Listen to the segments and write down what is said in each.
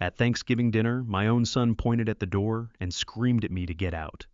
At Thanksgiving dinner, my own son pointed at the door and screamed at me to get out.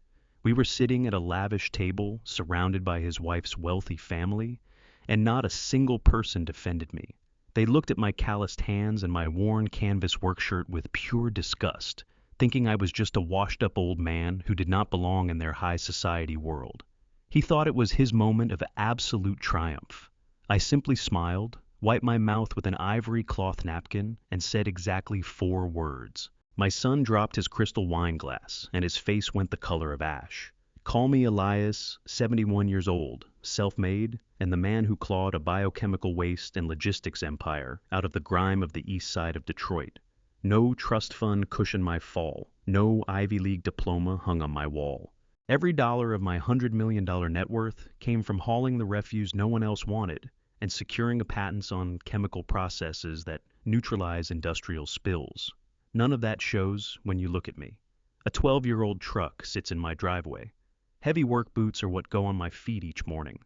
We were sitting at a lavish table, surrounded by his wife's wealthy family, and not a single person defended me. They looked at my calloused hands and my worn canvas work shirt with pure disgust, thinking I was just a washed-up old man who did not belong in their high society world. He thought it was his moment of absolute triumph. I simply smiled, wiped my mouth with an ivory cloth napkin, and said exactly 4 words. My son dropped his crystal wine glass, and his face went the color of ash. Call me Elias, 71 years old, self-made, and the man who clawed a biochemical waste and logistics empire out of the grime of the east side of Detroit. No trust fund cushioned my fall. No Ivy League diploma hung on my wall. Every dollar of my $100 million net worth came from hauling the refuse no one else wanted and securing patents on chemical processes that neutralize industrial spills. None of that shows when you look at me. A 12-year-old truck sits in my driveway. Heavy work boots are what go on my feet each morning.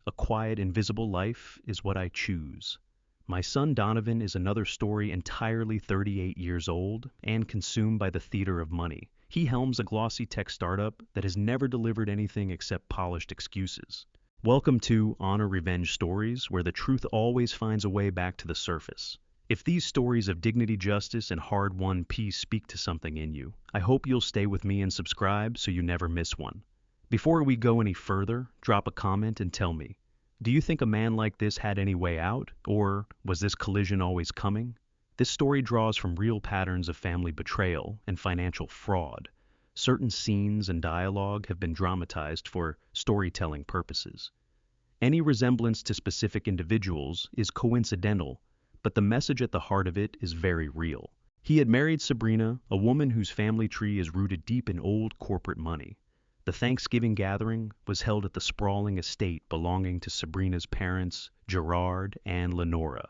A quiet, invisible life is what I choose. My son Donovan is another story, entirely 38 years old and consumed by the theater of money. He helms a glossy tech startup that has never delivered anything except polished excuses. Welcome to Honor Revenge Stories, where the truth always finds a way back to the surface. If these stories of dignity, justice, and hard-won peace speak to something in you, I hope you'll stay with me and subscribe so you never miss one. Before we go any further, drop a comment and tell me, do you think a man like this had any way out, or was this collision always coming? This story draws from real patterns of family betrayal and financial fraud. Certain scenes and dialogue have been dramatized for storytelling purposes. Any resemblance to specific individuals is coincidental, but the message at the heart of it is very real. He had married Sabrina, a woman whose family tree is rooted deep in old corporate money. The Thanksgiving gathering was held at the sprawling estate belonging to Sabrina's parents, Gerard and Lenora.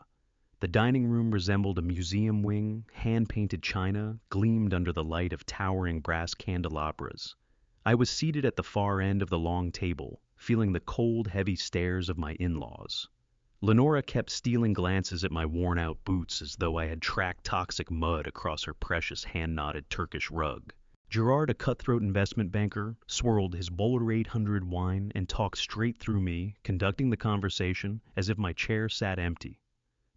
The dining room resembled a museum wing. Hand-painted china gleamed under the light of towering brass candelabras. I was seated at the far end of the long table, feeling the cold, heavy stares of my in-laws. Lenora kept stealing glances at my worn-out boots as though I had tracked toxic mud across her precious hand-knotted Turkish rug. Gerard, a cutthroat investment banker, swirled his Bowler 800 wine and talked straight through me, conducting the conversation as if my chair sat empty.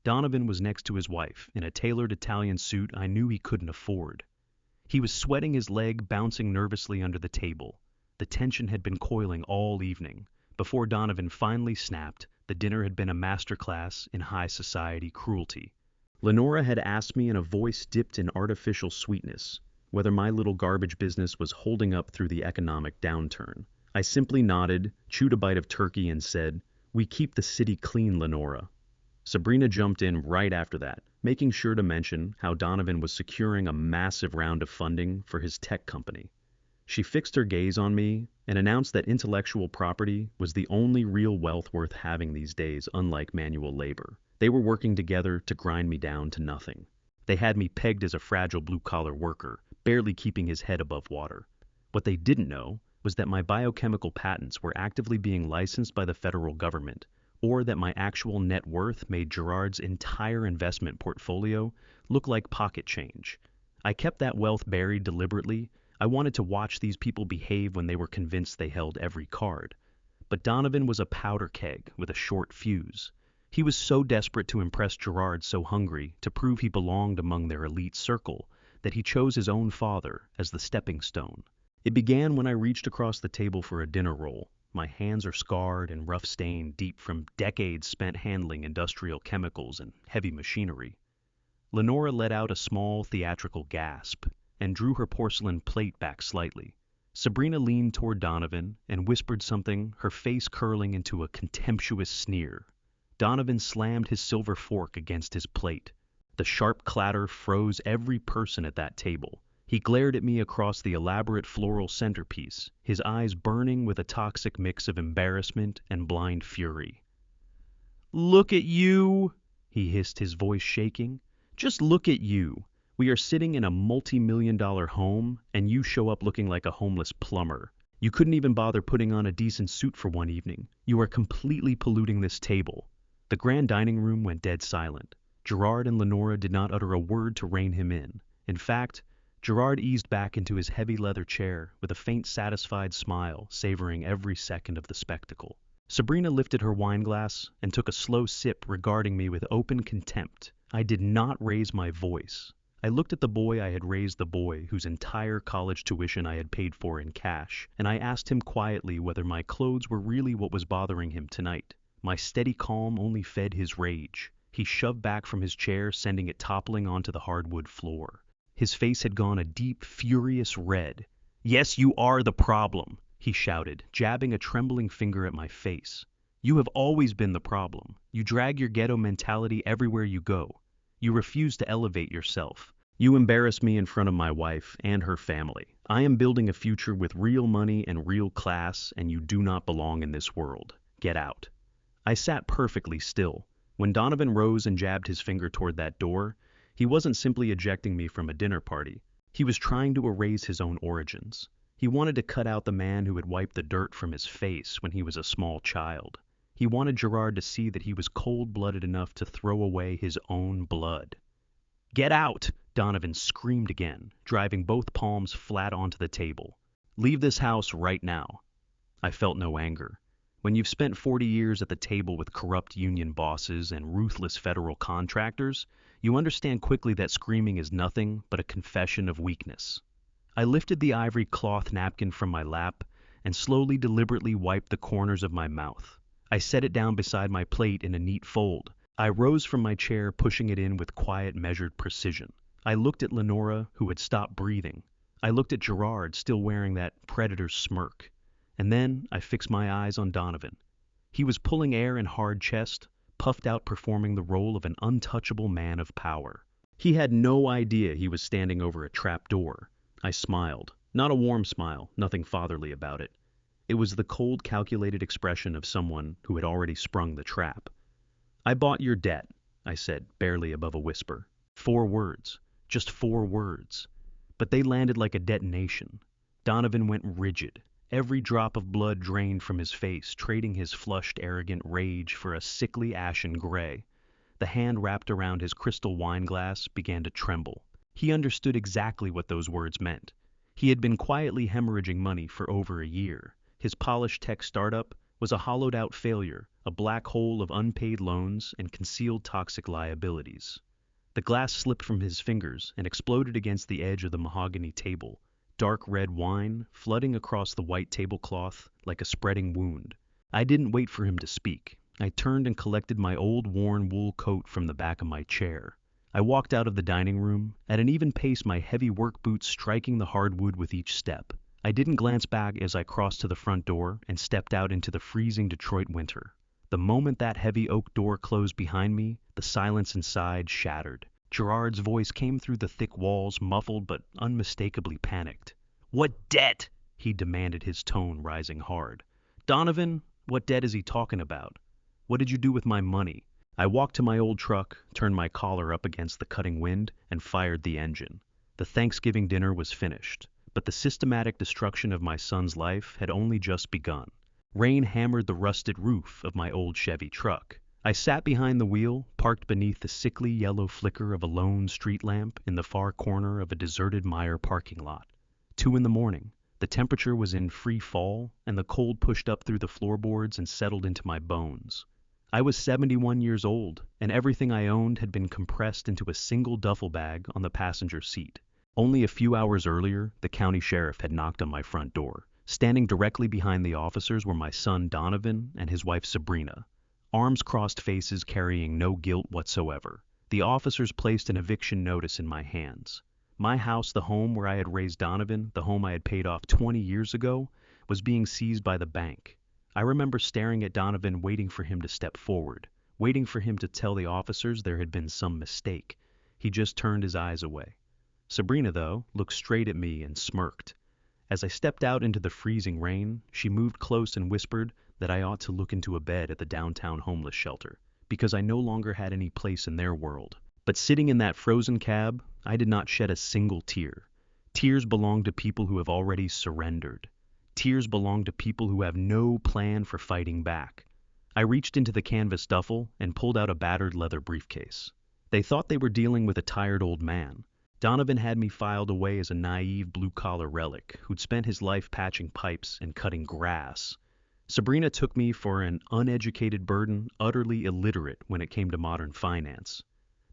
Donovan was next to his wife, in a tailored Italian suit I knew he couldn't afford. He was sweating his leg, bouncing nervously under the table. The tension had been coiling all evening. Before Donovan finally snapped, the dinner had been a masterclass in high society cruelty. Lenora had asked me in a voice dipped in artificial sweetness whether my little garbage business was holding up through the economic downturn. I simply nodded, chewed a bite of turkey, and said, "We keep the city clean, Lenora." Sabrina jumped in right after that, making sure to mention how Donovan was securing a massive round of funding for his tech company. She fixed her gaze on me and announced that intellectual property was the only real wealth worth having these days, unlike manual labor. They were working together to grind me down to nothing. They had me pegged as a fragile blue-collar worker, barely keeping his head above water. What they didn't know was that my biochemical patents were actively being licensed by the federal government, or that my actual net worth made Gerard's entire investment portfolio look like pocket change. I kept that wealth buried deliberately. I wanted to watch these people behave when they were convinced they held every card. But Donovan was a powder keg with a short fuse. He was so desperate to impress Gerard, so hungry to prove he belonged among their elite circle, that he chose his own father as the stepping stone. It began when I reached across the table for a dinner roll. My hands are scarred and rough-stained deep from decades spent handling industrial chemicals and heavy machinery. Lenora let out a small theatrical gasp and drew her porcelain plate back slightly. Sabrina leaned toward Donovan and whispered something, her face curling into a contemptuous sneer. Donovan slammed his silver fork against his plate. The sharp clatter froze every person at that table. He glared at me across the elaborate floral centerpiece, his eyes burning with a toxic mix of embarrassment and blind fury. "Look at you," he hissed, his voice shaking. "Just look at you. We are sitting in a multi-million-dollar home, and you show up looking like a homeless plumber. You couldn't even bother putting on a decent suit for one evening. You are completely polluting this table." The grand dining room went dead silent. Gerard and Lenora did not utter a word to rein him in. In fact, Gerard eased back into his heavy leather chair with a faint satisfied smile, savoring every second of the spectacle. Sabrina lifted her wineglass and took a slow sip, regarding me with open contempt. I did not raise my voice. I looked at the boy I had raised, the boy whose entire college tuition I had paid for in cash, and I asked him quietly whether my clothes were really what was bothering him tonight. My steady calm only fed his rage. He shoved back from his chair, sending it toppling onto the hardwood floor. His face had gone a deep, furious red. "Yes, you are the problem," he shouted, jabbing a trembling finger at my face. "You have always been the problem. You drag your ghetto mentality everywhere you go. You refuse to elevate yourself. You embarrass me in front of my wife and her family. I am building a future with real money and real class, and you do not belong in this world. Get out." I sat perfectly still. When Donovan rose and jabbed his finger toward that door, he wasn't simply ejecting me from a dinner party. He was trying to erase his own origins. He wanted to cut out the man who had wiped the dirt from his face when he was a small child. He wanted Gerard to see that he was cold-blooded enough to throw away his own blood. "Get out!" Donovan screamed again, driving both palms flat onto the table. "Leave this house right now." I felt no anger. When you've spent 40 years at the table with corrupt union bosses and ruthless federal contractors, you understand quickly that screaming is nothing but a confession of weakness. I lifted the ivory cloth napkin from my lap and slowly, deliberately wiped the corners of my mouth. I set it down beside my plate in a neat fold. I rose from my chair, pushing it in with quiet, measured precision. I looked at Lenora, who had stopped breathing. I looked at Gerard, still wearing that predator's smirk. And then I fixed my eyes on Donovan. He was pulling air in hard chest, puffed out, performing the role of an untouchable man of power. He had no idea he was standing over a trap door. I smiled. Not a warm smile, nothing fatherly about it. It was the cold, calculated expression of someone who had already sprung the trap. "I bought your debt," I said, barely above a whisper. 4 words. Just 4 words. But they landed like a detonation. Donovan went rigid. Every drop of blood drained from his face, trading his flushed, arrogant rage for a sickly ashen gray. The hand wrapped around his crystal wineglass began to tremble. He understood exactly what those words meant. He had been quietly hemorrhaging money for over a year. His polished tech startup was a hollowed-out failure, a black hole of unpaid loans and concealed toxic liabilities. The glass slipped from his fingers and exploded against the edge of the mahogany table. Dark red wine flooding across the white tablecloth like a spreading wound. I didn't wait for him to speak. I turned and collected my old worn wool coat from the back of my chair. I walked out of the dining room, at an even pace, my heavy work boots striking the hardwood with each step. I didn't glance back as I crossed to the front door and stepped out into the freezing Detroit winter. The moment that heavy oak door closed behind me, the silence inside shattered. Gerard's voice came through the thick walls, muffled but unmistakably panicked. "What debt?" he demanded, his tone rising hard. "Donovan, what debt is he talking about? What did you do with my money?" I walked to my old truck, turned my collar up against the cutting wind, and fired the engine. The Thanksgiving dinner was finished, but the systematic destruction of my son's life had only just begun. Rain hammered the rusted roof of my old Chevy truck. I sat behind the wheel, parked beneath the sickly yellow flicker of a lone street lamp in the far corner of a deserted Meijer parking lot. 2 in the morning. The temperature was in free fall, and the cold pushed up through the floorboards and settled into my bones. I was 71 years old, and everything I owned had been compressed into a single duffel bag on the passenger seat. Only a few hours earlier, the county sheriff had knocked on my front door. Standing directly behind the officers were my son Donovan and his wife Sabrina. Arms crossed, faces carrying no guilt whatsoever. The officers placed an eviction notice in my hands. My house, the home where I had raised Donovan, the home I had paid off 20 years ago, was being seized by the bank. I remember staring at Donovan, waiting for him to step forward, waiting for him to tell the officers there had been some mistake. He just turned his eyes away. Sabrina, though, looked straight at me and smirked. As I stepped out into the freezing rain, she moved close and whispered that I ought to look into a bed at the downtown homeless shelter, because I no longer had any place in their world. But sitting in that frozen cab, I did not shed a single tear. Tears belong to people who have already surrendered. Tears belong to people who have no plan for fighting back. I reached into the canvas duffel and pulled out a battered leather briefcase. They thought they were dealing with a tired old man. Donovan had me filed away as a naive blue-collar relic who'd spent his life patching pipes and cutting grass. Sabrina took me for an uneducated burden, utterly illiterate when it came to modern finance.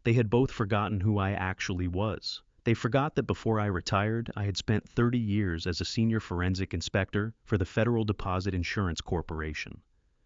They had both forgotten who I actually was. They forgot that before I retired, I had spent 30 years as a senior forensic inspector for the Federal Deposit Insurance Corporation.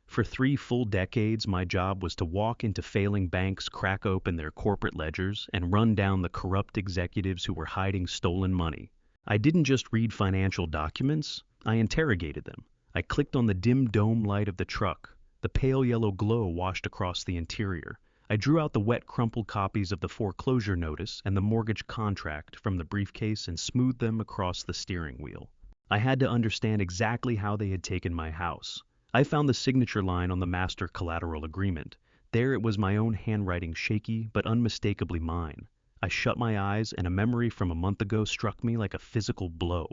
For 3 full decades, my job was to walk into failing banks, crack open their corporate ledgers, and run down the corrupt executives who were hiding stolen money. I didn't just read financial documents, I interrogated them. I clicked on the dim dome light of the truck. The pale yellow glow washed across the interior. I drew out the wet, crumpled copies of the foreclosure notice and the mortgage contract from the briefcase and smoothed them across the steering wheel. I had to understand exactly how they had taken my house. I found the signature line on the master collateral agreement. There it was, my own handwriting, shaky but unmistakably mine. I shut my eyes, and a memory from a month ago struck me like a physical blow.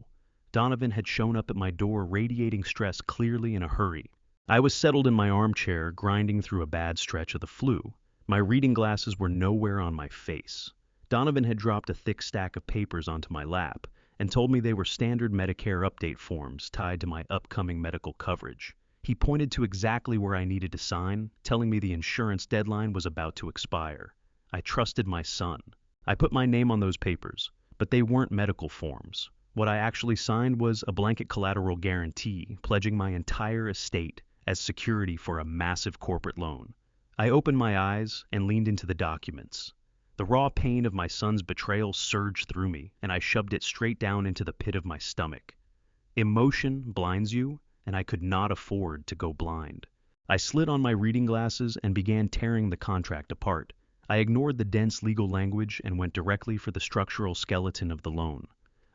Donovan had shown up at my door, radiating stress, clearly in a hurry. I was settled in my armchair, grinding through a bad stretch of the flu. My reading glasses were nowhere on my face. Donovan had dropped a thick stack of papers onto my lap and told me they were standard Medicare update forms tied to my upcoming medical coverage. He pointed to exactly where I needed to sign, telling me the insurance deadline was about to expire. I trusted my son. I put my name on those papers, but they weren't medical forms. What I actually signed was a blanket collateral guarantee, pledging my entire estate as security for a massive corporate loan. I opened my eyes and leaned into the documents. The raw pain of my son's betrayal surged through me, and I shoved it straight down into the pit of my stomach. Emotion blinds you, and I could not afford to go blind. I slid on my reading glasses and began tearing the contract apart. I ignored the dense legal language and went directly for the structural skeleton of the loan.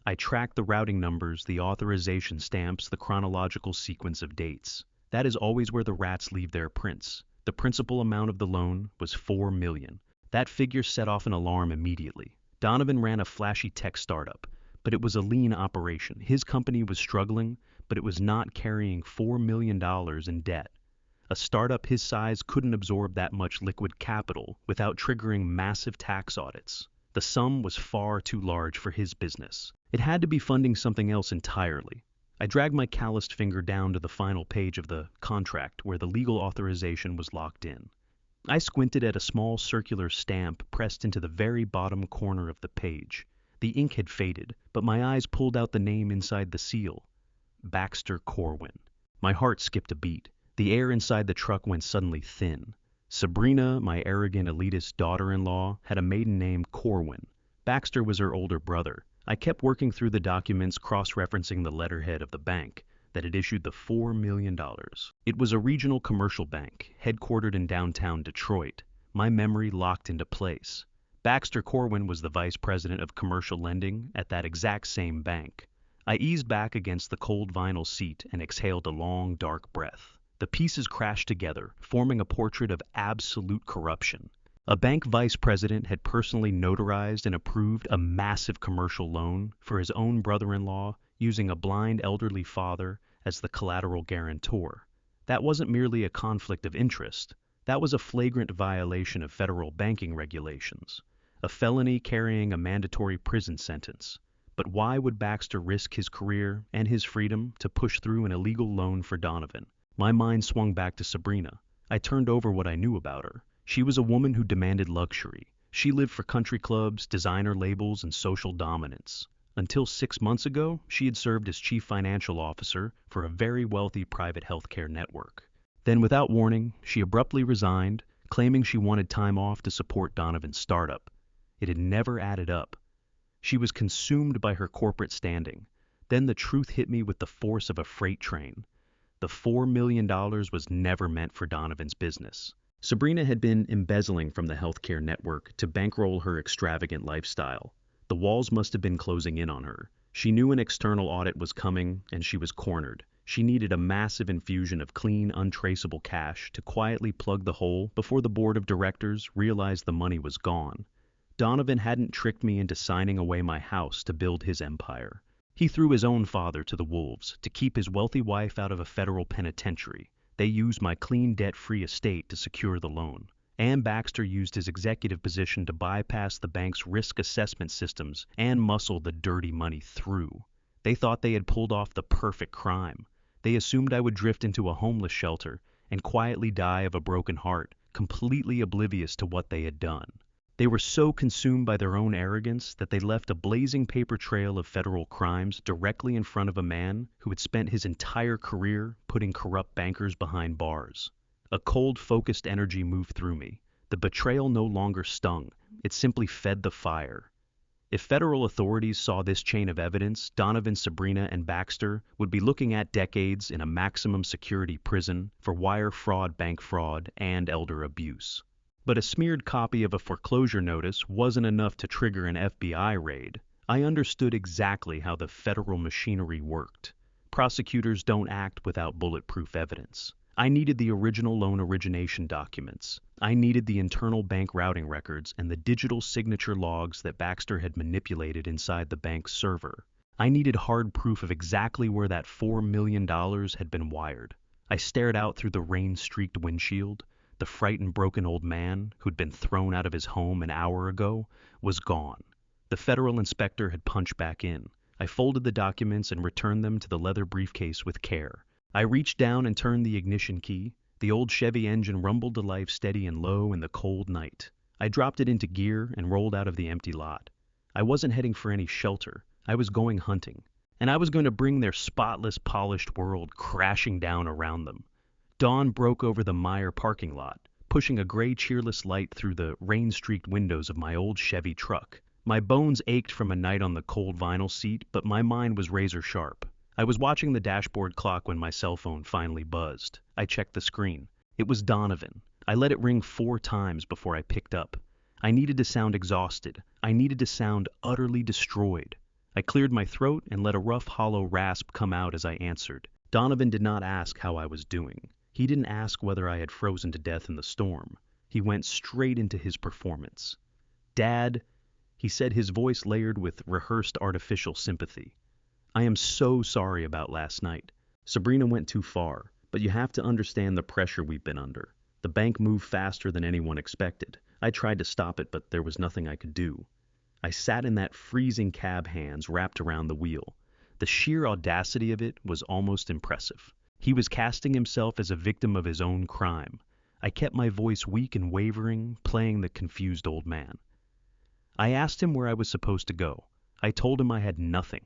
I tracked the routing numbers, the authorization stamps, the chronological sequence of dates. That is always where the rats leave their prints. The principal amount of the loan was $4 million. That figure set off an alarm immediately. Donovan ran a flashy tech startup, but it was a lean operation. His company was struggling, but it was not carrying $4 million in debt. A startup his size couldn't absorb that much liquid capital without triggering massive tax audits. The sum was far too large for his business. It had to be funding something else entirely. I dragged my calloused finger down to the final page of the contract where the legal authorization was locked in. I squinted at a small circular stamp pressed into the very bottom corner of the page. The ink had faded, but my eyes pulled out the name inside the seal. Baxter Corwin. My heart skipped a beat. The air inside the truck went suddenly thin. Sabrina, my arrogant elitist daughter-in-law, had a maiden name, Corwin. Baxter was her older brother. I kept working through the documents, cross-referencing the letterhead of the bank that had issued the $4 million. It was a regional commercial bank, headquartered in downtown Detroit. My memory locked into place. Baxter Corwin was the vice president of commercial lending at that exact same bank. I eased back against the cold vinyl seat and exhaled a long, dark breath. The pieces crashed together, forming a portrait of absolute corruption. A bank vice president had personally notarized and approved a massive commercial loan for his own brother-in-law, using a blind elderly father as the collateral guarantor. That wasn't merely a conflict of interest. That was a flagrant violation of federal banking regulations, a felony carrying a mandatory prison sentence. But why would Baxter risk his career and his freedom to push through an illegal loan for Donovan? My mind swung back to Sabrina. I turned over what I knew about her. She was a woman who demanded luxury. She lived for country clubs, designer labels, and social dominance. Until 6 months ago, she had served as chief financial officer for a very wealthy private healthcare network. Then, without warning, she abruptly resigned, claiming she wanted time off to support Donovan's startup. It had never added up. She was consumed by her corporate standing. Then the truth hit me with the force of a freight train. The $4 million was never meant for Donovan's business. Sabrina had been embezzling from the healthcare network to bankroll her extravagant lifestyle. The walls must have been closing in on her. She knew an external audit was coming, and she was cornered. She needed a massive infusion of clean, untraceable cash to quietly plug the hole before the board of directors realized the money was gone. Donovan hadn't tricked me into signing away my house to build his empire. He threw his own father to the wolves to keep his wealthy wife out of a federal penitentiary. They used my clean, debt-free estate to secure the loan. and Baxter used his executive position to bypass the bank's risk assessment systems and muscle the dirty money through. They thought they had pulled off the perfect crime. They assumed I would drift into a homeless shelter and quietly die of a broken heart, completely oblivious to what they had done. They were so consumed by their own arrogance that they left a blazing paper trail of federal crimes directly in front of a man who had spent his entire career putting corrupt bankers behind bars. A cold, focused energy moved through me. The betrayal no longer stung. It simply fed the fire. If federal authorities saw this chain of evidence, Donovan, Sabrina, and Baxter would be looking at decades in a maximum security prison for wire fraud, bank fraud, and elder abuse. But a smeared copy of a foreclosure notice wasn't enough to trigger an FBI raid. I understood exactly how the federal machinery worked. Prosecutors don't act without bulletproof evidence. I needed the original loan origination documents. I needed the internal bank routing records and the digital signature logs that Baxter had manipulated inside the bank's server. I needed hard proof of exactly where that $4 million had been wired. I stared out through the rain-streaked windshield. The frightened, broken old man, who'd been thrown out of his home an hour ago, was gone. The federal inspector had punched back in. I folded the documents and returned them to the leather briefcase with care. I reached down and turned the ignition key. The old Chevy engine rumbled to life steady and low in the cold night. I dropped it into gear and rolled out of the empty lot. I wasn't heading for any shelter. I was going hunting. And I was going to bring their spotless, polished world crashing down around them. Dawn broke over the Meyer parking lot, pushing a gray, cheerless light through the rain-streaked windows of my old Chevy truck. My bones ached from a night on the cold vinyl seat, but my mind was razor sharp. I was watching the dashboard clock when my cell phone finally buzzed. I checked the screen. It was Donovan. I let it ring 4 times before I picked up. I needed to sound exhausted. I needed to sound utterly destroyed. I cleared my throat and let a rough, hollow rasp come out as I answered. Donovan did not ask how I was doing. He didn't ask whether I had frozen to death in the storm. He went straight into his performance. "Dad," he said, his voice layered with rehearsed artificial sympathy. "I am so sorry about last night. Sabrina went too far, but you have to understand the pressure we've been under. The bank moved faster than anyone expected. I tried to stop it, but there was nothing I could do." I sat in that freezing cab, hands wrapped around the wheel. The sheer audacity of it was almost impressive. He was casting himself as a victim of his own crime. I kept my voice weak and wavering, playing the confused old man. I asked him where I was supposed to go. I told him I had nothing.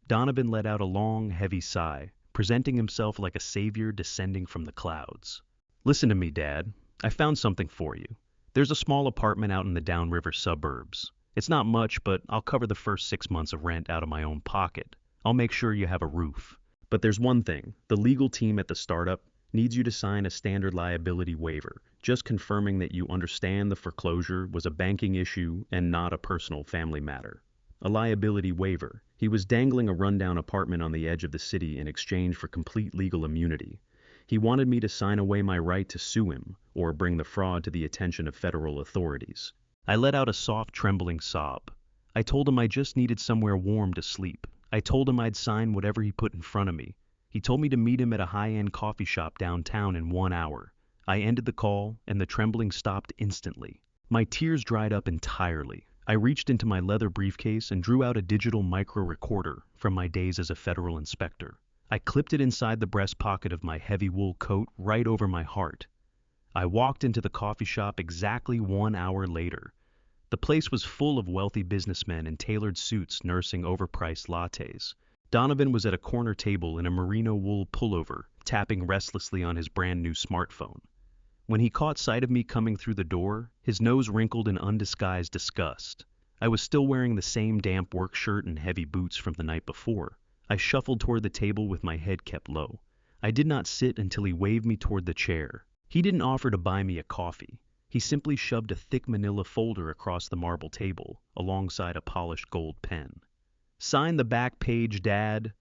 Donovan let out a long, heavy sigh, presenting himself like a savior descending from the clouds. "Listen to me, Dad. I found something for you. There's a small apartment out in the downriver suburbs. It's not much, but I'll cover the first 6 months of rent out of my own pocket. I'll make sure you have a roof. But there's one thing. The legal team at the startup needs you to sign a standard liability waiver, just confirming that you understand the foreclosure was a banking issue and not a personal family matter. A liability waiver. He was dangling a rundown apartment on the edge of the city in exchange for complete legal immunity. He wanted me to sign away my right to sue him or bring the fraud to the attention of federal authorities. I let out a soft, trembling sob. I told him I just needed somewhere warm to sleep. I told him I'd sign whatever he put in front of me. He told me to meet him at a high-end coffee shop downtown in 1 hour. I ended the call, and the trembling stopped instantly. My tears dried up entirely. I reached into my leather briefcase and drew out a digital micro-recorder from my days as a federal inspector. I clipped it inside the breast pocket of my heavy wool coat right over my heart. I walked into the coffee shop exactly 1 hour later. The place was full of wealthy businessmen in tailored suits nursing overpriced lattes. Donovan was at a corner table in a merino wool pullover, tapping restlessly on his brand new smartphone. When he caught sight of me coming through the door, his nose wrinkled in undisguised disgust. I was still wearing the same damp work shirt and heavy boots from the night before. I shuffled toward the table with my head kept low. I did not sit until he waved me toward the chair. He didn't offer to buy me a coffee. He simply shoved a thick manila folder across the marble table, alongside a polished gold pen. "Sign the back page, Dad,"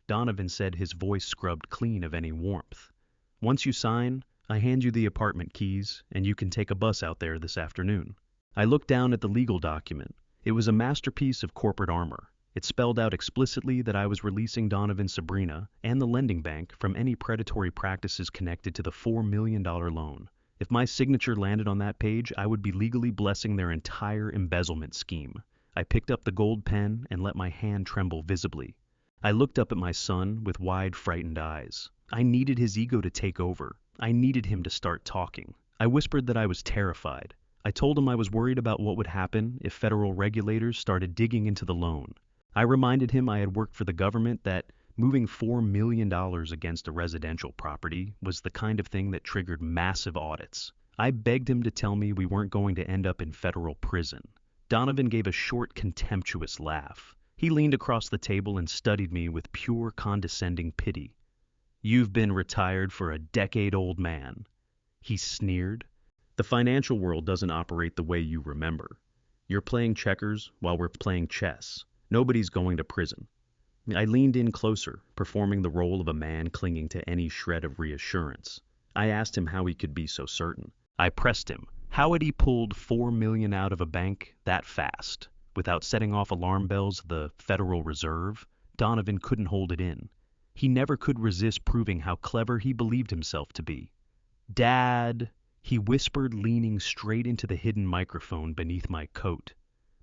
Donovan said, his voice scrubbed clean of any warmth. "Once you sign, I hand you the apartment keys, and you can take a bus out there this afternoon." I looked down at the legal document. It was a masterpiece of corporate armor. It spelled out explicitly that I was releasing Donovan, Sabrina, and the lending bank from any predatory practices connected to the $4 million loan. If my signature landed on that page, I would be legally blessing their entire embezzlement scheme. I picked up the gold pen and let my hand tremble visibly. I looked up at my son with wide, frightened eyes. I needed his ego to take over. I needed him to start talking. I whispered that I was terrified. I told him I was worried about what would happen if federal regulators started digging into the loan. I reminded him I had worked for the government, that moving $4 million against a residential property was the kind of thing that triggered massive audits. I begged him to tell me we weren't going to end up in federal prison. Donovan gave a short, contemptuous laugh. He leaned across the table and studied me with pure, condescending pity. "You've been retired for a decade-old man," he sneered. "The financial world doesn't operate the way you remember. You're playing checkers while we're playing chess. Nobody's going to prison." I leaned in closer, performing the role of a man clinging to any shred of reassurance. I asked him how he could be so certain. I pressed him. How had he pulled $4 million out of a bank that fast, without setting off alarm bells of the Federal Reserve? Donovan couldn't hold it in. He never could resist proving how clever he believed himself to be. "Dad," he whispered, leaning straight into the hidden microphone beneath my coat.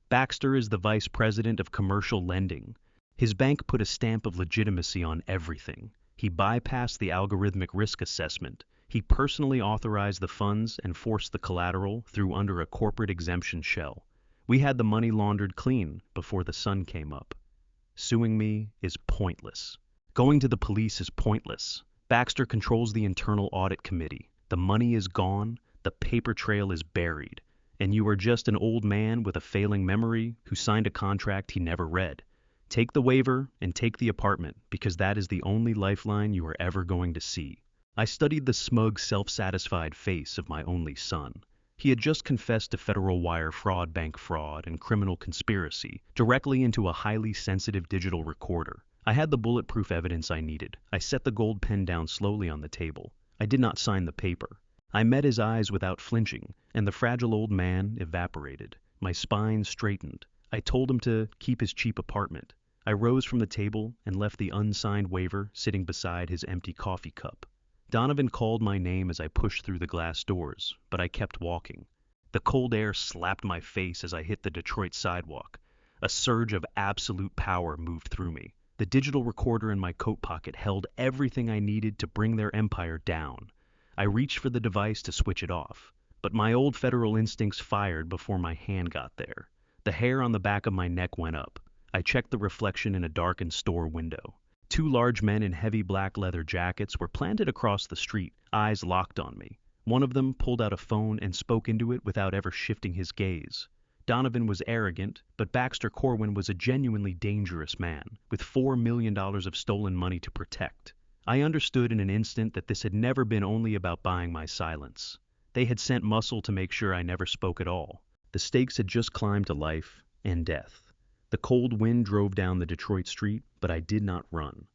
"Baxter is the vice president of commercial lending. His bank put a stamp of legitimacy on everything. He bypassed the algorithmic risk assessment. He personally authorized the funds and forced the collateral through under a corporate exemption shell. We had the money laundered clean before the sun came up. Suing me is pointless. Going to the police is pointless. Baxter controls the internal audit committee. The money is gone, the paper trail is buried, and you are just an old man with a failing memory who signed a contract he never read. Take the waiver and take the apartment, because that is the only lifeline you are ever going to see." I studied the smug, self-satisfied face of my only son. He had just confessed to federal wire fraud, bank fraud, and criminal conspiracy directly into a highly sensitive digital recorder. I had the bulletproof evidence I needed. I set the gold pen down slowly on the table. I did not sign the paper. I met his eyes without flinching, and the fragile old man evaporated. My spine straightened. I told him to keep his cheap apartment. I rose from the table and left the unsigned waiver sitting beside his empty coffee cup. Donovan called my name as I pushed through the glass doors, but I kept walking. The cold air slapped my face as I hit the Detroit sidewalk. A surge of absolute power moved through me. The digital recorder in my coat pocket held everything I needed to bring their empire down. I reached for the device to switch it off, but my old federal instincts fired before my hand got there. The hair on the back of my neck went up. I checked the reflection in a darkened store window. Two large men in heavy black leather jackets were planted across the street, eyes locked on me. One of them pulled out a phone and spoke into it without ever shifting his gaze. Donovan was arrogant, but Baxter Corwin was a genuinely dangerous man, with $4 million of stolen money to protect. I understood in an instant that this had never been only about buying my silence. They had sent muscle to make sure I never spoke at all. The stakes had just climbed to life and death. The cold wind drove down the Detroit street, but I did not run.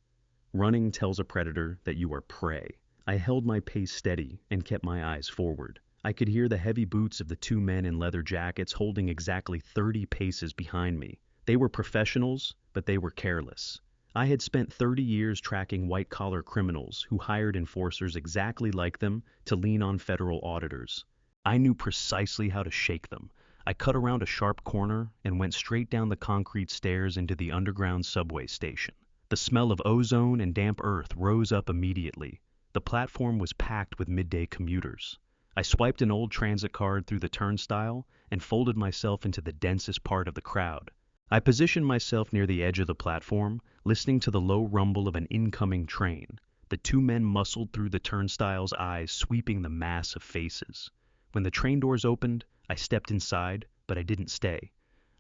Running tells a predator that you are prey. I held my pace steady and kept my eyes forward. I could hear the heavy boots of the two men in leather jackets holding exactly 30 paces behind me. They were professionals, but they were careless. I had spent 30 years tracking white-collar criminals who hired enforcers exactly like them to lean on federal auditors. I knew precisely how to shake them. I cut around a sharp corner and went straight down the concrete stairs into the underground subway station. The smell of ozone and damp earth rose up immediately. The platform was packed with midday commuters. I swiped an old transit card through the turnstile and folded myself into the densest part of the crowd. I positioned myself near the edge of the platform, listening to the low rumble of an incoming train. The two men muscled through the turnstile's eyes, sweeping the mass of faces. When the train doors opened, I stepped inside, but I didn't stay.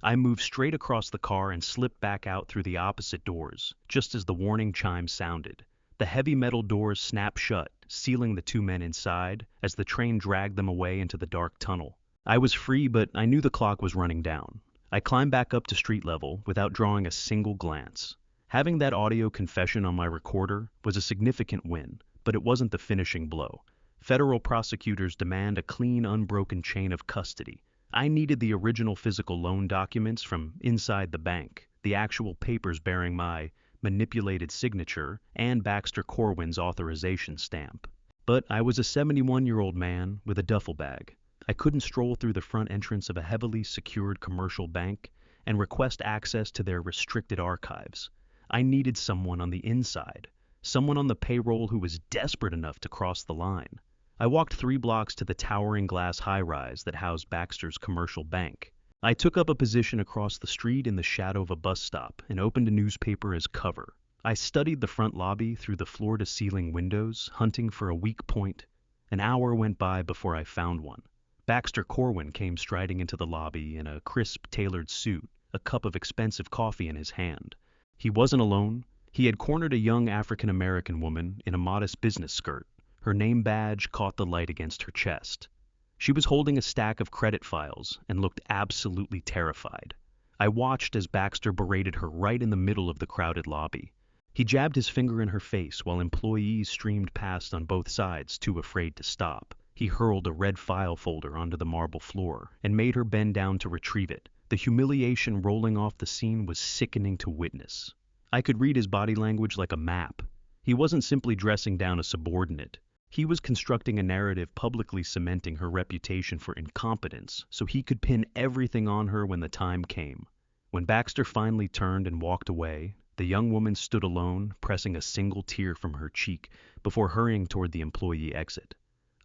I moved straight across the car and slipped back out through the opposite doors, just as the warning chime sounded. The heavy metal doors snapped shut, sealing the two men inside as the train dragged them away into the dark tunnel. I was free, but I knew the clock was running down. I climbed back up to street level without drawing a single glance. Having that audio confession on my recorder was a significant win, but it wasn't the finishing blow. Federal prosecutors demand a clean, unbroken chain of custody. I needed the original physical loan documents from inside the bank, the actual papers bearing my manipulated signature and Baxter Corwin's authorization stamp. But I was a 71-year-old man with a duffel bag. I couldn't stroll through the front entrance of a heavily secured commercial bank and request access to their restricted archives. I needed someone on the inside, someone on the payroll who was desperate enough to cross the line. I walked 3 blocks to the towering glass high-rise that housed Baxter's commercial bank. I took up a position across the street in the shadow of a bus stop and opened a newspaper as cover. I studied the front lobby through the floor-to-ceiling windows, hunting for a weak point. An hour went by before I found one. Baxter Corwin came striding into the lobby in a crisp, tailored suit, a cup of expensive coffee in his hand. He wasn't alone. He had cornered a young African-American woman in a modest business skirt. Her name badge caught the light against her chest. She was holding a stack of credit files and looked absolutely terrified. I watched as Baxter berated her right in the middle of the crowded lobby. He jabbed his finger in her face while employees streamed past on both sides, too afraid to stop. He hurled a red file folder onto the marble floor and made her bend down to retrieve it. The humiliation rolling off the scene was sickening to witness. I could read his body language like a map. He wasn't simply dressing down a subordinate. He was constructing a narrative publicly cementing her reputation for incompetence so he could pin everything on her when the time came. When Baxter finally turned and walked away, the young woman stood alone, pressing a single tear from her cheek before hurrying toward the employee exit.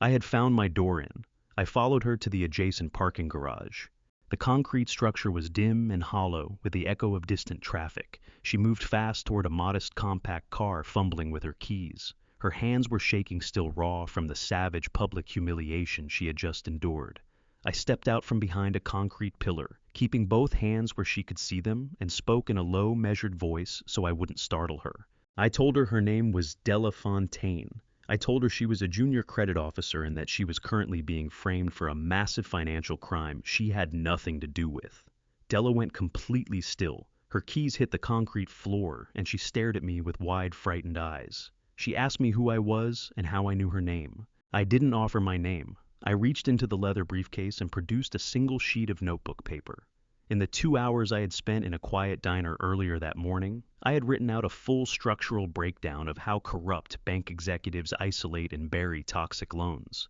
I had found my door in. I followed her to the adjacent parking garage. The concrete structure was dim and hollow with the echo of distant traffic. She moved fast toward a modest compact car, fumbling with her keys. Her hands were shaking, still raw from the savage public humiliation she had just endured. I stepped out from behind a concrete pillar, keeping both hands where she could see them, and spoke in a low, measured voice so I wouldn't startle her. I told her name was Della Fontaine. I told her she was a junior credit officer and that she was currently being framed for a massive financial crime she had nothing to do with. Della went completely still. Her keys hit the concrete floor, and she stared at me with wide, frightened eyes. She asked me who I was and how I knew her name. I didn't offer my name. I reached into the leather briefcase and produced a single sheet of notebook paper. In the 2 hours I had spent in a quiet diner earlier that morning, I had written out a full structural breakdown of how corrupt bank executives isolate and bury toxic loans.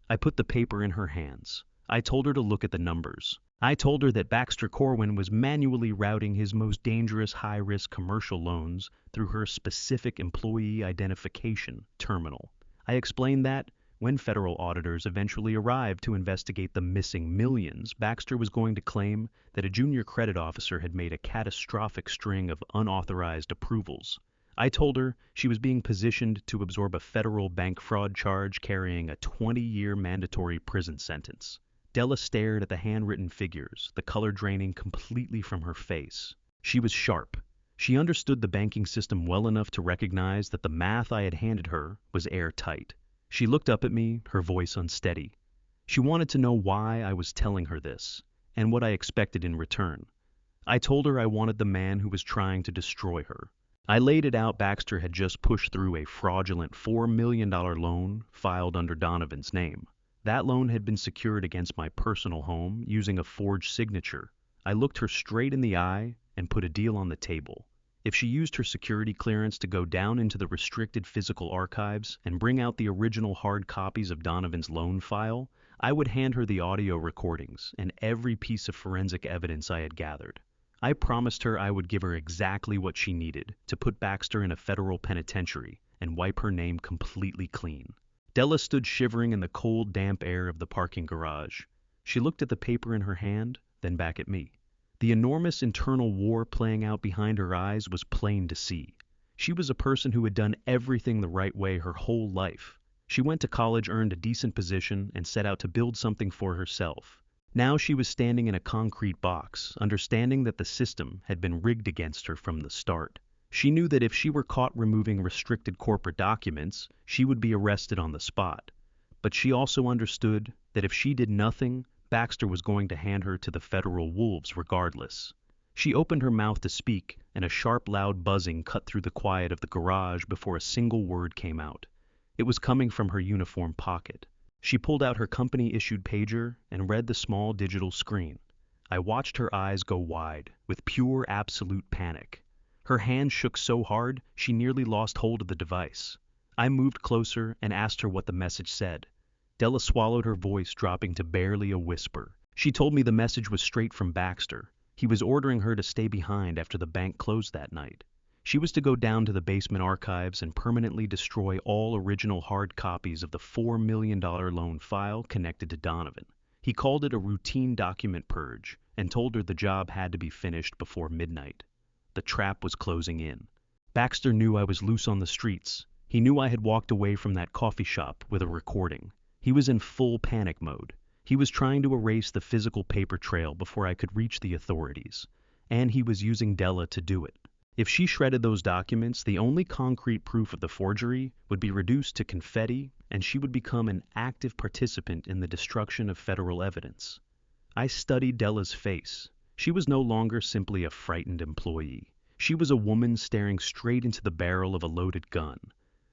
I put the paper in her hands. I told her to look at the numbers. I told her that Baxter Corwin was manually routing his most dangerous high-risk commercial loans through her specific employee identification terminal. I explained that, when federal auditors eventually arrived to investigate the missing millions, Baxter was going to claim that a junior credit officer had made a catastrophic string of unauthorized approvals. I told her she was being positioned to absorb a federal bank fraud charge carrying a 20-year mandatory prison sentence. Della stared at the handwritten figures, the color draining completely from her face. She was sharp. She understood the banking system well enough to recognize that the math I had handed her was airtight. She looked up at me, her voice unsteady. She wanted to know why I was telling her this, and what I expected in return. I told her I wanted the man who was trying to destroy her. I laid it out. Baxter had just pushed through a fraudulent $4 million loan filed under Donovan's name. That loan had been secured against my personal home using a forged signature. I looked her straight in the eye and put a deal on the table. If she used her security clearance to go down into the restricted physical archives and bring out the original hard copies of Donovan's loan file, I would hand her the audio recordings and every piece of forensic evidence I had gathered. I promised her I would give her exactly what she needed to put Baxter in a federal penitentiary and wipe her name completely clean. Della stood shivering in the cold, damp air of the parking garage. She looked at the paper in her hand, then back at me. The enormous internal war playing out behind her eyes was plain to see. She was a person who had done everything the right way her whole life. She went to college, earned a decent position, and set out to build something for herself. Now she was standing in a concrete box, understanding that the system had been rigged against her from the start. She knew that if she were caught removing restricted corporate documents, she would be arrested on the spot. But she also understood that if she did nothing, Baxter was going to hand her to the federal wolves regardless. She opened her mouth to speak, and a sharp, loud buzzing cut through the quiet of the garage before a single word came out. It was coming from her uniform pocket. She pulled out her company-issued pager and read the small digital screen. I watched her eyes go wide, with pure, absolute panic. Her hand shook so hard, she nearly lost hold of the device. I moved closer and asked her what the message said. Della swallowed her voice, dropping to barely a whisper. She told me the message was straight from Baxter. He was ordering her to stay behind after the bank closed that night. She was to go down to the basement archives and permanently destroy all original hard copies of the $4 million loan file connected to Donovan. He called it a routine document purge and told her the job had to be finished before midnight. The trap was closing in. Baxter knew I was loose on the streets. He knew I had walked away from that coffee shop with a recording. He was in full panic mode. He was trying to erase the physical paper trail before I could reach the authorities. And he was using Della to do it. If she shredded those documents, the only concrete proof of the forgery would be reduced to confetti, and she would become an active participant in the destruction of federal evidence. I studied Della's face. She was no longer simply a frightened employee. She was a woman staring straight into the barrel of a loaded gun.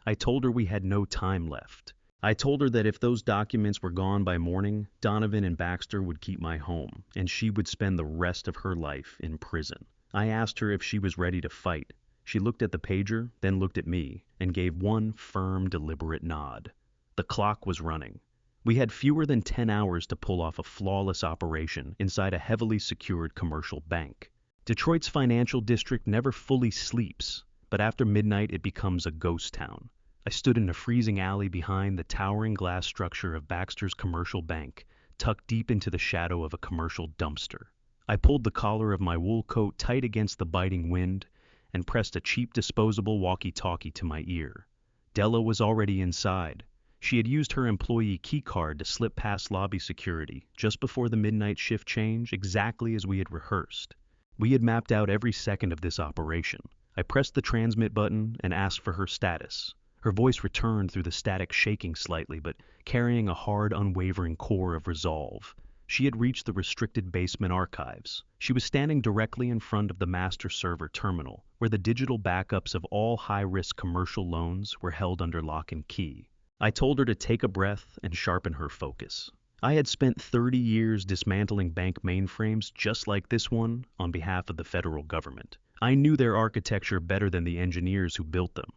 I told her we had no time left. I told her that if those documents were gone by morning, Donovan and Baxter would keep my home, and she would spend the rest of her life in prison. I asked her if she was ready to fight. She looked at the pager, then looked at me, and gave one firm, deliberate nod. The clock was running. We had fewer than 10 hours to pull off a flawless operation inside a heavily secured commercial bank. Detroit's financial district never fully sleeps, but after midnight it becomes a ghost town. I stood in a freezing alley behind the towering glass structure of Baxter's commercial bank, tucked deep into the shadow of a commercial dumpster. I pulled the collar of my wool coat tight against the biting wind and pressed a cheap disposable walkie-talkie to my ear. Della was already inside. She had used her employee key card to slip past lobby security just before the midnight shift change, exactly as we had rehearsed. We had mapped out every second of this operation. I pressed the transmit button and asked for her status. Her voice returned through the static, shaking slightly, but carrying a hard, unwavering core of resolve. She had reached the restricted basement archives. She was standing directly in front of the master server terminal, where the digital backups of all high-risk commercial loans were held under lock and key. I told her to take a breath and sharpen her focus. I had spent 30 years dismantling bank mainframes just like this one on behalf of the federal government. I knew their architecture better than the engineers who built them.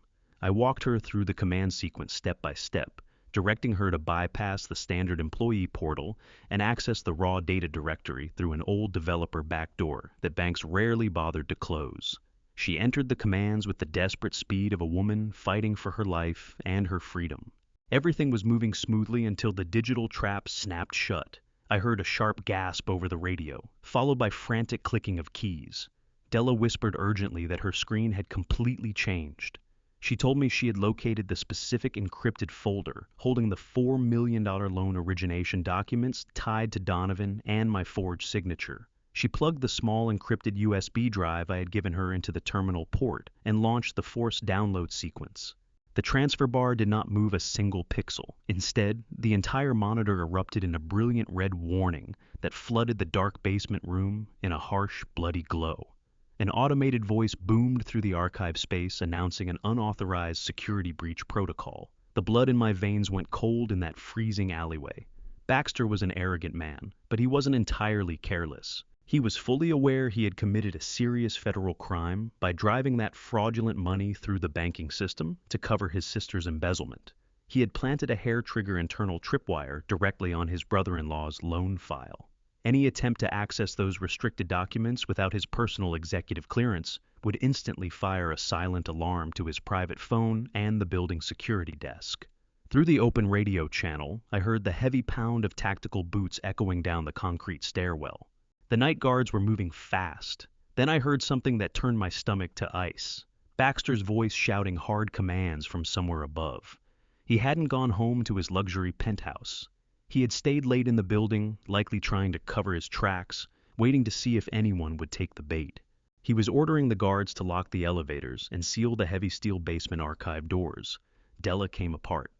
I walked her through the command sequence step by step, directing her to bypass the standard employee portal and access the raw data directory through an old developer backdoor that banks rarely bothered to close. She entered the commands with the desperate speed of a woman fighting for her life and her freedom. Everything was moving smoothly until the digital trap snapped shut. I heard a sharp gasp over the radio, followed by frantic clicking of keys. Della whispered urgently that her screen had completely changed. She told me she had located the specific encrypted folder holding the $4 million loan origination documents tied to Donovan and my forged signature. She plugged the small encrypted USB drive I had given her into the terminal port and launched the forced download sequence. The transfer bar did not move a single pixel. Instead, the entire monitor erupted in a brilliant red warning that flooded the dark basement room in a harsh, bloody glow. An automated voice boomed through the archive space announcing an unauthorized security breach protocol. The blood in my veins went cold in that freezing alleyway. Baxter was an arrogant man, but he wasn't entirely careless. He was fully aware he had committed a serious federal crime by driving that fraudulent money through the banking system to cover his sister's embezzlement. He had planted a hair-trigger internal tripwire directly on his brother-in-law's loan file. Any attempt to access those restricted documents without his personal executive clearance would instantly fire a silent alarm to his private phone and the building security desk. Through the open radio channel, I heard the heavy pound of tactical boots echoing down the concrete stairwell. The night guards were moving fast. Then I heard something that turned my stomach to ice. Baxter's voice shouting hard commands from somewhere above. He hadn't gone home to his luxury penthouse. He had stayed late in the building, likely trying to cover his tracks, waiting to see if anyone would take the bait. He was ordering the guards to lock the elevators and seal the heavy steel basement archive doors. Della came apart.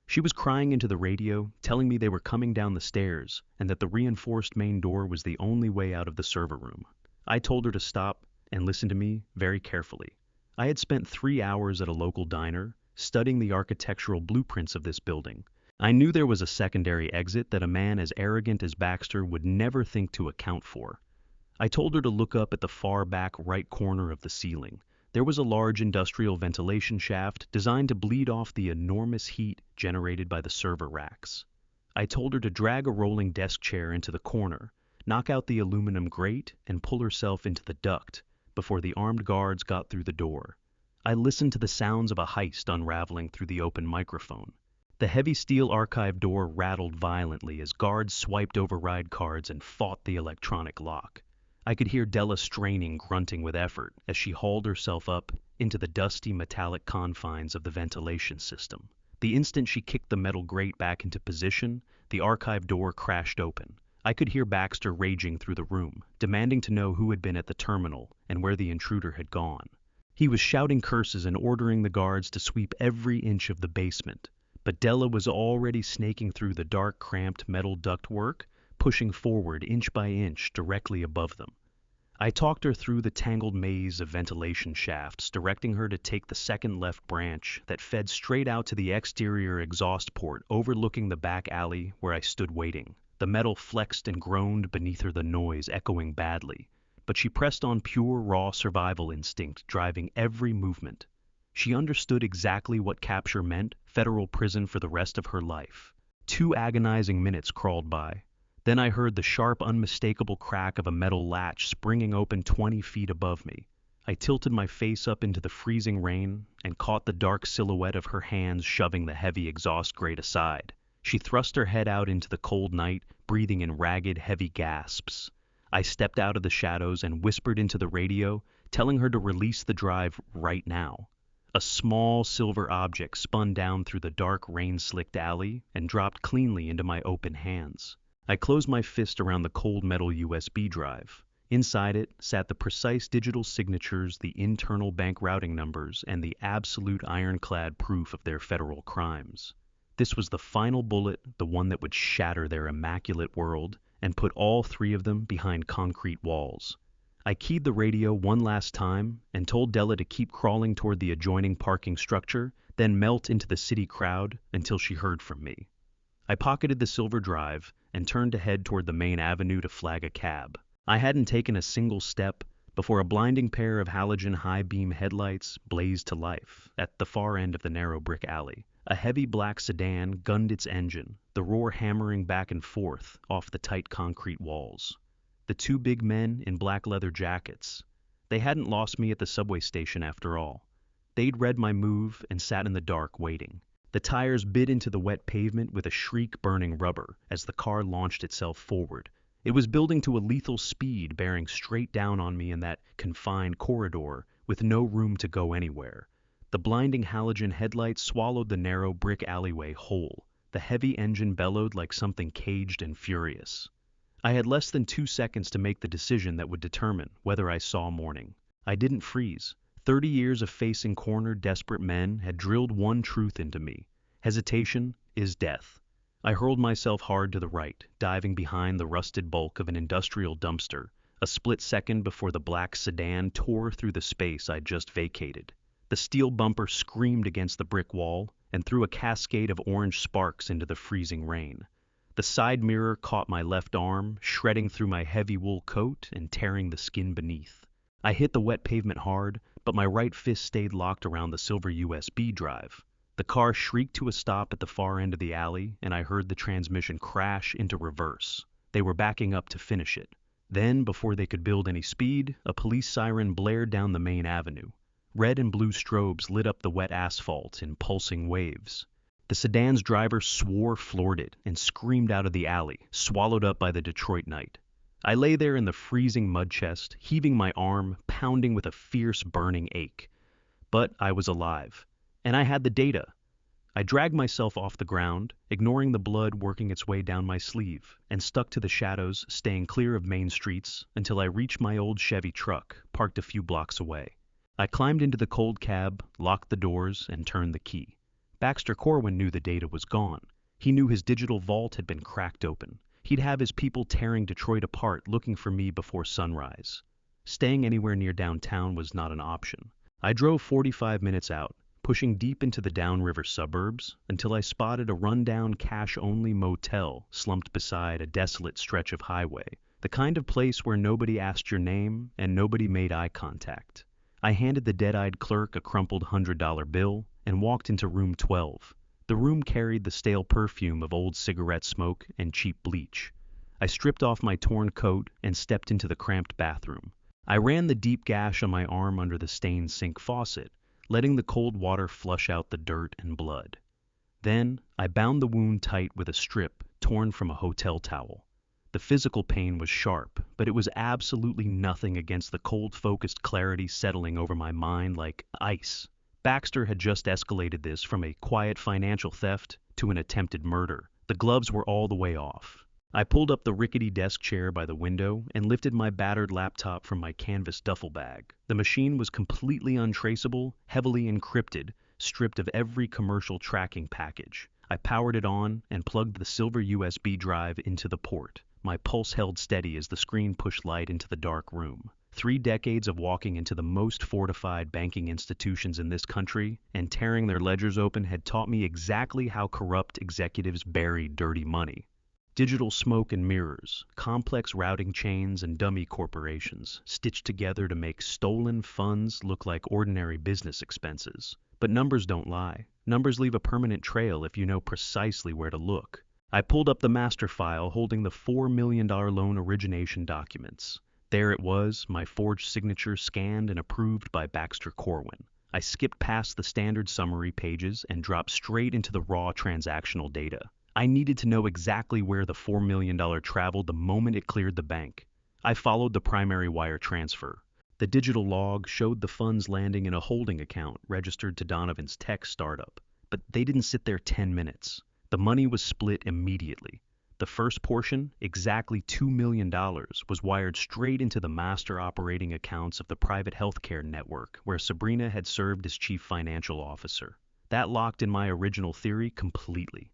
She was crying into the radio, telling me they were coming down the stairs and that the reinforced main door was the only way out of the server room. I told her to stop and listen to me very carefully. I had spent 3 hours at a local diner, studying the architectural blueprints of this building. I knew there was a secondary exit that a man as arrogant as Baxter would never think to account for. I told her to look up at the far back right corner of the ceiling. There was a large industrial ventilation shaft designed to bleed off the enormous heat generated by the server racks. I told her to drag a rolling desk chair into the corner, knock out the aluminum grate, and pull herself into the duct before the armed guards got through the door. I listened to the sounds of a heist unraveling through the open microphone. The heavy steel archive door rattled violently as guards swiped override cards and fought the electronic lock. I could hear Della straining, grunting with effort as she hauled herself up into the dusty metallic confines of the ventilation system. The instant she kicked the metal grate back into position, the archive door crashed open. I could hear Baxter raging through the room, demanding to know who had been at the terminal and where the intruder had gone. He was shouting curses and ordering the guards to sweep every inch of the basement. But Della was already snaking through the dark, cramped metal ductwork, pushing forward inch by inch directly above them. I talked her through the tangled maze of ventilation shafts, directing her to take the second left branch that fed straight out to the exterior exhaust port overlooking the back alley where I stood waiting. The metal flexed and groaned beneath her, the noise echoing badly, but she pressed on, pure, raw survival instinct driving every movement. She understood exactly what capture meant, federal prison for the rest of her life. 2 agonizing minutes crawled by. Then I heard the sharp, unmistakable crack of a metal latch springing open 20 feet above me. I tilted my face up into the freezing rain and caught the dark silhouette of her hands shoving the heavy exhaust grate aside. She thrust her head out into the cold night, breathing in ragged, heavy gasps. I stepped out of the shadows and whispered into the radio, telling her to release the drive right now. A small silver object spun down through the dark, rain-slicked alley and dropped cleanly into my open hands. I closed my fist around the cold metal USB drive. Inside it sat the precise digital signatures, the internal bank routing numbers, and the absolute ironclad proof of their federal crimes. This was the final bullet, the one that would shatter their immaculate world and put all 3 of them behind concrete walls. I keyed the radio one last time and told Della to keep crawling toward the adjoining parking structure, then melt into the city crowd until she heard from me. I pocketed the silver drive and turned to head toward the main avenue to flag a cab. I hadn't taken a single step before a blinding pair of halogen high-beam headlights blazed to life at the far end of the narrow brick alley. A heavy black sedan gunned its engine, the roar hammering back and forth off the tight concrete walls. The 2 big men in black leather jackets. They hadn't lost me at the subway station after all. They'd read my move and sat in the dark waiting. The tires bit into the wet pavement with a shriek burning rubber as the car launched itself forward. It was building to a lethal speed, bearing straight down on me in that confined corridor with no room to go anywhere. The blinding halogen headlights swallowed the narrow brick alleyway whole. The heavy engine bellowed like something caged and furious. I had less than 2 seconds to make the decision that would determine whether I saw morning. I didn't freeze. 30 years of facing cornered, desperate men had drilled one truth into me. Hesitation is death. I hurled myself hard to the right, diving behind the rusted bulk of an industrial dumpster, a split second before the black sedan tore through the space I'd just vacated. The steel bumper screamed against the brick wall and threw a cascade of orange sparks into the freezing rain. The side mirror caught my left arm, shredding through my heavy wool coat and tearing the skin beneath. I hit the wet pavement hard, but my right fist stayed locked around the silver USB drive. The car shrieked to a stop at the far end of the alley, and I heard the transmission crash into reverse. They were backing up to finish it. Then, before they could build any speed, a police siren blared down the main avenue. Red and blue strobes lit up the wet asphalt in pulsing waves. The sedan's driver swore, floored it, and screamed out of the alley, swallowed up by the Detroit night. I lay there in the freezing mud chest, heaving my arm, pounding with a fierce, burning ache. But I was alive, and I had the data. I dragged myself off the ground, ignoring the blood working its way down my sleeve, and stuck to the shadows, staying clear of main streets until I reached my old Chevy truck, parked a few blocks away. I climbed into the cold cab, locked the doors, and turned the key. Baxter Corwin knew the data was gone. He knew his digital vault had been cracked open. He'd have his people tearing Detroit apart looking for me before sunrise. Staying anywhere near downtown was not an option. I drove 45 minutes out, pushing deep into the downriver suburbs until I spotted a rundown cash-only motel slumped beside a desolate stretch of highway, the kind of place where nobody asked your name and nobody made eye contact. I handed the dead-eyed clerk a crumpled $100 bill and walked into room 12. The room carried the stale perfume of old cigarette smoke and cheap bleach. I stripped off my torn coat and stepped into the cramped bathroom. I ran the deep gash on my arm under the stained sink faucet, letting the cold water flush out the dirt and blood. Then, I bound the wound tight with a strip torn from a hotel towel. The physical pain was sharp, but it was absolutely nothing against the cold, focused clarity settling over my mind like ice. Baxter had just escalated this from a quiet financial theft to an attempted murder. The gloves were all the way off. I pulled up the rickety desk chair by the window and lifted my battered laptop from my canvas duffel bag. The machine was completely untraceable, heavily encrypted, stripped of every commercial tracking package. I powered it on and plugged the silver USB drive into the port. My pulse held steady as the screen pushed light into the dark room. 3 decades of walking into the most fortified banking institutions in this country and tearing their ledgers open had taught me exactly how corrupt executives bury dirty money. Digital smoke and mirrors, complex routing chains, and dummy corporations stitched together to make stolen funds look like ordinary business expenses. But numbers don't lie. Numbers leave a permanent trail if you know precisely where to look. I pulled up the master file holding the $4 million loan origination documents. There it was, my forged signature scanned and approved by Baxter Corwin. I skipped past the standard summary pages and dropped straight into the raw transactional data. I needed to know exactly where the $4 million traveled the moment it cleared the bank. I followed the primary wire transfer. The digital log showed the funds landing in a holding account registered to Donovan's tech startup. But they didn't sit there 10 minutes. The money was split immediately. The first portion, exactly $2 million, was wired straight into the master operating accounts of the private healthcare network where Sabrina had served as chief financial officer. That locked in my original theory completely.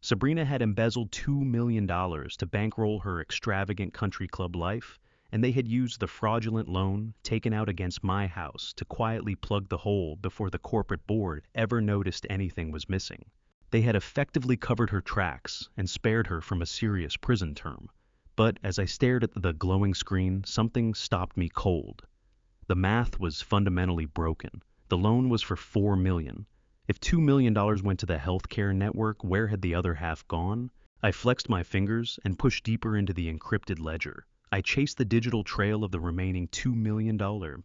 Sabrina had embezzled $2 million to bankroll her extravagant country club life, and they had used the fraudulent loan taken out against my house to quietly plug the hole before the corporate board ever noticed anything was missing. They had effectively covered her tracks and spared her from a serious prison term. But as I stared at the glowing screen, something stopped me cold. The math was fundamentally broken. The loan was for $4 million. If $2 million went to the healthcare network, where had the other half gone? I flexed my fingers and pushed deeper into the encrypted ledger. I chased the digital trail of the remaining $2 million.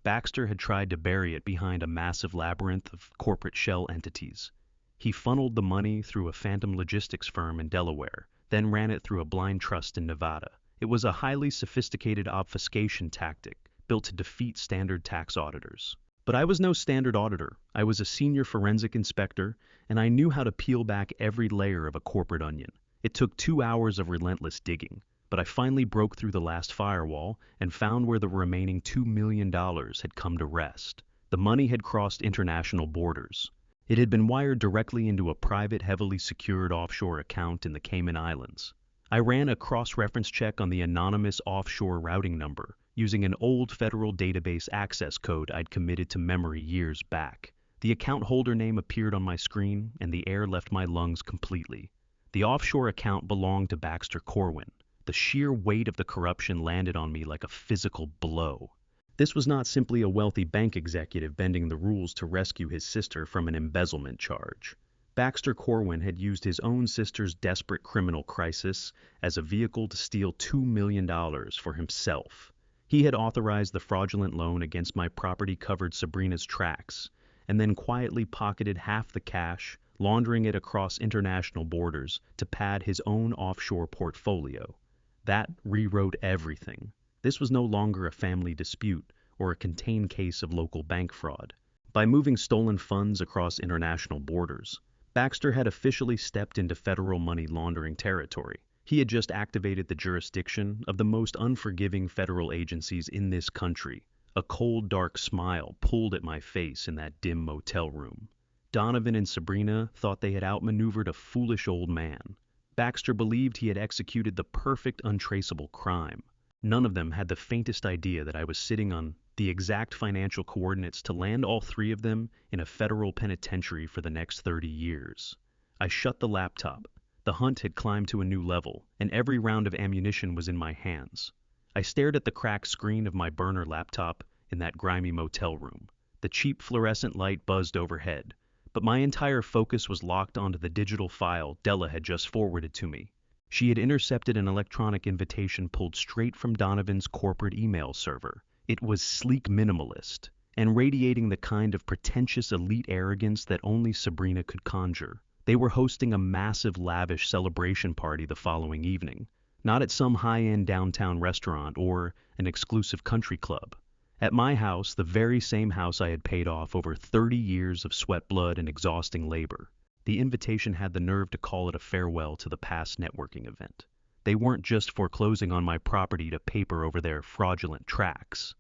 Baxter had tried to bury it behind a massive labyrinth of corporate shell entities. He funneled the money through a phantom logistics firm in Delaware, then ran it through a blind trust in Nevada. It was a highly sophisticated obfuscation tactic built to defeat standard tax auditors. But I was no standard auditor. I was a senior forensic inspector, and I knew how to peel back every layer of a corporate onion. It took 2 hours of relentless digging, but I finally broke through the last firewall and found where the remaining $2 million had come to rest. The money had crossed international borders. It had been wired directly into a private, heavily secured offshore account in the Cayman Islands. I ran a cross-reference check on the anonymous offshore routing number, using an old federal database access code I'd committed to memory years back. The account holder name appeared on my screen, and the air left my lungs completely. The offshore account belonged to Baxter Corwin. The sheer weight of the corruption landed on me like a physical blow. This was not simply a wealthy bank executive bending the rules to rescue his sister from an embezzlement charge. Baxter Corwin had used his own sister's desperate criminal crisis as a vehicle to steal $2 million for himself. He had authorized the fraudulent loan against my property-covered Sabrina's tracks, and then quietly pocketed half the cash, laundering it across international borders to pad his own offshore portfolio. That rewrote everything. This was no longer a family dispute or a contained case of local bank fraud. By moving stolen funds across international borders, Baxter had officially stepped into federal money laundering territory. He had just activated the jurisdiction of the most unforgiving federal agencies in this country. A cold, dark smile pulled at my face in that dim motel room. Donovan and Sabrina thought they had outmaneuvered a foolish old man. Baxter believed he had executed the perfect untraceable crime. None of them had the faintest idea that I was sitting on the exact financial coordinates to land all 3 of them in a federal penitentiary for the next 30 years. I shut the laptop. The hunt had climbed to a new level, and every round of ammunition was in my hands. I stared at the cracked screen of my burner laptop in that grimy motel room. The cheap fluorescent light buzzed overhead, but my entire focus was locked onto the digital file Della had just forwarded to me. She had intercepted an electronic invitation pulled straight from Donovan's corporate email server. It was sleek minimalist, and radiating the kind of pretentious elite arrogance that only Sabrina could conjure. They were hosting a massive lavish celebration party the following evening, not at some high-end downtown restaurant or an exclusive country club. At my house, the very same house I had paid off over 30 years of sweat, blood, and exhausting labor. The invitation had the nerve to call it a farewell to the past networking event. They weren't just foreclosing on my property to paper over their fraudulent tracks.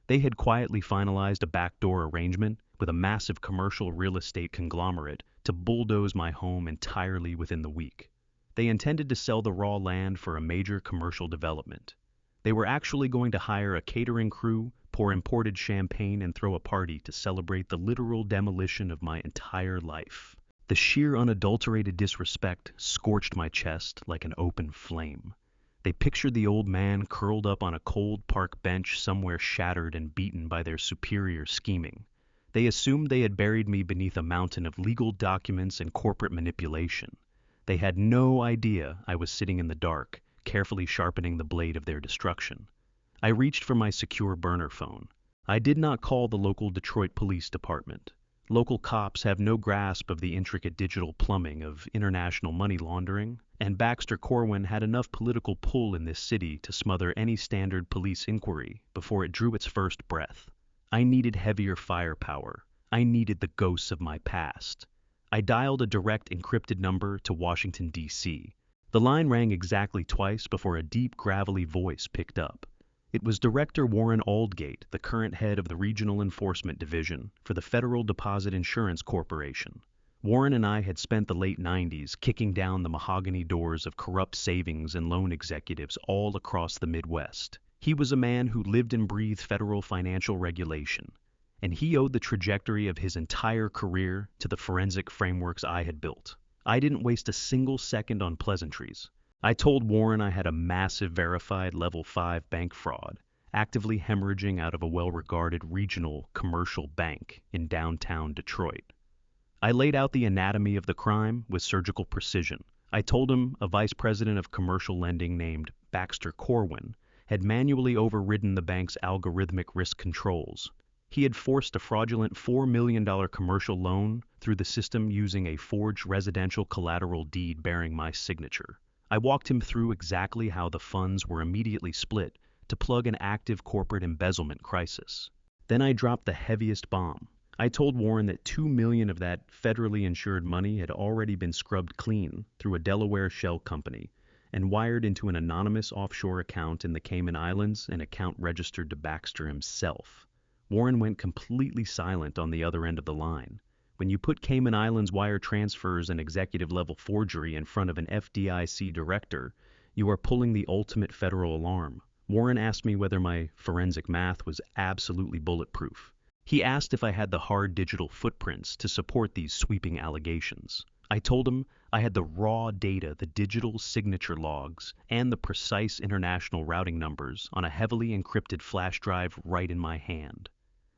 They had quietly finalized a backdoor arrangement with a massive commercial real estate conglomerate to bulldoze my home entirely within the week. They intended to sell the raw land for a major commercial development. They were actually going to hire a catering crew, pour imported champagne, and throw a party to celebrate the literal demolition of my entire life. The sheer unadulterated disrespect scorched my chest like an open flame. They pictured the old man curled up on a cold park bench somewhere, shattered and beaten by their superior scheming. They assumed they had buried me beneath a mountain of legal documents and corporate manipulation. They had no idea I was sitting in the dark, carefully sharpening the blade of their destruction. I reached for my secure burner phone. I did not call the local Detroit Police Department. Local cops have no grasp of the intricate digital plumbing of international money laundering, and Baxter Corwin had enough political pull in this city to smother any standard police inquiry before it drew its first breath. I needed heavier firepower. I needed the ghosts of my past. I dialed a direct encrypted number to Washington, D.C. The line rang exactly twice before a deep, gravelly voice picked up. It was Director Warren Aldgate, the current head of the Regional Enforcement Division for the Federal Deposit Insurance Corporation. Warren and I had spent the late 90s kicking down the mahogany doors of corrupt savings and loan executives all across the Midwest. He was a man who lived and breathed federal financial regulation, and he owed the trajectory of his entire career to the forensic frameworks I had built. I didn't waste a single second on pleasantries. I told Warren I had a massive verified level 5 bank fraud, actively hemorrhaging out of a well-regarded regional commercial bank in downtown Detroit. I laid out the anatomy of the crime with surgical precision. I told him a vice president of commercial lending named Baxter Corwin had manually overridden the bank's algorithmic risk controls. He had forced a fraudulent $4 million commercial loan through the system using a forged residential collateral deed bearing my signature. I walked him through exactly how the funds were immediately split to plug an active corporate embezzlement crisis. Then I dropped the heaviest bomb. I told Warren that $2 million of that federally insured money had already been scrubbed clean through a Delaware shell company and wired into an anonymous offshore account in the Cayman Islands, an account registered to Baxter himself. Warren went completely silent on the other end of the line. When you put Cayman Islands wire transfers and executive-level forgery in front of an FDIC director, you are pulling the ultimate federal alarm. Warren asked me whether my forensic math was absolutely bulletproof. He asked if I had the hard digital footprints to support these sweeping allegations. I told him I had the raw data, the digital signature logs, and the precise international routing numbers on a heavily encrypted flash drive right in my hand.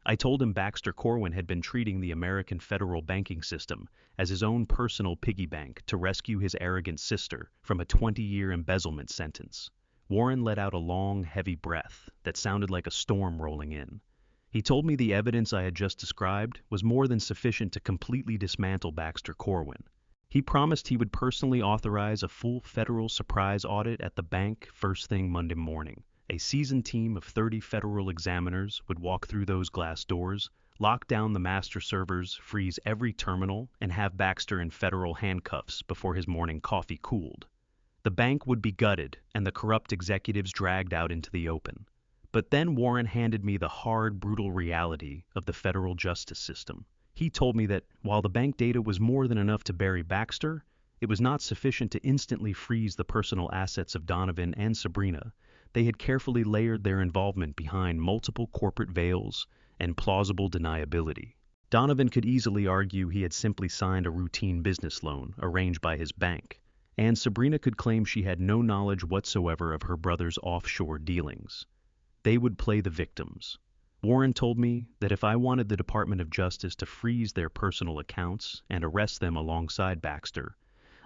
I told him Baxter Corwin had been treating the American federal banking system as his own personal piggy bank to rescue his arrogant sister from a 20-year embezzlement sentence. Warren let out a long, heavy breath that sounded like a storm rolling in. He told me the evidence I had just described was more than sufficient to completely dismantle Baxter Corwin. He promised he would personally authorize a full federal surprise audit at the bank first thing Monday morning. A seasoned team of 30 federal examiners would walk through those glass doors, lock down the master servers, freeze every terminal, and have Baxter in federal handcuffs before his morning coffee cooled. The bank would be gutted and the corrupt executives dragged out into the open. But then Warren handed me the hard, brutal reality of the federal justice system. He told me that while the bank data was more than enough to bury Baxter, it was not sufficient to instantly freeze the personal assets of Donovan and Sabrina. They had carefully layered their involvement behind multiple corporate veils and plausible deniability. Donovan could easily argue he had simply signed a routine business loan arranged by his bank, and Sabrina could claim she had no knowledge whatsoever of her brother's offshore dealings. They would play the victims. Warren told me that if I wanted the Department of Justice to freeze their personal accounts and arrest them alongside Baxter,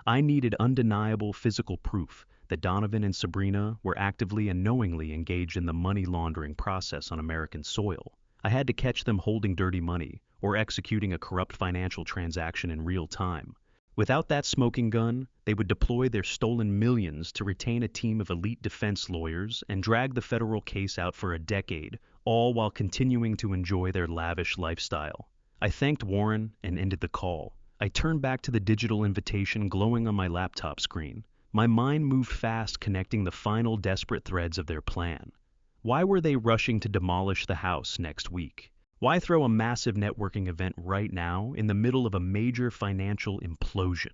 I needed undeniable physical proof that Donovan and Sabrina were actively and knowingly engaged in the money laundering process on American soil. I had to catch them holding dirty money or executing a corrupt financial transaction in real time. Without that smoking gun, they would deploy their stolen millions to retain a team of elite defense lawyers and drag the federal case out for a decade, all while continuing to enjoy their lavish lifestyle. I thanked Warren and ended the call. I turned back to the digital invitation glowing on my laptop screen. My mind moved fast, connecting the final desperate threads of their plan. Why were they rushing to demolish the house next week? Why throw a massive networking event right now in the middle of a major financial implosion?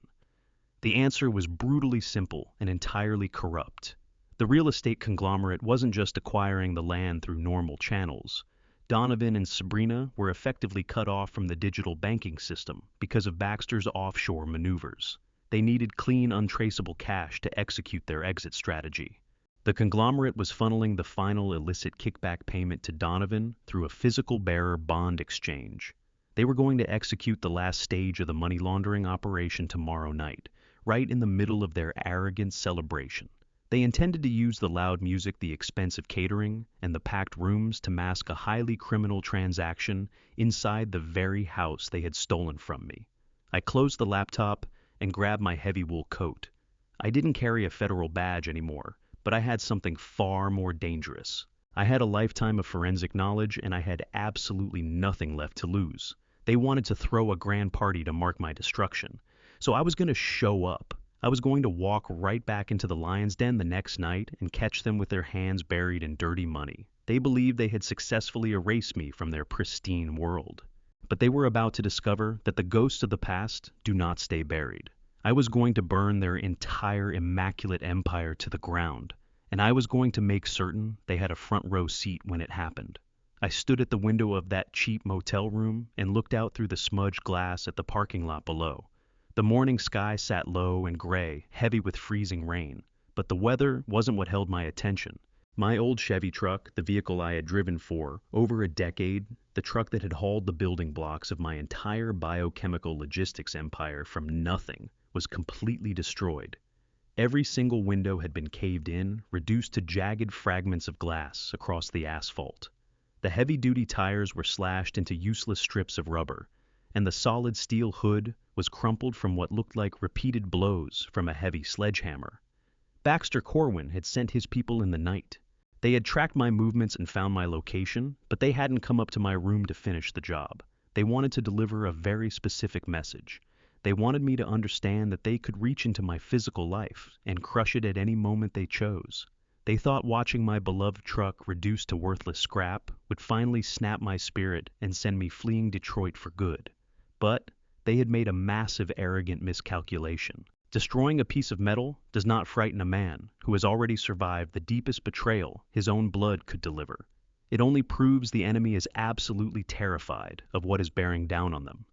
The answer was brutally simple and entirely corrupt. The real estate conglomerate wasn't just acquiring the land through normal channels. Donovan and Sabrina were effectively cut off from the digital banking system because of Baxter's offshore maneuvers. They needed clean, untraceable cash to execute their exit strategy. The conglomerate was funneling the final illicit kickback payment to Donovan through a physical bearer bond exchange. They were going to execute the last stage of the money laundering operation tomorrow night, right in the middle of their arrogant celebration. They intended to use the loud music, the expensive catering, and the packed rooms to mask a highly criminal transaction inside the very house they had stolen from me. I closed the laptop and grabbed my heavy wool coat. I didn't carry a federal badge anymore, but I had something far more dangerous. I had a lifetime of forensic knowledge, and I had absolutely nothing left to lose. They wanted to throw a grand party to mark my destruction, so I was going to show up. I was going to walk right back into the lion's den the next night and catch them with their hands buried in dirty money. They believed they had successfully erased me from their pristine world. But they were about to discover that the ghosts of the past do not stay buried. I was going to burn their entire immaculate empire to the ground, and I was going to make certain they had a front row seat when it happened. I stood at the window of that cheap motel room and looked out through the smudged glass at the parking lot below. The morning sky sat low and gray, heavy with freezing rain, but the weather wasn't what held my attention. My old Chevy truck, the vehicle I had driven for over a decade, the truck that had hauled the building blocks of my entire biochemical logistics empire from nothing, was completely destroyed. Every single window had been caved in, reduced to jagged fragments of glass across the asphalt. The heavy-duty tires were slashed into useless strips of rubber, and the solid steel hood was crumpled from what looked like repeated blows from a heavy sledgehammer. Baxter Corwin had sent his people in the night. They had tracked my movements and found my location, but they hadn't come up to my room to finish the job. They wanted to deliver a very specific message. They wanted me to understand that they could reach into my physical life and crush it at any moment they chose. They thought watching my beloved truck reduced to worthless scrap would finally snap my spirit and send me fleeing Detroit for good. But they had made a massive, arrogant miscalculation. Destroying a piece of metal does not frighten a man who has already survived the deepest betrayal his own blood could deliver. It only proves the enemy is absolutely terrified of what is bearing down on them.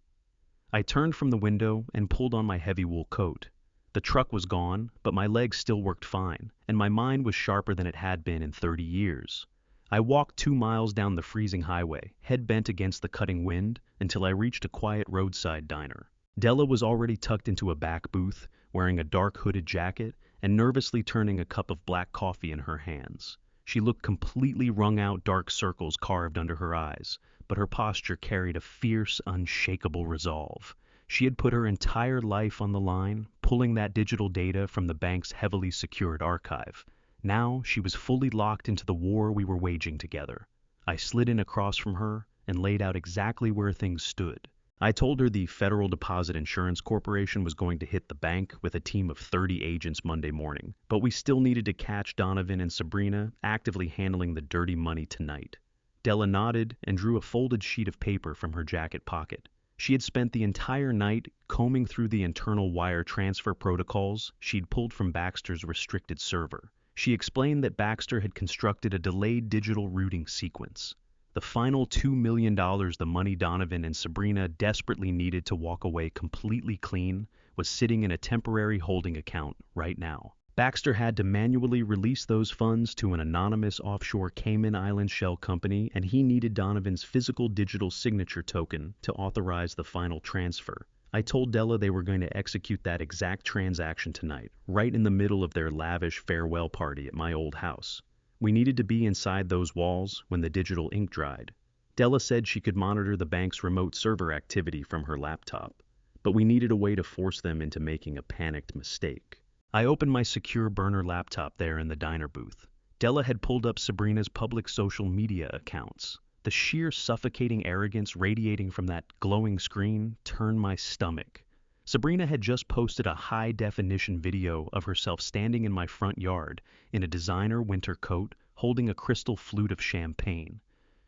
I turned from the window and pulled on my heavy wool coat. The truck was gone, but my legs still worked fine, and my mind was sharper than it had been in 30 years. I walked 2 miles down the freezing highway, head bent against the cutting wind, until I reached a quiet roadside diner. Della was already tucked into a back booth, wearing a dark hooded jacket and nervously turning a cup of black coffee in her hands. She looked completely wrung out, dark circles carved under her eyes, but her posture carried a fierce, unshakable resolve. She had put her entire life on the line, pulling that digital data from the bank's heavily secured archive. Now she was fully locked into the war we were waging together. I slid in across from her and laid out exactly where things stood. I told her the Federal Deposit Insurance Corporation was going to hit the bank with a team of 30 agents Monday morning, but we still needed to catch Donovan and Sabrina actively handling the dirty money tonight. Della nodded and drew a folded sheet of paper from her jacket pocket. She had spent the entire night combing through the internal wire transfer protocols she'd pulled from Baxter's restricted server. She explained that Baxter had constructed a delayed digital routing sequence. The final $2 million, the money Donovan and Sabrina desperately needed to walk away completely clean, was sitting in a temporary holding account right now. Baxter had to manually release those funds to an anonymous offshore Cayman Island shell company, and he needed Donovan's physical digital signature token to authorize the final transfer. I told Della they were going to execute that exact transaction tonight, right in the middle of their lavish farewell party at my old house. We needed to be inside those walls when the digital ink dried. Della said she could monitor the bank's remote server activity from her laptop, but we needed a way to force them into making a panicked mistake. I opened my secure burner laptop there in the diner booth. Della had pulled up Sabrina's public social media accounts. The sheer suffocating arrogance radiating from that glowing screen turned my stomach. Sabrina had just posted a high-definition video of herself standing in my front yard in a designer winter coat holding a crystal flute of champagne.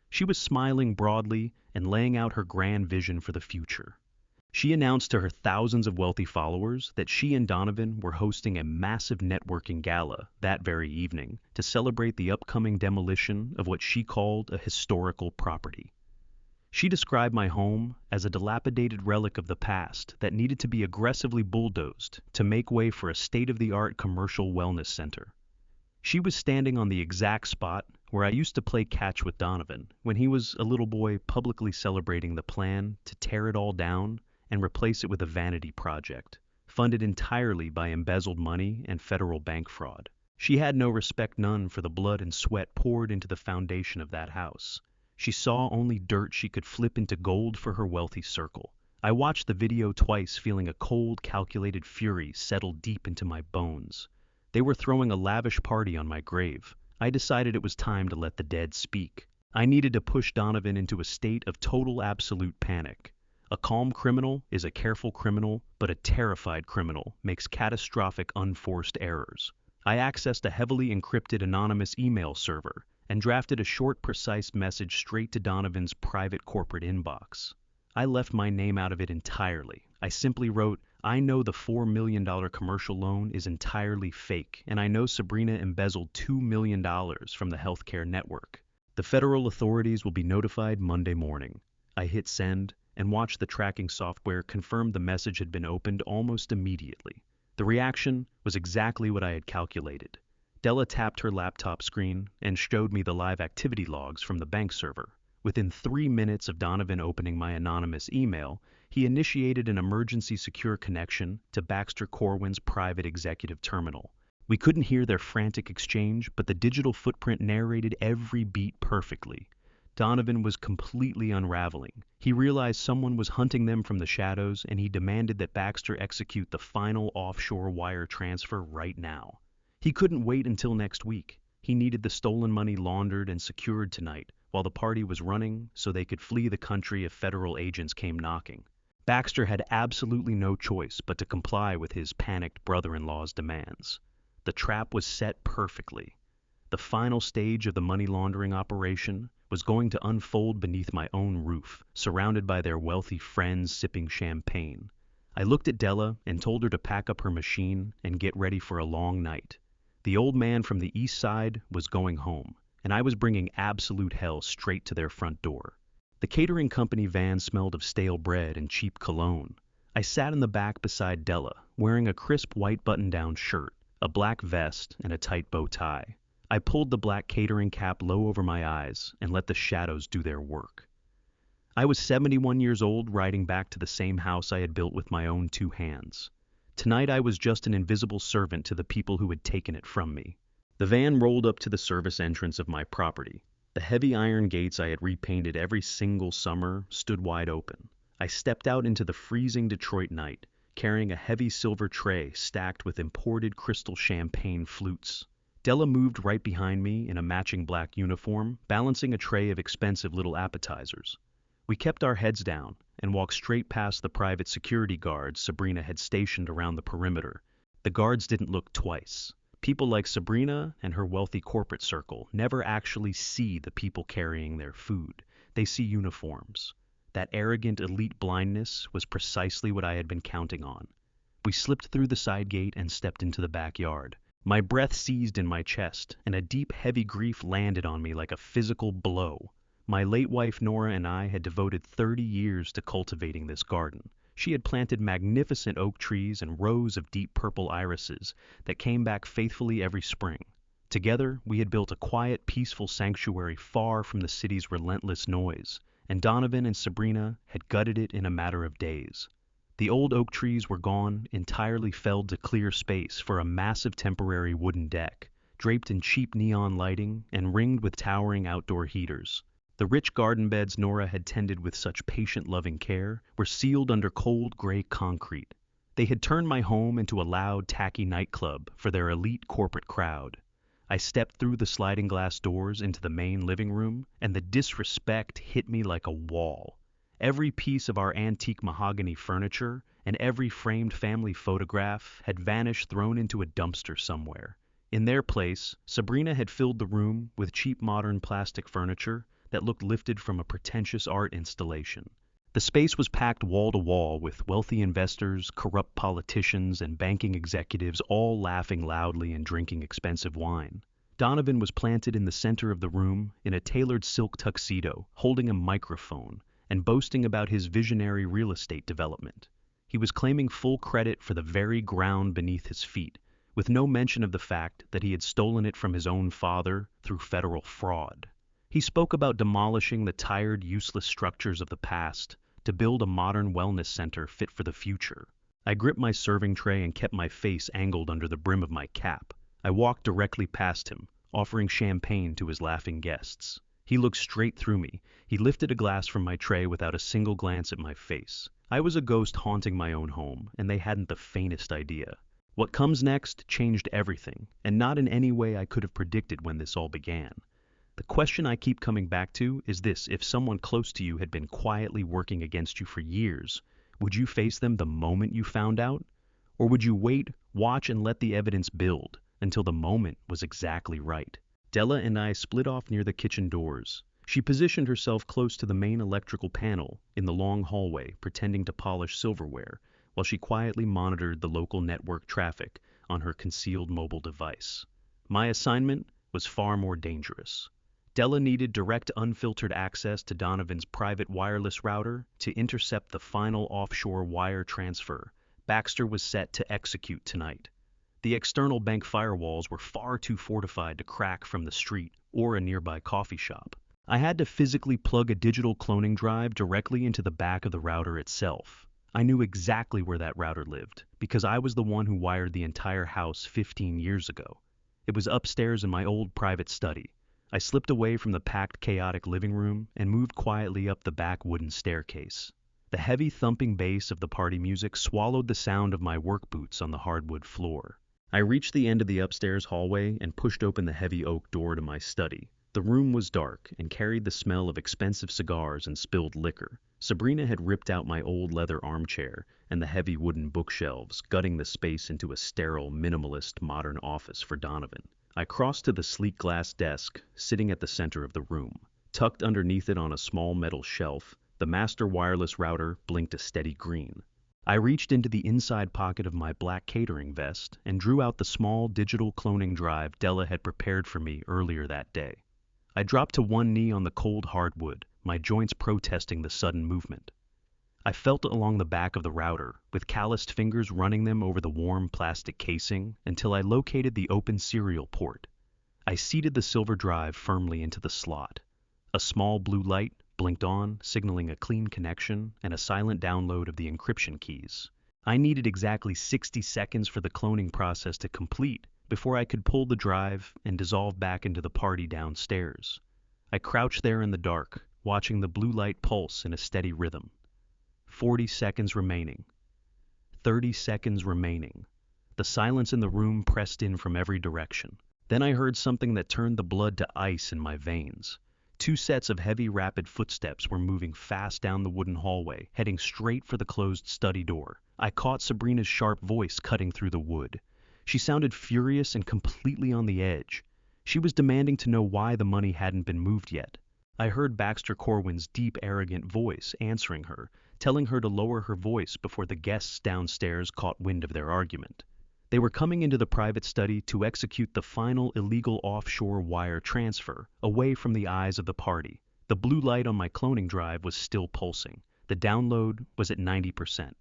She was smiling broadly and laying out her grand vision for the future. She announced to her thousands of wealthy followers that she and Donovan were hosting a massive networking gala that very evening to celebrate the upcoming demolition of what she called a historical property. She described my home as a dilapidated relic of the past that needed to be aggressively bulldozed to make way for a state-of-the-art commercial wellness center. She was standing on the exact spot where I used to play catch with Donovan when he was a little boy, publicly celebrating the plan to tear it all down and replace it with a vanity project, funded entirely by embezzled money and federal bank fraud. She had no respect, none, for the blood and sweat poured into the foundation of that house. She saw only dirt she could flip into gold for her wealthy circle. I watched the video twice, feeling a cold, calculated fury settle deep into my bones. They were throwing a lavish party on my grave. I decided it was time to let the dead speak. I needed to push Donovan into a state of total absolute panic. A calm criminal is a careful criminal, but a terrified criminal makes catastrophic unforced errors. I accessed a heavily encrypted anonymous email server and drafted a short, precise message straight to Donovan's private corporate inbox. I left my name out of it entirely. I simply wrote, "I know the $4 million commercial loan is entirely fake, and I know Sabrina embezzled $2 million from the healthcare network. The federal authorities will be notified Monday morning." I hit send and watched the tracking software confirm the message had been opened almost immediately. The reaction was exactly what I had calculated. Della tapped her laptop screen and showed me the live activity logs from the bank server. Within 3 minutes of Donovan opening my anonymous email, he initiated an emergency secure connection to Baxter Corwin's private executive terminal. We couldn't hear their frantic exchange, but the digital footprint narrated every beat perfectly. Donovan was completely unraveling. He realized someone was hunting them from the shadows, and he demanded that Baxter execute the final offshore wire transfer right now. He couldn't wait until next week. He needed the stolen money laundered and secured tonight, while the party was running, so they could flee the country if federal agents came knocking. Baxter had absolutely no choice but to comply with his panicked brother-in-law's demands. The trap was set perfectly. The final stage of the money laundering operation was going to unfold beneath my own roof, surrounded by their wealthy friends sipping champagne. I looked at Della and told her to pack up her machine and get ready for a long night. The old man from the east side was going home, and I was bringing absolute hell straight to their front door. The catering company van smelled of stale bread and cheap cologne. I sat in the back beside Della, wearing a crisp white button-down shirt, a black vest, and a tight bow tie. I pulled the black catering cap low over my eyes and let the shadows do their work. I was 71 years old, riding back to the same house I had built with my own 2 hands. Tonight I was just an invisible servant to the people who had taken it from me. The van rolled up to the service entrance of my property. The heavy iron gates I had repainted every single summer stood wide open. I stepped out into the freezing Detroit night, carrying a heavy silver tray stacked with imported crystal champagne flutes. Della moved right behind me in a matching black uniform, balancing a tray of expensive little appetizers. We kept our heads down and walked straight past the private security guards Sabrina had stationed around the perimeter. The guards didn't look twice. People like Sabrina and her wealthy corporate circle never actually see the people carrying their food. They see uniforms. That arrogant elite blindness was precisely what I had been counting on. We slipped through the side gate and stepped into the backyard. My breath seized in my chest, and a deep, heavy grief landed on me like a physical blow. My late wife Nora and I had devoted 30 years to cultivating this garden. She had planted magnificent oak trees and rows of deep purple irises that came back faithfully every spring. Together, we had built a quiet, peaceful sanctuary far from the city's relentless noise, and Donovan and Sabrina had gutted it in a matter of days. The old oak trees were gone, entirely felled to clear space for a massive temporary wooden deck, draped in cheap neon lighting and ringed with towering outdoor heaters. The rich garden beds Nora had tended with such patient, loving care were sealed under cold, gray concrete. They had turned my home into a loud, tacky nightclub for their elite corporate crowd. I stepped through the sliding glass doors into the main living room, and the disrespect hit me like a wall. Every piece of our antique mahogany furniture and every framed family photograph had vanished, thrown into a dumpster somewhere. In their place, Sabrina had filled the room with cheap modern plastic furniture that looked lifted from a pretentious art installation. The space was packed wall to wall with wealthy investors, corrupt politicians, and banking executives all laughing loudly and drinking expensive wine. Donovan was planted in the center of the room in a tailored silk tuxedo, holding a microphone and boasting about his visionary real estate development. He was claiming full credit for the very ground beneath his feet, with no mention of the fact that he had stolen it from his own father through federal fraud. He spoke about demolishing the tired, useless structures of the past to build a modern wellness center fit for the future. I gripped my serving tray and kept my face angled under the brim of my cap. I walked directly past him, offering champagne to his laughing guests. He looked straight through me. He lifted a glass from my tray without a single glance at my face. I was a ghost haunting my own home, and they hadn't the faintest idea. What comes next changed everything, and not in any way I could have predicted when this all began. The question I keep coming back to is this: if someone close to you had been quietly working against you for years, would you face them the moment you found out? Or would you wait, watch, and let the evidence build until the moment was exactly right? Della and I split off near the kitchen doors. She positioned herself close to the main electrical panel in the long hallway, pretending to polish silverware, while she quietly monitored the local network traffic on her concealed mobile device. My assignment was far more dangerous. Della needed direct, unfiltered access to Donovan's private wireless router to intercept the final offshore wire transfer Baxter was set to execute tonight. The external bank firewalls were far too fortified to crack from the street or a nearby coffee shop. I had to physically plug a digital cloning drive directly into the back of the router itself. I knew exactly where that router lived, because I was the one who wired the entire house 15 years ago. It was upstairs in my old private study. I slipped away from the packed, chaotic living room and moved quietly up the back wooden staircase. The heavy thumping bass of the party music swallowed the sound of my work boots on the hardwood floor. I reached the end of the upstairs hallway and pushed open the heavy oak door to my study. The room was dark and carried the smell of expensive cigars and spilled liquor. Sabrina had ripped out my old leather armchair and the heavy wooden bookshelves, gutting the space into a sterile, minimalist, modern office for Donovan. I crossed to the sleek glass desk, sitting at the center of the room. Tucked underneath it on a small metal shelf, the master wireless router blinked a steady green. I reached into the inside pocket of my black catering vest and drew out the small digital cloning drive Della had prepared for me earlier that day. I dropped to one knee on the cold hardwood, my joints protesting the sudden movement. I felt along the back of the router, with calloused fingers running them over the warm plastic casing until I located the open serial port. I seated the silver drive firmly into the slot. A small blue light blinked on, signaling a clean connection and a silent download of the encryption keys. I needed exactly 60 seconds for the cloning process to complete before I could pull the drive and dissolve back into the party downstairs. I crouched there in the dark, watching the blue light pulse in a steady rhythm. 40 seconds remaining. 30 seconds remaining. The silence in the room pressed in from every direction. Then I heard something that turned the blood to ice in my veins. 2 sets of heavy, rapid footsteps were moving fast down the wooden hallway, heading straight for the closed study door. I caught Sabrina's sharp voice cutting through the wood. She sounded furious and completely on the edge. She was demanding to know why the money hadn't been moved yet. I heard Baxter Corwin's deep, arrogant voice answering her, telling her to lower her voice before the guests downstairs caught wind of their argument. They were coming into the private study to execute the final illegal offshore wire transfer, away from the eyes of the party. The blue light on my cloning drive was still pulsing. The download was at 90%.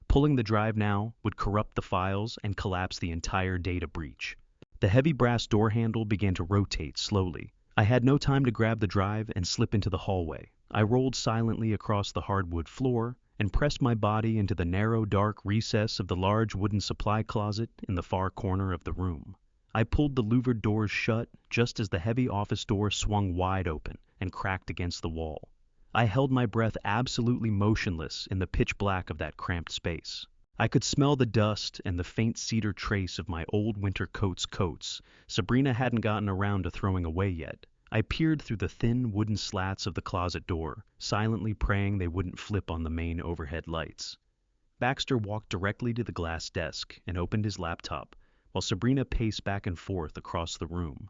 Pulling the drive now would corrupt the files and collapse the entire data breach. The heavy brass door handle began to rotate slowly. I had no time to grab the drive and slip into the hallway. I rolled silently across the hardwood floor and pressed my body into the narrow, dark recess of the large wooden supply closet in the far corner of the room. I pulled the louvered doors shut just as the heavy office door swung wide open and cracked against the wall. I held my breath absolutely motionless in the pitch black of that cramped space. I could smell the dust and the faint cedar trace of my old winter coats Sabrina hadn't gotten around to throwing away yet. I peered through the thin wooden slats of the closet door, silently praying they wouldn't flip on the main overhead lights. Baxter walked directly to the glass desk and opened his laptop, while Sabrina paced back and forth across the room.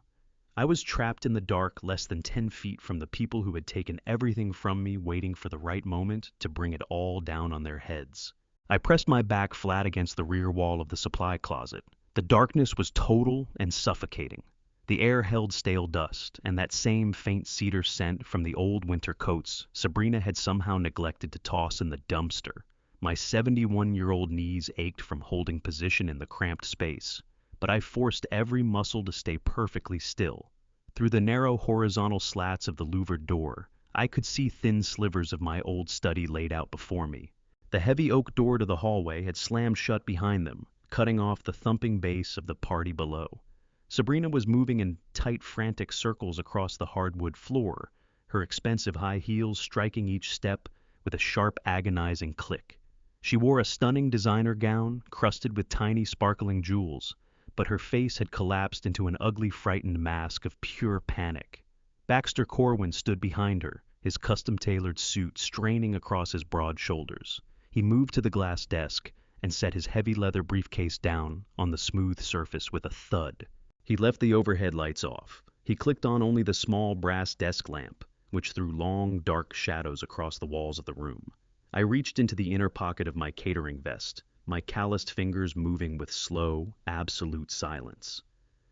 I was trapped in the dark less than 10 feet from the people who had taken everything from me, waiting for the right moment to bring it all down on their heads. I pressed my back flat against the rear wall of the supply closet. The darkness was total and suffocating. The air held stale dust, and that same faint cedar scent from the old winter coats Sabrina had somehow neglected to toss in the dumpster. My 71-year-old knees ached from holding position in the cramped space, but I forced every muscle to stay perfectly still. Through the narrow horizontal slats of the louvered door, I could see thin slivers of my old study laid out before me. The heavy oak door to the hallway had slammed shut behind them, cutting off the thumping bass of the party below. Sabrina was moving in tight, frantic circles across the hardwood floor, her expensive high heels striking each step with a sharp, agonizing click. She wore a stunning designer gown, crusted with tiny, sparkling jewels, but her face had collapsed into an ugly, frightened mask of pure panic. Baxter Corwin stood behind her, his custom-tailored suit straining across his broad shoulders. He moved to the glass desk and set his heavy leather briefcase down on the smooth surface with a thud. He left the overhead lights off. He clicked on only the small brass desk lamp, which threw long, dark shadows across the walls of the room. I reached into the inner pocket of my catering vest, my calloused fingers moving with slow, absolute silence.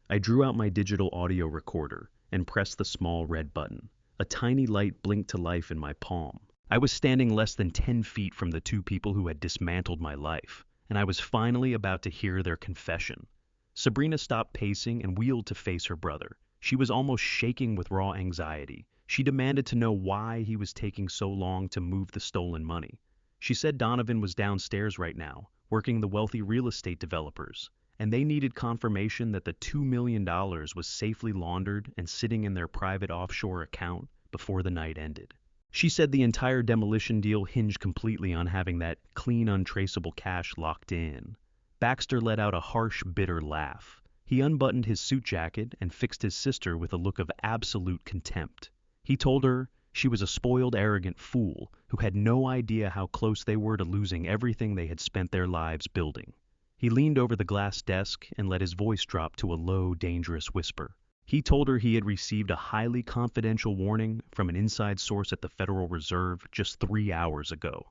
I drew out my digital audio recorder and pressed the small red button. A tiny light blinked to life in my palm. I was standing less than 10 feet from the two people who had dismantled my life, and I was finally about to hear their confession. Sabrina stopped pacing and wheeled to face her brother. She was almost shaking with raw anxiety. She demanded to know why he was taking so long to move the stolen money. She said Donovan was downstairs right now, working the wealthy real estate developers, and they needed confirmation that the $2 million was safely laundered and sitting in their private offshore account before the night ended. She said the entire demolition deal hinged completely on having that clean, untraceable cash locked in. Baxter let out a harsh, bitter laugh. He unbuttoned his suit jacket and fixed his sister with a look of absolute contempt. He told her she was a spoiled, arrogant fool who had no idea how close they were to losing everything they had spent their lives building. He leaned over the glass desk and let his voice drop to a low, dangerous whisper. He told her he had received a highly confidential warning from an inside source at the Federal Reserve just 3 hours ago.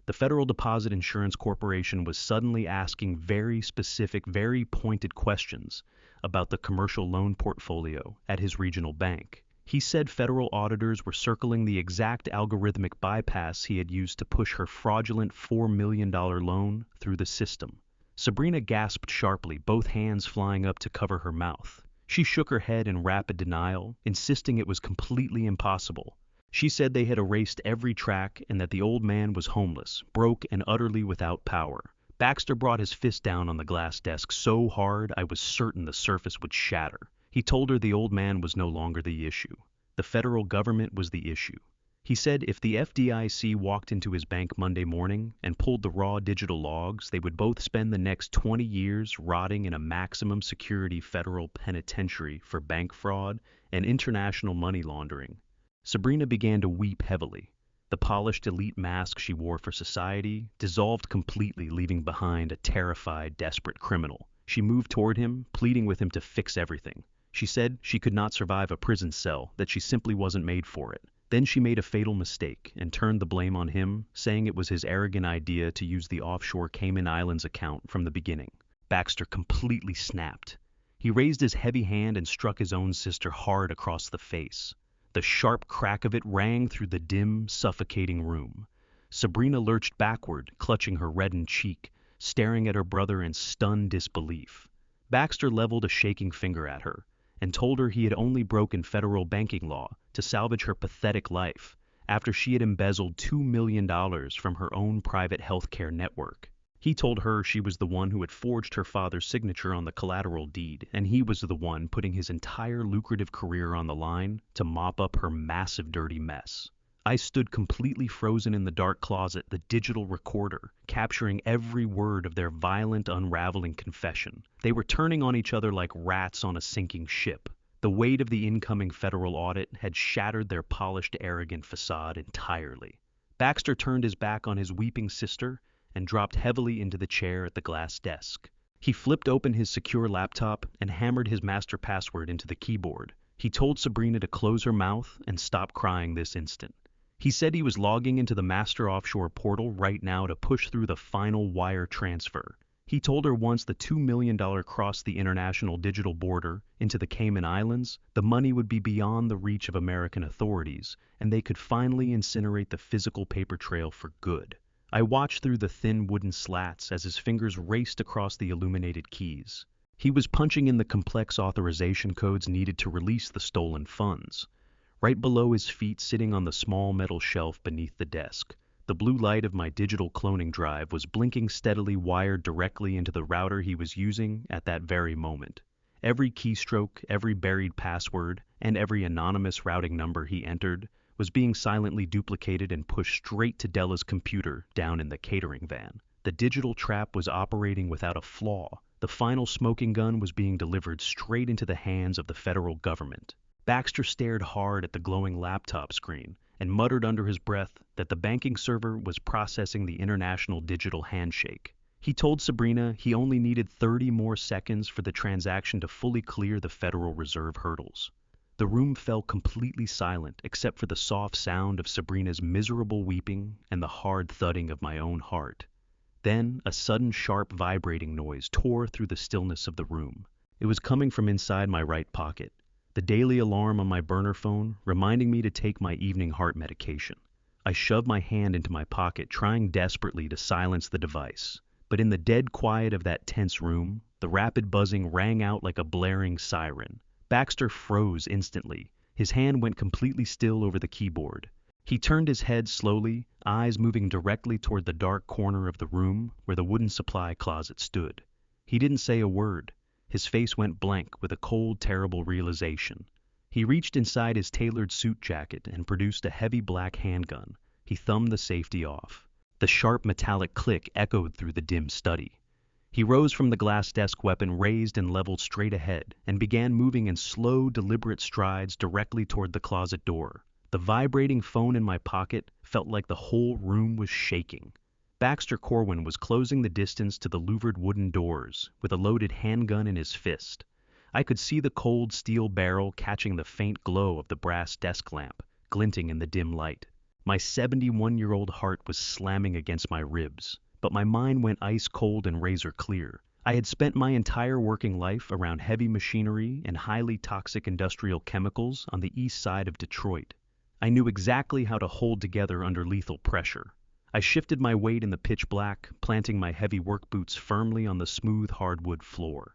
The Federal Deposit Insurance Corporation was suddenly asking very specific, very pointed questions about the commercial loan portfolio at his regional bank. He said federal auditors were circling the exact algorithmic bypass he had used to push her fraudulent $4 million loan through the system. Sabrina gasped sharply, both hands flying up to cover her mouth. She shook her head in rapid denial, insisting it was completely impossible. She said they had erased every track and that the old man was homeless, broke, and utterly without power. Baxter brought his fist down on the glass desk so hard I was certain the surface would shatter. He told her the old man was no longer the issue. The federal government was the issue. He said if the FDIC walked into his bank Monday morning and pulled the raw digital logs, they would both spend the next 20 years rotting in a maximum security federal penitentiary for bank fraud and international money laundering. Sabrina began to weep heavily. The polished elite mask she wore for society dissolved completely, leaving behind a terrified, desperate criminal. She moved toward him, pleading with him to fix everything. She said she could not survive a prison cell, that she simply wasn't made for it. Then she made a fatal mistake and turned the blame on him, saying it was his arrogant idea to use the offshore Cayman Islands account from the beginning. Baxter completely snapped. He raised his heavy hand and struck his own sister hard across the face. The sharp crack of it rang through the dim, suffocating room. Sabrina lurched backward, clutching her reddened cheek, staring at her brother in stunned disbelief. Baxter leveled a shaking finger at her and told her he had only broken federal banking law to salvage her pathetic life after she had embezzled $2 million from her own private healthcare network. He told her she was the one who had forged her father's signature on the collateral deed, and he was the one putting his entire lucrative career on the line to mop up her massive dirty mess. I stood completely frozen in the dark closet, the digital recorder, capturing every word of their violent, unraveling confession. They were turning on each other like rats on a sinking ship. The weight of the incoming federal audit had shattered their polished, arrogant facade entirely. Baxter turned his back on his weeping sister and dropped heavily into the chair at the glass desk. He flipped open his secure laptop and hammered his master password into the keyboard. He told Sabrina to close her mouth and stop crying this instant. He said he was logging into the master offshore portal right now to push through the final wire transfer. He told her once the $2 million crossed the international digital border into the Cayman Islands, the money would be beyond the reach of American authorities, and they could finally incinerate the physical paper trail for good. I watched through the thin wooden slats as his fingers raced across the illuminated keys. He was punching in the complex authorization codes needed to release the stolen funds. Right below his feet, sitting on the small metal shelf beneath the desk, the blue light of my digital cloning drive was blinking steadily, wired directly into the router he was using at that very moment. Every keystroke, every buried password, and every anonymous routing number he entered was being silently duplicated and pushed straight to Della's computer down in the catering van. The digital trap was operating without a flaw. The final smoking gun was being delivered straight into the hands of the federal government. Baxter stared hard at the glowing laptop screen and muttered under his breath that the banking server was processing the international digital handshake. He told Sabrina he only needed 30 more seconds for the transaction to fully clear the Federal Reserve hurdles. The room fell completely silent except for the soft sound of Sabrina's miserable weeping and the hard thudding of my own heart. Then a sudden sharp vibrating noise tore through the stillness of the room. It was coming from inside my right pocket. The daily alarm on my burner phone reminding me to take my evening heart medication. I shoved my hand into my pocket, trying desperately to silence the device. But in the dead quiet of that tense room, the rapid buzzing rang out like a blaring siren. Baxter froze instantly. His hand went completely still over the keyboard. He turned his head slowly, eyes moving directly toward the dark corner of the room where the wooden supply closet stood. He didn't say a word. His face went blank with a cold, terrible realization. He reached inside his tailored suit jacket and produced a heavy black handgun. He thumbed the safety off. The sharp metallic click echoed through the dim study. He rose from the glass desk, weapon raised and leveled straight ahead, and began moving in slow, deliberate strides directly toward the closet door. The vibrating phone in my pocket felt like the whole room was shaking. Baxter Corwin was closing the distance to the louvered wooden doors with a loaded handgun in his fist. I could see the cold steel barrel catching the faint glow of the brass desk lamp, glinting in the dim light. My 71-year-old heart was slamming against my ribs, but my mind went ice cold and razor clear. I had spent my entire working life around heavy machinery and highly toxic industrial chemicals on the east side of Detroit. I knew exactly how to hold together under lethal pressure. I shifted my weight in the pitch black, planting my heavy work boots firmly on the smooth hardwood floor.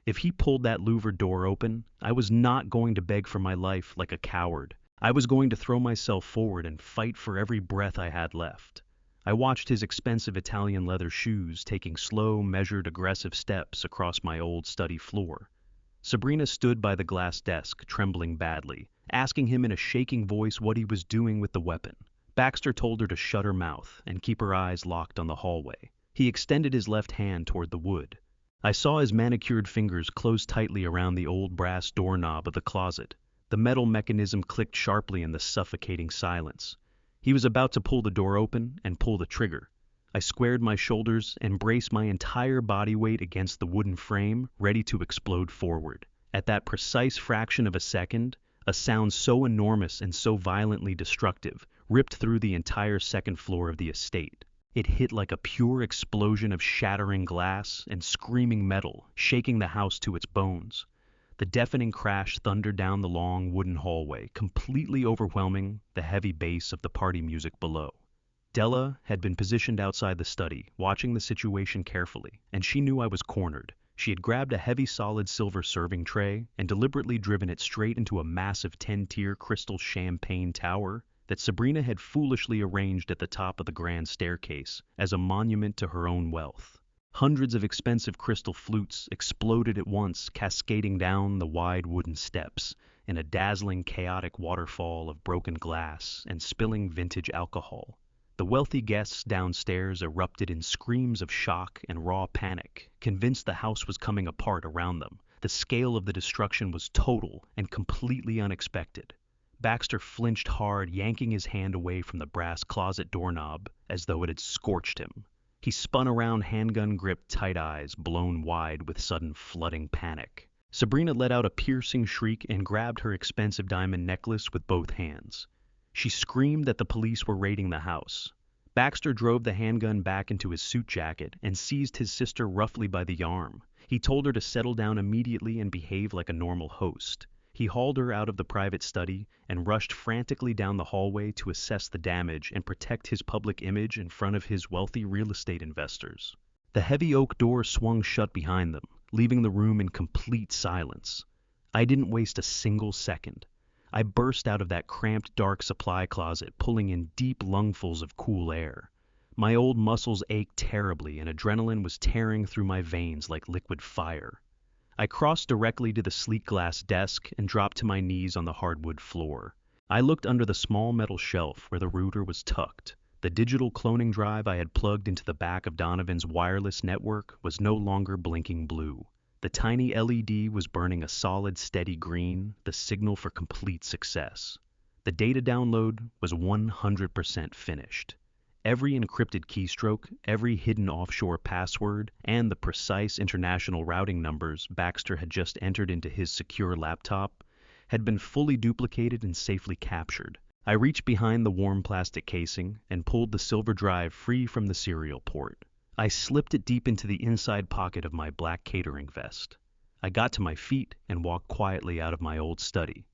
If he pulled that louvered door open, I was not going to beg for my life like a coward. I was going to throw myself forward and fight for every breath I had left. I watched his expensive Italian leather shoes taking slow, measured, aggressive steps across my old study floor. Sabrina stood by the glass desk, trembling badly, asking him in a shaking voice what he was doing with the weapon. Baxter told her to shut her mouth and keep her eyes locked on the hallway. He extended his left hand toward the wood. I saw his manicured fingers close tightly around the old brass doorknob of the closet. The metal mechanism clicked sharply in the suffocating silence. He was about to pull the door open and pull the trigger. I squared my shoulders and braced my entire body weight against the wooden frame, ready to explode forward. At that precise fraction of a second, a sound so enormous and so violently destructive ripped through the entire second floor of the estate. It hit like a pure explosion of shattering glass and screaming metal, shaking the house to its bones. The deafening crash thundered down the long wooden hallway, completely overwhelming the heavy bass of the party music below. Della had been positioned outside the study, watching the situation carefully, and she knew I was cornered. She had grabbed a heavy solid silver serving tray and deliberately driven it straight into a massive 10-tier crystal champagne tower that Sabrina had foolishly arranged at the top of the grand staircase as a monument to her own wealth. Hundreds of expensive crystal flutes exploded at once, cascading down the wide wooden steps in a dazzling, chaotic waterfall of broken glass and spilling vintage alcohol. The wealthy guests downstairs erupted in screams of shock and raw panic, convinced the house was coming apart around them. The scale of the destruction was total and completely unexpected. Baxter flinched hard, yanking his hand away from the brass closet doorknob as though it had scorched him. He spun around, handgun-gripped, tight eyes blown wide with sudden flooding panic. Sabrina let out a piercing shriek and grabbed her expensive diamond necklace with both hands. She screamed that the police were raiding the house. Baxter drove the handgun back into his suit jacket and seized his sister roughly by the arm. He told her to settle down immediately and behave like a normal host. He hauled her out of the private study and rushed frantically down the hallway to assess the damage and protect his public image in front of his wealthy real estate investors. The heavy oak door swung shut behind them, leaving the room in complete silence. I didn't waste a single second. I burst out of that cramped, dark supply closet, pulling in deep lungfuls of cool air. My old muscles ached terribly, and adrenaline was tearing through my veins like liquid fire. I crossed directly to the sleek glass desk and dropped to my knees on the hardwood floor. I looked under the small metal shelf where the router was tucked. The digital cloning drive I had plugged into the back of Donovan's wireless network was no longer blinking blue. The tiny LED was burning a solid, steady green, the signal for complete success. The data download was 100% finished. Every encrypted keystroke, every hidden offshore password, and the precise international routing numbers Baxter had just entered into his secure laptop had been fully duplicated and safely captured. I reached behind the warm plastic casing and pulled the silver drive free from the serial port. I slipped it deep into the inside pocket of my black catering vest. I got to my feet and walked quietly out of my old study.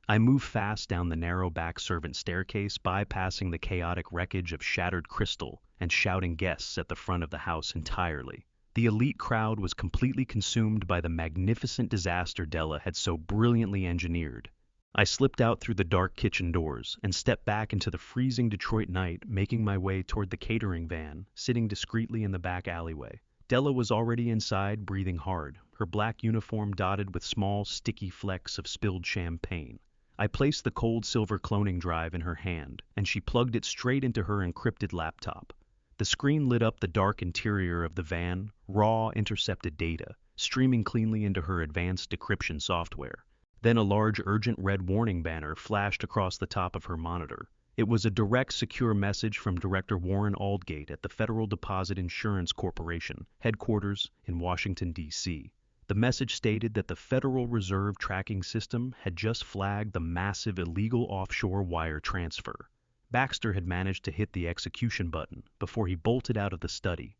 I moved fast down the narrow back servant staircase, bypassing the chaotic wreckage of shattered crystal and shouting guests at the front of the house entirely. The elite crowd was completely consumed by the magnificent disaster Della had so brilliantly engineered. I slipped out through the dark kitchen doors and stepped back into the freezing Detroit night, making my way toward the catering van, sitting discreetly in the back alleyway. Della was already inside, breathing hard, her black uniform dotted with small, sticky flecks of spilled champagne. I placed the cold silver cloning drive in her hand, and she plugged it straight into her encrypted laptop. The screen lit up the dark interior of the van, raw, intercepted data, streaming cleanly into her advanced decryption software. Then a large urgent red warning banner flashed across the top of her monitor. It was a direct, secure message from Director Warren Aldgate at the Federal Deposit Insurance Corporation, headquarters in Washington, D.C. The message stated that the Federal Reserve Tracking System had just flagged the massive illegal offshore wire transfer. Baxter had managed to hit the execution button before he bolted out of the study.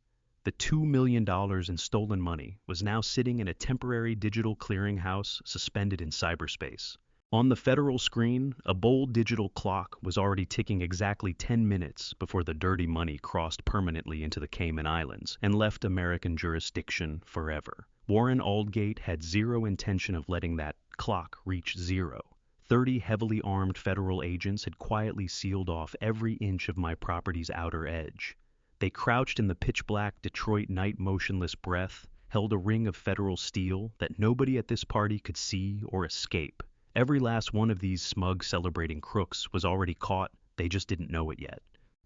The $2 million in stolen money was now sitting in a temporary digital clearinghouse suspended in cyberspace. On the federal screen, a bold digital clock was already ticking exactly 10 minutes before the dirty money crossed permanently into the Cayman Islands and left American jurisdiction forever. Warren Aldgate had zero intention of letting that clock reach zero. 30 heavily armed federal agents had quietly sealed off every inch of my property's outer edge. They crouched in the pitch-black Detroit night, motionless breath, held a ring of federal steel that nobody at this party could see or escape. Every last one of these smug, celebrating crooks was already caught, they just didn't know it yet.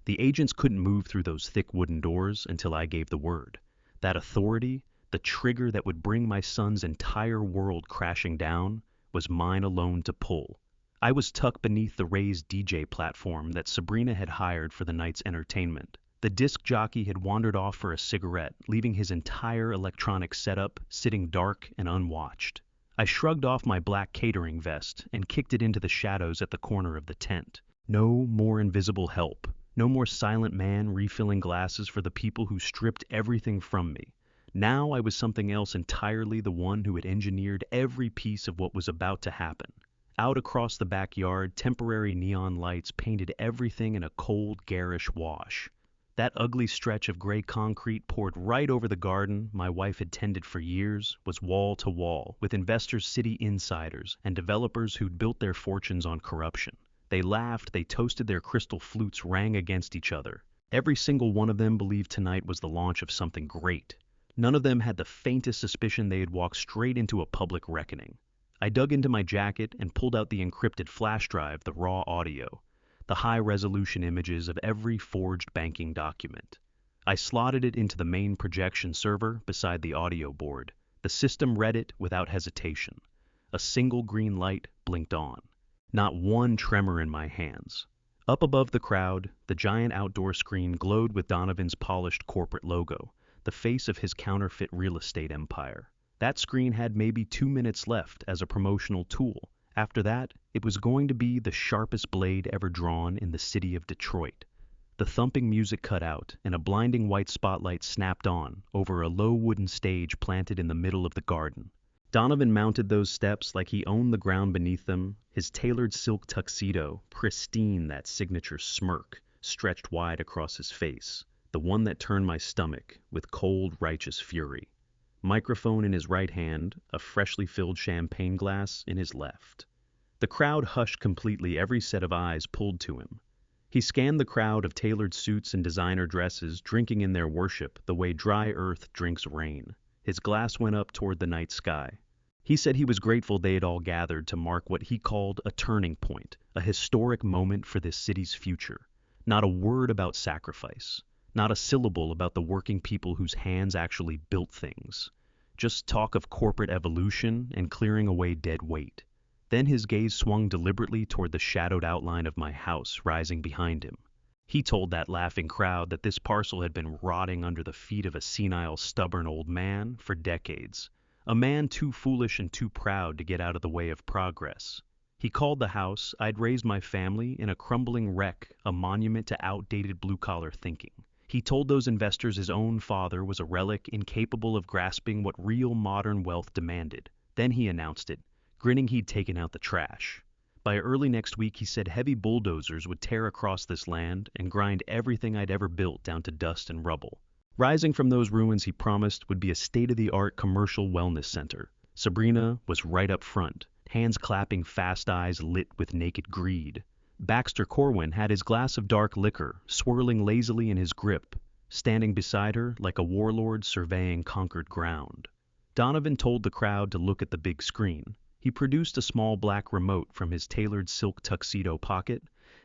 The agents couldn't move through those thick wooden doors until I gave the word. That authority, the trigger that would bring my son's entire world crashing down, was mine alone to pull. I was tucked beneath the raised DJ platform that Sabrina had hired for the night's entertainment. The disc jockey had wandered off for a cigarette, leaving his entire electronic setup sitting dark and unwatched. I shrugged off my black catering vest and kicked it into the shadows at the corner of the tent. No more invisible help. No more silent man refilling glasses for the people who stripped everything from me. Now I was something else entirely, the one who had engineered every piece of what was about to happen. Out across the backyard, temporary neon lights painted everything in a cold, garish wash. That ugly stretch of gray concrete poured right over the garden my wife had tended for years was wall to wall, with investors, city insiders, and developers who'd built their fortunes on corruption. They laughed, they toasted, their crystal flutes rang against each other. Every single one of them believed tonight was the launch of something great. None of them had the faintest suspicion they had walked straight into a public reckoning. I dug into my jacket and pulled out the encrypted flash drive, the raw audio, the high-resolution images of every forged banking document. I slotted it into the main projection server beside the audio board. The system read it without hesitation. A single green light blinked on. Not one tremor in my hands. Up above the crowd, the giant outdoor screen glowed with Donovan's polished corporate logo, the face of his counterfeit real estate empire. That screen had maybe 2 minutes left as a promotional tool. After that, it was going to be the sharpest blade ever drawn in the city of Detroit. The thumping music cut out, and a blinding white spotlight snapped on over a low wooden stage planted in the middle of the garden. Donovan mounted those steps like he owned the ground beneath them, his tailored silk tuxedo, pristine, that signature smirk, stretched wide across his face, the one that turned my stomach with cold, righteous fury. Microphone in his right hand, a freshly filled champagne glass in his left. The crowd hushed completely, every set of eyes pulled to him. He scanned the crowd of tailored suits and designer dresses, drinking in their worship the way dry earth drinks rain. His glass went up toward the night sky. He said he was grateful they had all gathered to mark what he called a turning point, a historic moment for this city's future. Not a word about sacrifice. Not a syllable about the working people whose hands actually built things. Just talk of corporate evolution and clearing away dead weight. Then his gaze swung deliberately toward the shadowed outline of my house rising behind him. He told that laughing crowd that this parcel had been rotting under the feet of a senile, stubborn old man for decades. A man too foolish and too proud to get out of the way of progress. He called the house I'd raised my family in a crumbling wreck, a monument to outdated blue-collar thinking. He told those investors his own father was a relic incapable of grasping what real modern wealth demanded. Then he announced it, grinning he'd taken out the trash. By early next week, he said heavy bulldozers would tear across this land and grind everything I'd ever built down to dust and rubble. Rising from those ruins, he promised, would be a state-of-the-art commercial wellness center. Sabrina was right up front, hands clapping, fast eyes lit with naked greed. Baxter Corwin had his glass of dark liquor swirling lazily in his grip, standing beside her like a warlord surveying conquered ground. Donovan told the crowd to look at the big screen. He produced a small black remote from his tailored silk tuxedo pocket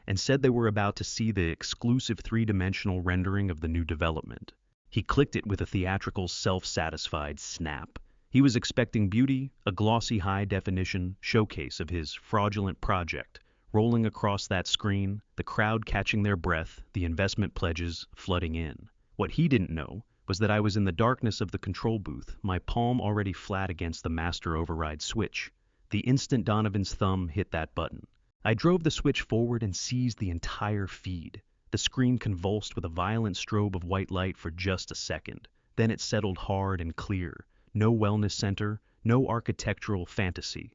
and said they were about to see the exclusive three-dimensional rendering of the new development. He clicked it with a theatrical, self-satisfied snap. He was expecting beauty, a glossy high-definition showcase of his fraudulent project, rolling across that screen, the crowd catching their breath, the investment pledges flooding in. What he didn't know was that I was in the darkness of the control booth, my palm already flat against the master override switch. The instant Donovan's thumb hit that button, I drove the switch forward and seized the entire feed. The screen convulsed with a violent strobe of white light for just a second. Then it settled hard and clear. No wellness center, no architectural fantasy.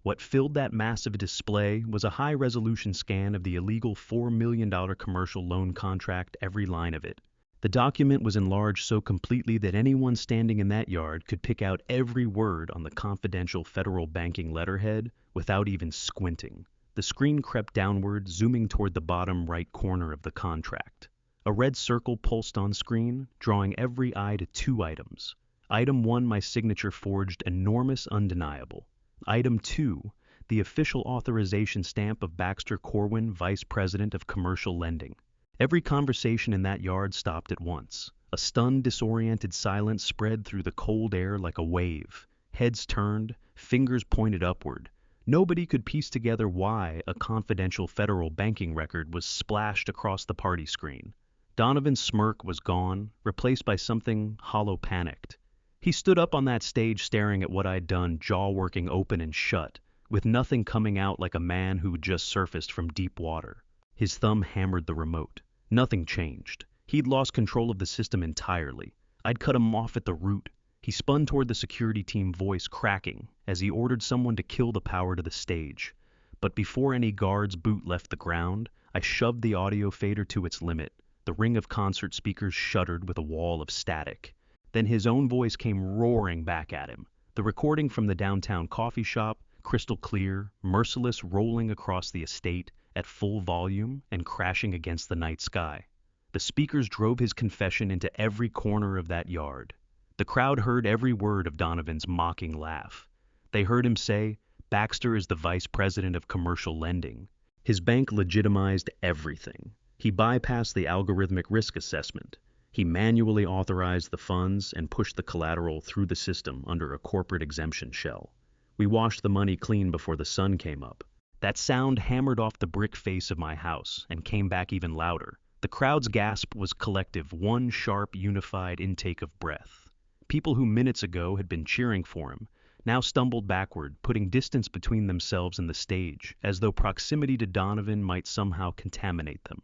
What filled that massive display was a high-resolution scan of the illegal $4 million commercial loan contract, every line of it. The document was enlarged so completely that anyone standing in that yard could pick out every word on the confidential federal banking letterhead without even squinting. The screen crept downward, zooming toward the bottom right corner of the contract. A red circle pulsed on screen, drawing every eye to 2 items. Item 1, my signature forged, enormous, undeniable. Item 2, the official authorization stamp of Baxter Corwin, Vice President of Commercial Lending. Every conversation in that yard stopped at once. A stunned, disoriented silence spread through the cold air like a wave. Heads turned, fingers pointed upward. Nobody could piece together why a confidential federal banking record was splashed across the party screen. Donovan's smirk was gone, replaced by something hollow-panicked. He stood up on that stage staring at what I'd done, jaw working open and shut, with nothing coming out like a man who'd just surfaced from deep water. His thumb hammered the remote. Nothing changed. He'd lost control of the system entirely. I'd cut him off at the root. He spun toward the security team, voice cracking, as he ordered someone to kill the power to the stage. But before any guard's boot left the ground, I shoved the audio fader to its limit. The ring of concert speakers shuddered with a wall of static. Then his own voice came roaring back at him. The recording from the downtown coffee shop, crystal clear, merciless, rolling across the estate at full volume and crashing against the night sky. The speakers drove his confession into every corner of that yard. The crowd heard every word of Donovan's mocking laugh. They heard him say, "Baxter is the vice president of commercial lending." His bank legitimized everything. He bypassed the algorithmic risk assessment. He manually authorized the funds and pushed the collateral through the system under a corporate exemption shell. We washed the money clean before the sun came up. That sound hammered off the brick face of my house and came back even louder. The crowd's gasp was collective, one sharp, unified intake of breath. People who minutes ago had been cheering for him now stumbled backward, putting distance between themselves and the stage, as though proximity to Donovan might somehow contaminate them.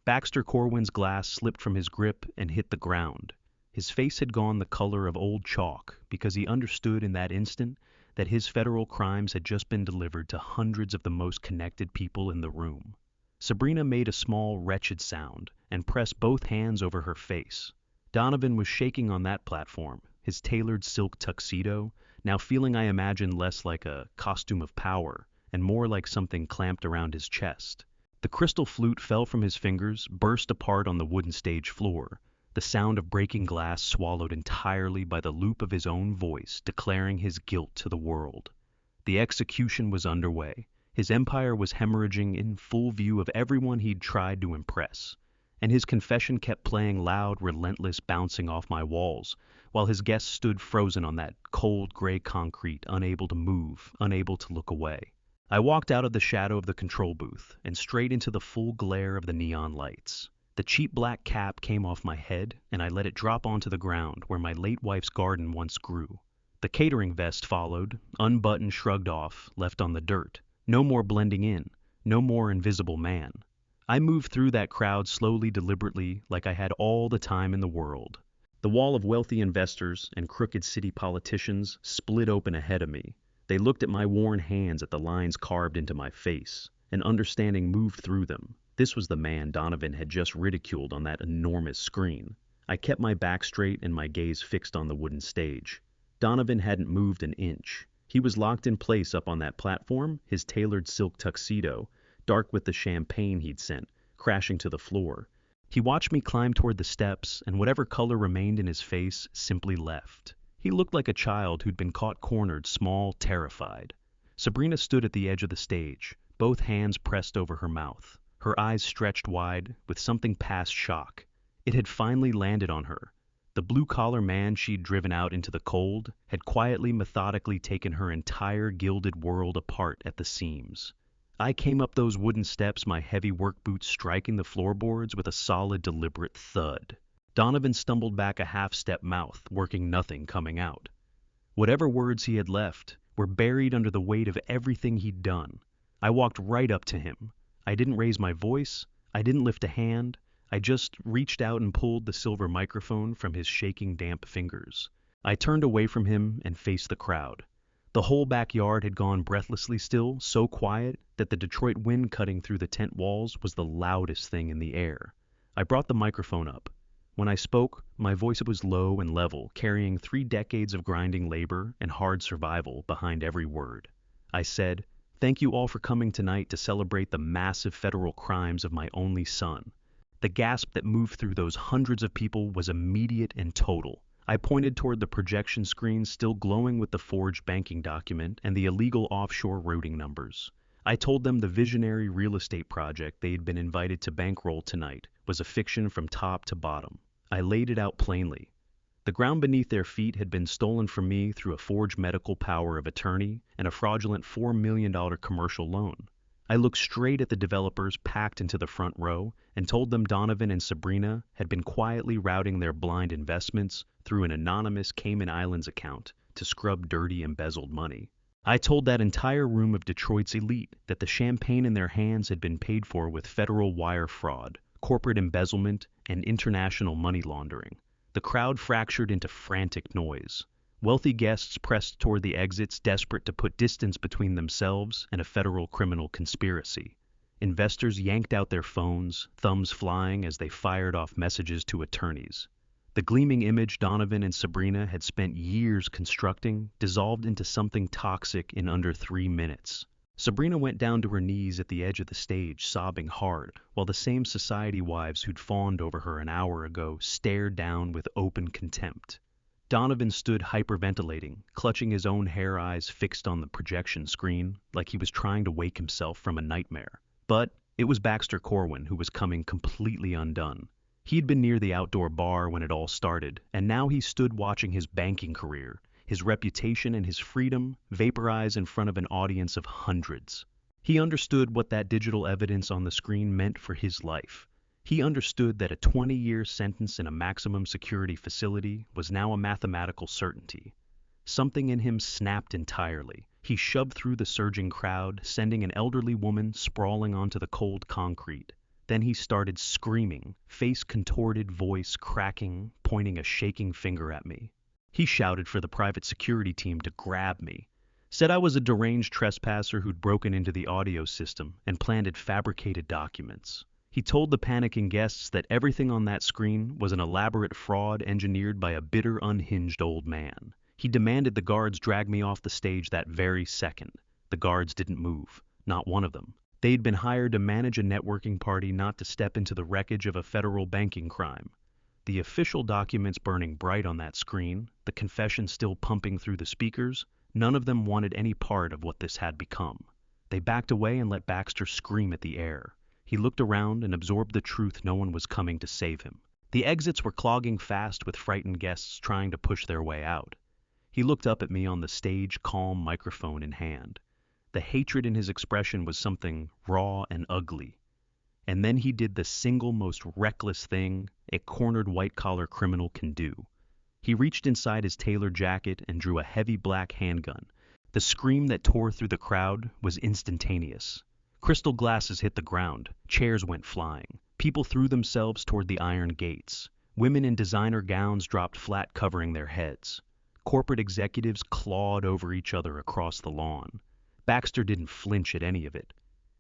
Baxter Corwin's glass slipped from his grip and hit the ground. His face had gone the color of old chalk because he understood in that instant that his federal crimes had just been delivered to hundreds of the most connected people in the room. Sabrina made a small, wretched sound and pressed both hands over her face. Donovan was shaking on that platform, his tailored silk tuxedo, now feeling I imagine less like a costume of power and more like something clamped around his chest. The crystal flute fell from his fingers, burst apart on the wooden stage floor, the sound of breaking glass swallowed entirely by the loop of his own voice declaring his guilt to the world. The execution was underway. His empire was hemorrhaging in full view of everyone he'd tried to impress, and his confession kept playing loud, relentless, bouncing off my walls, while his guests stood frozen on that cold, gray concrete, unable to move, unable to look away. I walked out of the shadow of the control booth and straight into the full glare of the neon lights. The cheap black cap came off my head, and I let it drop onto the ground where my late wife's garden once grew. The catering vest followed, unbuttoned, shrugged off, left on the dirt. No more blending in, no more invisible man. I moved through that crowd slowly, deliberately, like I had all the time in the world. The wall of wealthy investors and crooked city politicians split open ahead of me. They looked at my worn hands at the lines carved into my face, and understanding moved through them. This was the man Donovan had just ridiculed on that enormous screen. I kept my back straight and my gaze fixed on the wooden stage. Donovan hadn't moved an inch. He was locked in place up on that platform, his tailored silk tuxedo, dark with the champagne he'd sent, crashing to the floor. He watched me climb toward the steps, and whatever color remained in his face simply left. He looked like a child who'd been caught cornered, small, terrified. Sabrina stood at the edge of the stage, both hands pressed over her mouth, her eyes stretched wide, with something past shock. It had finally landed on her. The blue-collar man she'd driven out into the cold had quietly, methodically taken her entire gilded world apart at the seams. I came up those wooden steps, my heavy work boots striking the floorboards with a solid, deliberate thud. Donovan stumbled back a half-step, mouth working, nothing coming out. Whatever words he had left were buried under the weight of everything he'd done. I walked right up to him. I didn't raise my voice. I didn't lift a hand. I just reached out and pulled the silver microphone from his shaking, damp fingers. I turned away from him and faced the crowd. The whole backyard had gone breathlessly still, so quiet that the Detroit wind cutting through the tent walls was the loudest thing in the air. I brought the microphone up. When I spoke, my voice was low and level, carrying 3 decades of grinding labor and hard survival behind every word. I said, "Thank you all for coming tonight to celebrate the massive federal crimes of my only son." The gasp that moved through those hundreds of people was immediate and total. I pointed toward the projection screen still glowing with the forged banking document and the illegal offshore routing numbers. I told them the visionary real estate project they had been invited to bankroll tonight was a fiction from top to bottom. I laid it out plainly. The ground beneath their feet had been stolen from me through a forged medical power of attorney and a fraudulent $4 million commercial loan. I looked straight at the developers packed into the front row and told them Donovan and Sabrina had been quietly routing their blind investments through an anonymous Cayman Islands account to scrub dirty, embezzled money. I told that entire room of Detroit's elite that the champagne in their hands had been paid for with federal wire fraud, corporate embezzlement, and international money laundering. The crowd fractured into frantic noise. Wealthy guests pressed toward the exits, desperate to put distance between themselves and a federal criminal conspiracy. Investors yanked out their phones, thumbs flying as they fired off messages to attorneys. The gleaming image Donovan and Sabrina had spent years constructing dissolved into something toxic in under 3 minutes. Sabrina went down to her knees at the edge of the stage, sobbing hard, while the same society wives who'd fawned over her an hour ago stared down with open contempt. Donovan stood hyperventilating, clutching his own hair eyes fixed on the projection screen, like he was trying to wake himself from a nightmare. But it was Baxter Corwin who was coming completely undone. He'd been near the outdoor bar when it all started, and now he stood watching his banking career, his reputation and his freedom vaporize in front of an audience of hundreds. He understood what that digital evidence on the screen meant for his life. He understood that a 20-year sentence in a maximum security facility was now a mathematical certainty. Something in him snapped entirely. He shoved through the surging crowd, sending an elderly woman sprawling onto the cold concrete. Then he started screaming, face contorted, voice cracking, pointing a shaking finger at me. He shouted for the private security team to grab me, said I was a deranged trespasser who'd broken into the audio system and planted fabricated documents. He told the panicking guests that everything on that screen was an elaborate fraud engineered by a bitter, unhinged old man. He demanded the guards drag me off the stage that very second. The guards didn't move, not one of them. They'd been hired to manage a networking party, not to step into the wreckage of a federal banking crime. The official documents burning bright on that screen, the confession still pumping through the speakers, none of them wanted any part of what this had become. They backed away and let Baxter scream at the air. He looked around and absorbed the truth no one was coming to save him. The exits were clogging fast with frightened guests trying to push their way out. He looked up at me on the stage, calm microphone in hand. The hatred in his expression was something raw and ugly. And then he did the single most reckless thing a cornered white-collar criminal can do. He reached inside his tailored jacket and drew a heavy black handgun. The scream that tore through the crowd was instantaneous. Crystal glasses hit the ground, chairs went flying. People threw themselves toward the iron gates. Women in designer gowns dropped flat, covering their heads. Corporate executives clawed over each other across the lawn. Baxter didn't flinch at any of it.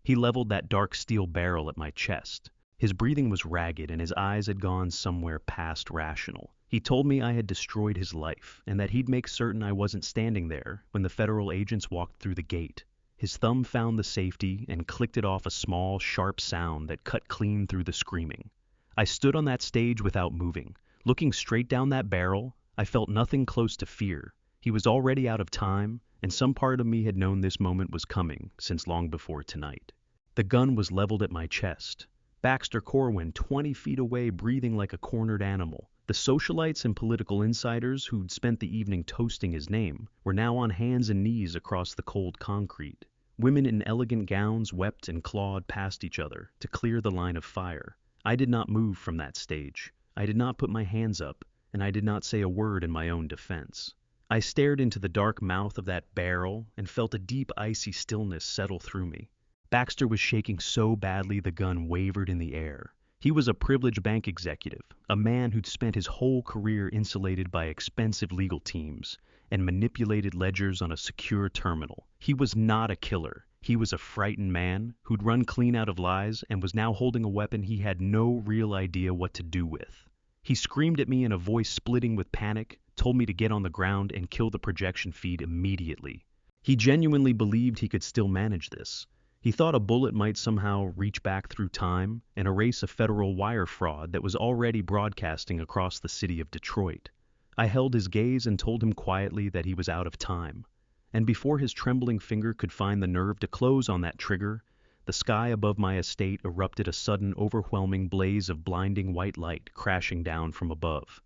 He leveled that dark steel barrel at my chest. His breathing was ragged and his eyes had gone somewhere past rational. He told me I had destroyed his life and that he'd make certain I wasn't standing there when the federal agents walked through the gate. His thumb found the safety and clicked it off a small, sharp sound that cut clean through the screaming. I stood on that stage without moving. Looking straight down that barrel, I felt nothing close to fear. He was already out of time, and some part of me had known this moment was coming since long before tonight. The gun was leveled at my chest. Baxter Corwin, 20 feet away, breathing like a cornered animal. The socialites and political insiders who'd spent the evening toasting his name were now on hands and knees across the cold concrete. Women in elegant gowns wept and clawed past each other to clear the line of fire. I did not move from that stage. I did not put my hands up, and I did not say a word in my own defense. I stared into the dark mouth of that barrel and felt a deep, icy stillness settle through me. Baxter was shaking so badly the gun wavered in the air. He was a privileged bank executive, a man who'd spent his whole career insulated by expensive legal teams and manipulated ledgers on a secure terminal. He was not a killer. He was a frightened man who'd run clean out of lies and was now holding a weapon he had no real idea what to do with. He screamed at me in a voice splitting with panic, told me to get on the ground and kill the projection feed immediately. He genuinely believed he could still manage this. He thought a bullet might somehow reach back through time and erase a federal wire fraud that was already broadcasting across the city of Detroit. I held his gaze and told him quietly that he was out of time. And before his trembling finger could find the nerve to close on that trigger, the sky above my estate erupted a sudden, overwhelming blaze of blinding white light crashing down from above.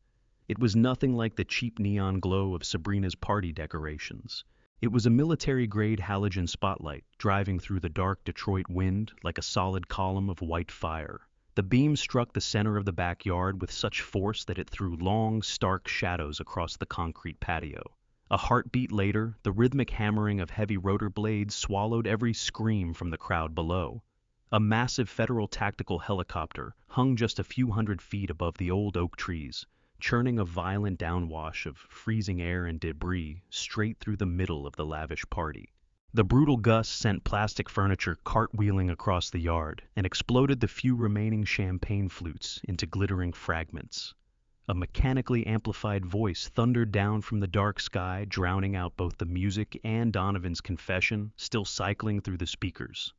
It was nothing like the cheap neon glow of Sabrina's party decorations. It was a military-grade halogen spotlight driving through the dark Detroit wind like a solid column of white fire. The beam struck the center of the backyard with such force that it threw long, stark shadows across the concrete patio. A heartbeat later, the rhythmic hammering of heavy rotor blades swallowed every scream from the crowd below. A massive federal tactical helicopter hung just a few hundred feet above the old oak trees, churning a violent downwash of freezing air and debris straight through the middle of the lavish party. The brutal gust sent plastic furniture cartwheeling across the yard and exploded the few remaining champagne flutes into glittering fragments. A mechanically amplified voice thundered down from the dark sky, drowning out both the music and Donovan's confession still cycling through the speakers.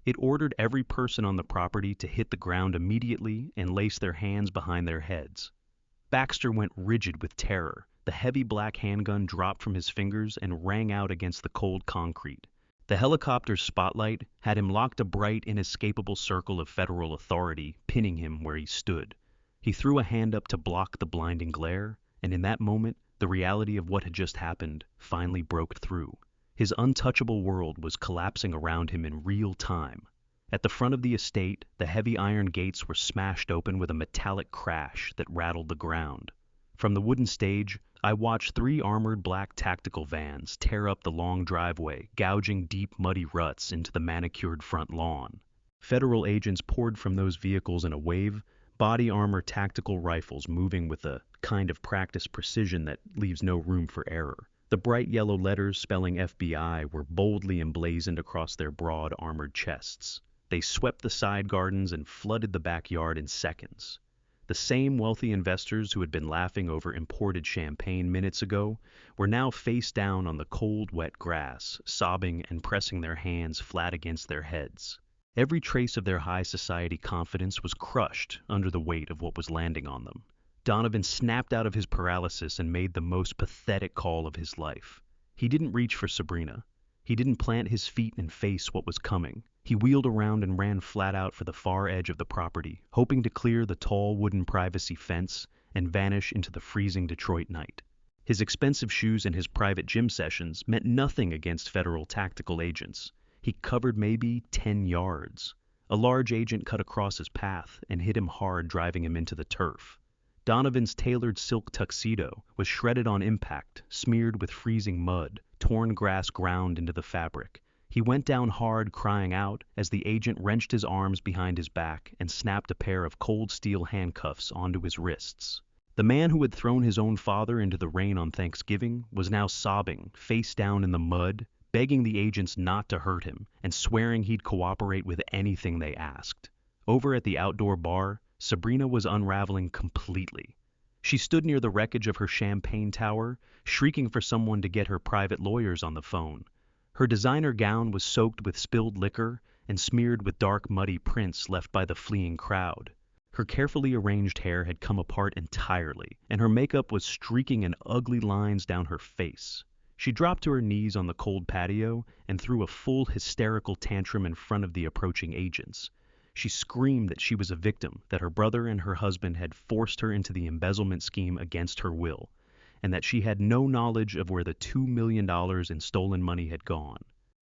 It ordered every person on the property to hit the ground immediately and lace their hands behind their heads. Baxter went rigid with terror. The heavy black handgun dropped from his fingers and rang out against the cold concrete. The helicopter's spotlight had him locked a bright, inescapable circle of federal authority, pinning him where he stood. He threw a hand up to block the blinding glare, and in that moment, the reality of what had just happened finally broke through. His untouchable world was collapsing around him in real time. At the front of the estate, the heavy iron gates were smashed open with a metallic crash that rattled the ground. From the wooden stage, I watched 3 armored black tactical vans tear up the long driveway, gouging deep, muddy ruts into the manicured front lawn. Federal agents poured from those vehicles in a wave, body armor tactical rifles moving with a kind of practiced precision that leaves no room for error. The bright yellow letters spelling FBI were boldly emblazoned across their broad armored chests. They swept the side gardens and flooded the backyard in seconds. The same wealthy investors who had been laughing over imported champagne minutes ago were now face down on the cold, wet grass, sobbing and pressing their hands flat against their heads. Every trace of their high society confidence was crushed under the weight of what was landing on them. Donovan snapped out of his paralysis and made the most pathetic call of his life. He didn't reach for Sabrina. He didn't plant his feet and face what was coming. He wheeled around and ran flat out for the far edge of the property, hoping to clear the tall wooden privacy fence and vanish into the freezing Detroit night. His expensive shoes and his private gym sessions meant nothing against federal tactical agents. He covered maybe 10 yards. A large agent cut across his path and hit him hard, driving him into the turf. Donovan's tailored silk tuxedo was shredded on impact, smeared with freezing mud, torn grass ground into the fabric. He went down hard, crying out, as the agent wrenched his arms behind his back and snapped a pair of cold steel handcuffs onto his wrists. The man who had thrown his own father into the rain on Thanksgiving was now sobbing, face down in the mud, begging the agents not to hurt him and swearing he'd cooperate with anything they asked. Over at the outdoor bar, Sabrina was unraveling completely. She stood near the wreckage of her champagne tower, shrieking for someone to get her private lawyers on the phone. Her designer gown was soaked with spilled liquor and smeared with dark, muddy prints left by the fleeing crowd. Her carefully arranged hair had come apart entirely, and her makeup was streaking in ugly lines down her face. She dropped to her knees on the cold patio and threw a full hysterical tantrum in front of the approaching agents. She screamed that she was a victim, that her brother and her husband had forced her into the embezzlement scheme against her will, and that she had no knowledge of where the $2 million in stolen money had gone.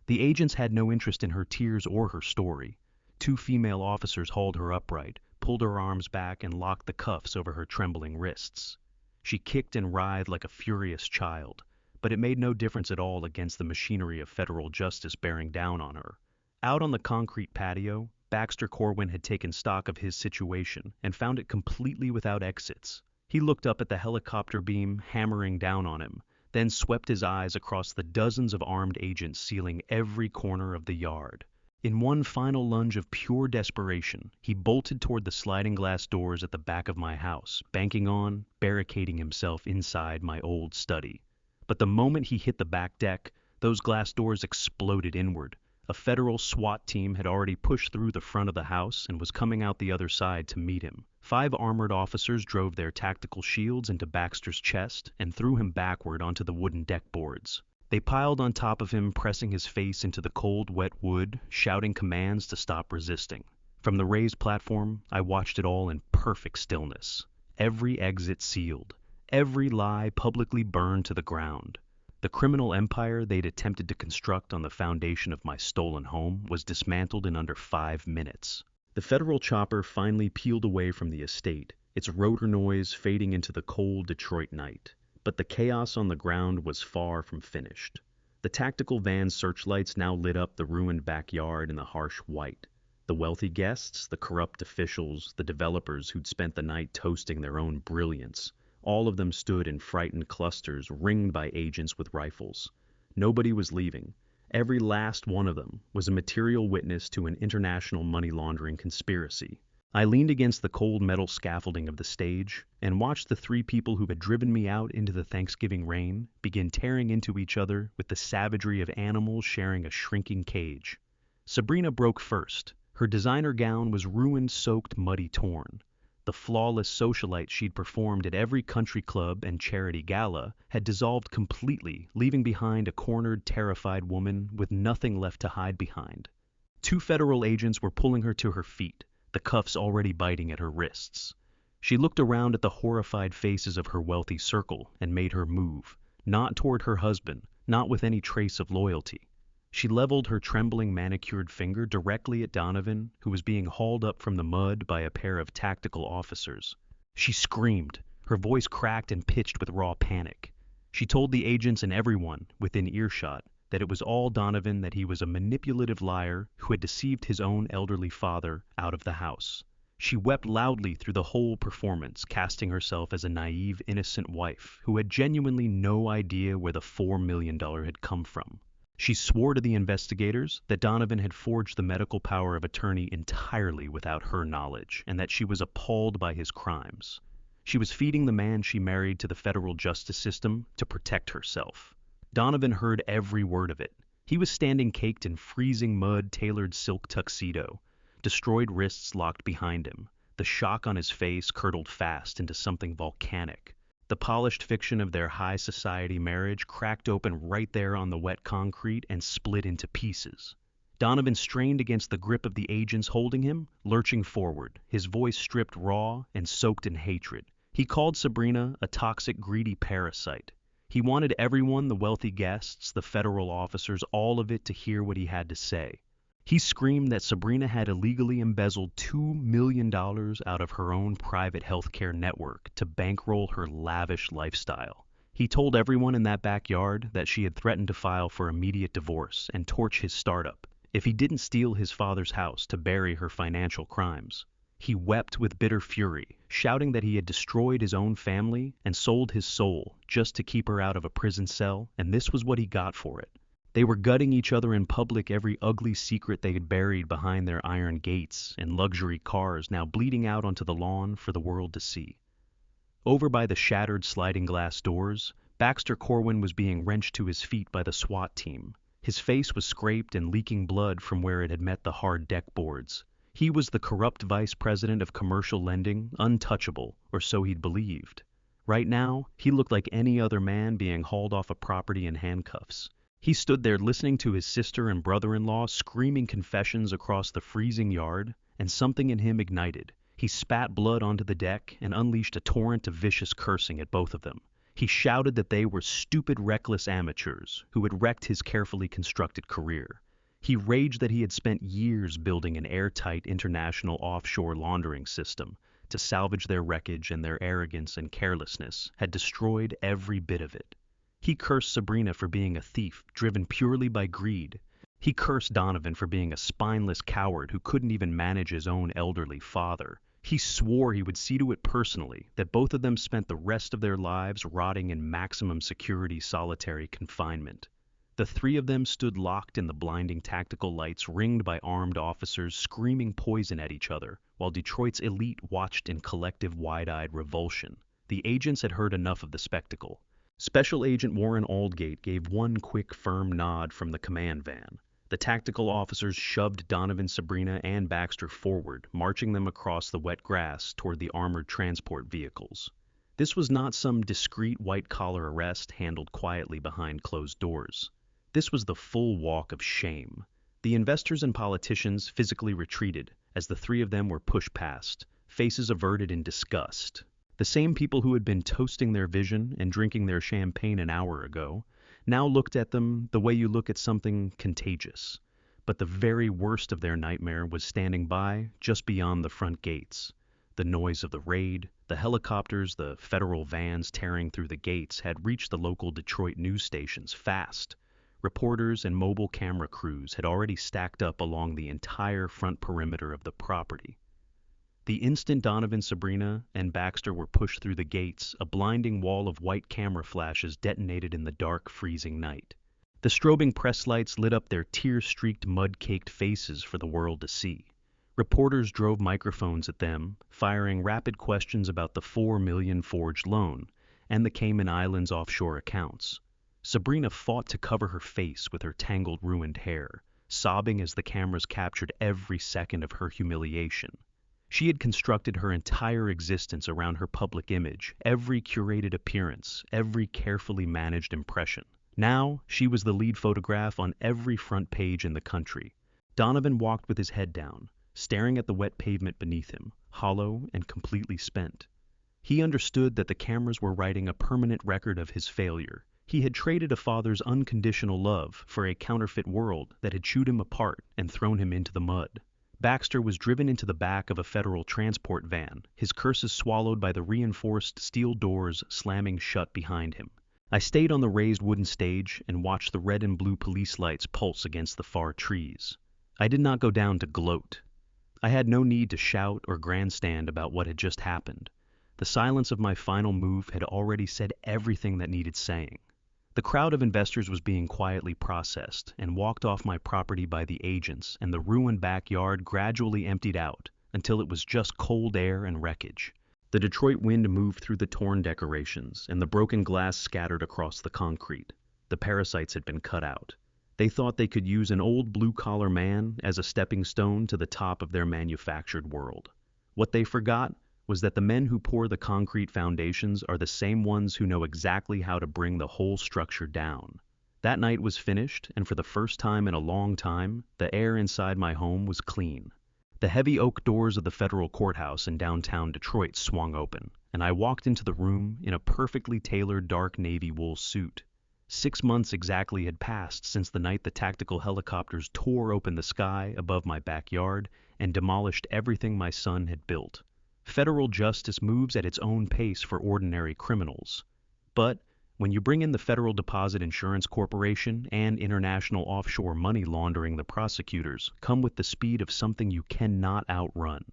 The agents had no interest in her tears or her story. 2 female officers hauled her upright, pulled her arms back, and locked the cuffs over her trembling wrists. She kicked and writhed like a furious child, but it made no difference at all against the machinery of federal justice bearing down on her. Out on the concrete patio, Baxter Corwin had taken stock of his situation and found it completely without exits. He looked up at the helicopter beam hammering down on him, then swept his eyes across the dozens of armed agents sealing every corner of the yard. In one final lunge of pure desperation, he bolted toward the sliding glass doors at the back of my house, banking on barricading himself inside my old study. But the moment he hit the back deck, those glass doors exploded inward. A federal SWAT team had already pushed through the front of the house and was coming out the other side to meet him. 5 armored officers drove their tactical shields into Baxter's chest and threw him backward onto the wooden deck boards. They piled on top of him, pressing his face into the cold, wet wood, shouting commands to stop resisting. From the raised platform, I watched it all in perfect stillness. Every exit sealed. Every lie publicly burned to the ground. The criminal empire they'd attempted to construct on the foundation of my stolen home was dismantled in under 5 minutes. The federal chopper finally peeled away from the estate, its rotor noise fading into the cold Detroit night. But the chaos on the ground was far from finished. The tactical van's searchlights now lit up the ruined backyard in the harsh white. The wealthy guests, the corrupt officials, the developers who'd spent the night toasting their own brilliance, All of them stood in frightened clusters, ringed by agents with rifles. Nobody was leaving. Every last one of them was a material witness to an international money laundering conspiracy. I leaned against the cold metal scaffolding of the stage and watched the three people who had driven me out into the Thanksgiving rain begin tearing into each other with the savagery of animals sharing a shrinking cage. Sabrina broke first. Her designer gown was ruined, soaked, muddy, torn. The flawless socialite she'd performed at every country club and charity gala had dissolved completely, leaving behind a cornered, terrified woman with nothing left to hide behind. Two federal agents were pulling her to her feet, the cuffs already biting at her wrists. She looked around at the horrified faces of her wealthy circle and made her move, not toward her husband, not with any trace of loyalty. She leveled her trembling manicured finger directly at Donovan, who was being hauled up from the mud by a pair of tactical officers. She screamed, her voice cracked and pitched with raw panic. She told the agents and everyone within earshot that it was all Donovan, that he was a manipulative liar who had deceived his own elderly father out of the house. She wept loudly through the whole performance, casting herself as a naive, innocent wife who had genuinely no idea where the $4 million had come from. She swore to the investigators that Donovan had forged the medical power of attorney entirely without her knowledge, and that she was appalled by his crimes. She was feeding the man she married to the federal justice system to protect herself. Donovan heard every word of it. He was standing caked in freezing mud, tailored silk tuxedo, destroyed wrists locked behind him. The shock on his face curdled fast into something volcanic. The polished fiction of their high society marriage cracked open right there on the wet concrete and split into pieces. Donovan strained against the grip of the agents holding him, lurching forward, his voice stripped raw and soaked in hatred. He called Sabrina a toxic, greedy parasite. He wanted everyone, the wealthy guests, the federal officers, all of it to hear what he had to say. He screamed that Sabrina had illegally embezzled $2 million out of her own private healthcare network to bankroll her lavish lifestyle. He told everyone in that backyard that she had threatened to file for immediate divorce and torch his startup if he didn't steal his father's house to bury her financial crimes. He wept with bitter fury, shouting that he had destroyed his own family and sold his soul just to keep her out of a prison cell, and this was what he got for it. They were gutting each other in public, every ugly secret they had buried behind their iron gates and luxury cars now bleeding out onto the lawn for the world to see. Over by the shattered sliding glass doors, Baxter Corwin was being wrenched to his feet by the SWAT team. His face was scraped and leaking blood from where it had met the hard deck boards. He was the corrupt vice president of commercial lending, untouchable, or so he'd believed. Right now, he looked like any other man being hauled off a property in handcuffs. He stood there listening to his sister and brother-in-law screaming confessions across the freezing yard, and something in him ignited. He spat blood onto the deck and unleashed a torrent of vicious cursing at both of them. He shouted that they were stupid, reckless amateurs who had wrecked his carefully constructed career. He raged that he had spent years building an airtight international offshore laundering system to salvage their wreckage, and their arrogance and carelessness had destroyed every bit of it. He cursed Sabrina for being a thief driven purely by greed. He cursed Donovan for being a spineless coward who couldn't even manage his own elderly father. He swore he would see to it personally that both of them spent the rest of their lives rotting in maximum security solitary confinement. The three of them stood locked in the blinding tactical lights, ringed by armed officers screaming poison at each other, while Detroit's elite watched in collective wide-eyed revulsion. The agents had heard enough of the spectacle. Special Agent Warren Aldgate gave one quick, firm nod from the command van. The tactical officers shoved Donovan, Sabrina, and Baxter forward, marching them across the wet grass toward the armored transport vehicles. This was not some discreet white-collar arrest handled quietly behind closed doors. This was the full walk of shame. The investors and politicians physically retreated as the three of them were pushed past, faces averted in disgust. The same people who had been toasting their vision and drinking their champagne an hour ago now looked at them the way you look at something contagious. But the very worst of their nightmare was standing by, just beyond the front gates. The noise of the raid, the helicopters, the federal vans tearing through the gates had reached the local Detroit news stations fast. Reporters and mobile camera crews had already stacked up along the entire front perimeter of the property. The instant Donovan, Sabrina, and Baxter were pushed through the gates, a blinding wall of white camera flashes detonated in the dark, freezing night. The strobing press lights lit up their tear-streaked, mud-caked faces for the world to see. Reporters drove microphones at them, firing rapid questions about the $4 million forged loan and the Cayman Islands offshore accounts. Sabrina fought to cover her face with her tangled, ruined hair, sobbing as the cameras captured every second of her humiliation. She had constructed her entire existence around her public image, every curated appearance, every carefully managed impression. Now, she was the lead photograph on every front page in the country. Donovan walked with his head down, staring at the wet pavement beneath him, hollow and completely spent. He understood that the cameras were writing a permanent record of his failure. He had traded a father's unconditional love for a counterfeit world that had chewed him apart and thrown him into the mud. Baxter was driven into the back of a federal transport van, his curses swallowed by the reinforced steel doors slamming shut behind him. I stayed on the raised wooden stage and watched the red and blue police lights pulse against the far trees. I did not go down to gloat. I had no need to shout or grandstand about what had just happened. The silence of my final move had already said everything that needed saying. The crowd of investors was being quietly processed and walked off my property by the agents, and the ruined backyard gradually emptied out until it was just cold air and wreckage. The Detroit wind moved through the torn decorations, and the broken glass scattered across the concrete. The parasites had been cut out. They thought they could use an old blue-collar man as a stepping stone to the top of their manufactured world. What they forgot was that the men who pour the concrete foundations are the same ones who know exactly how to bring the whole structure down. That night was finished, and for the first time in a long time, the air inside my home was clean. The heavy oak doors of the federal courthouse in downtown Detroit swung open, and I walked into the room in a perfectly tailored dark navy wool suit. 6 months exactly had passed since the night the tactical helicopters tore open the sky above my backyard and demolished everything my son had built. Federal justice moves at its own pace for ordinary criminals. But when you bring in the Federal Deposit Insurance Corporation and international offshore money laundering, the prosecutors come with the speed of something you cannot outrun.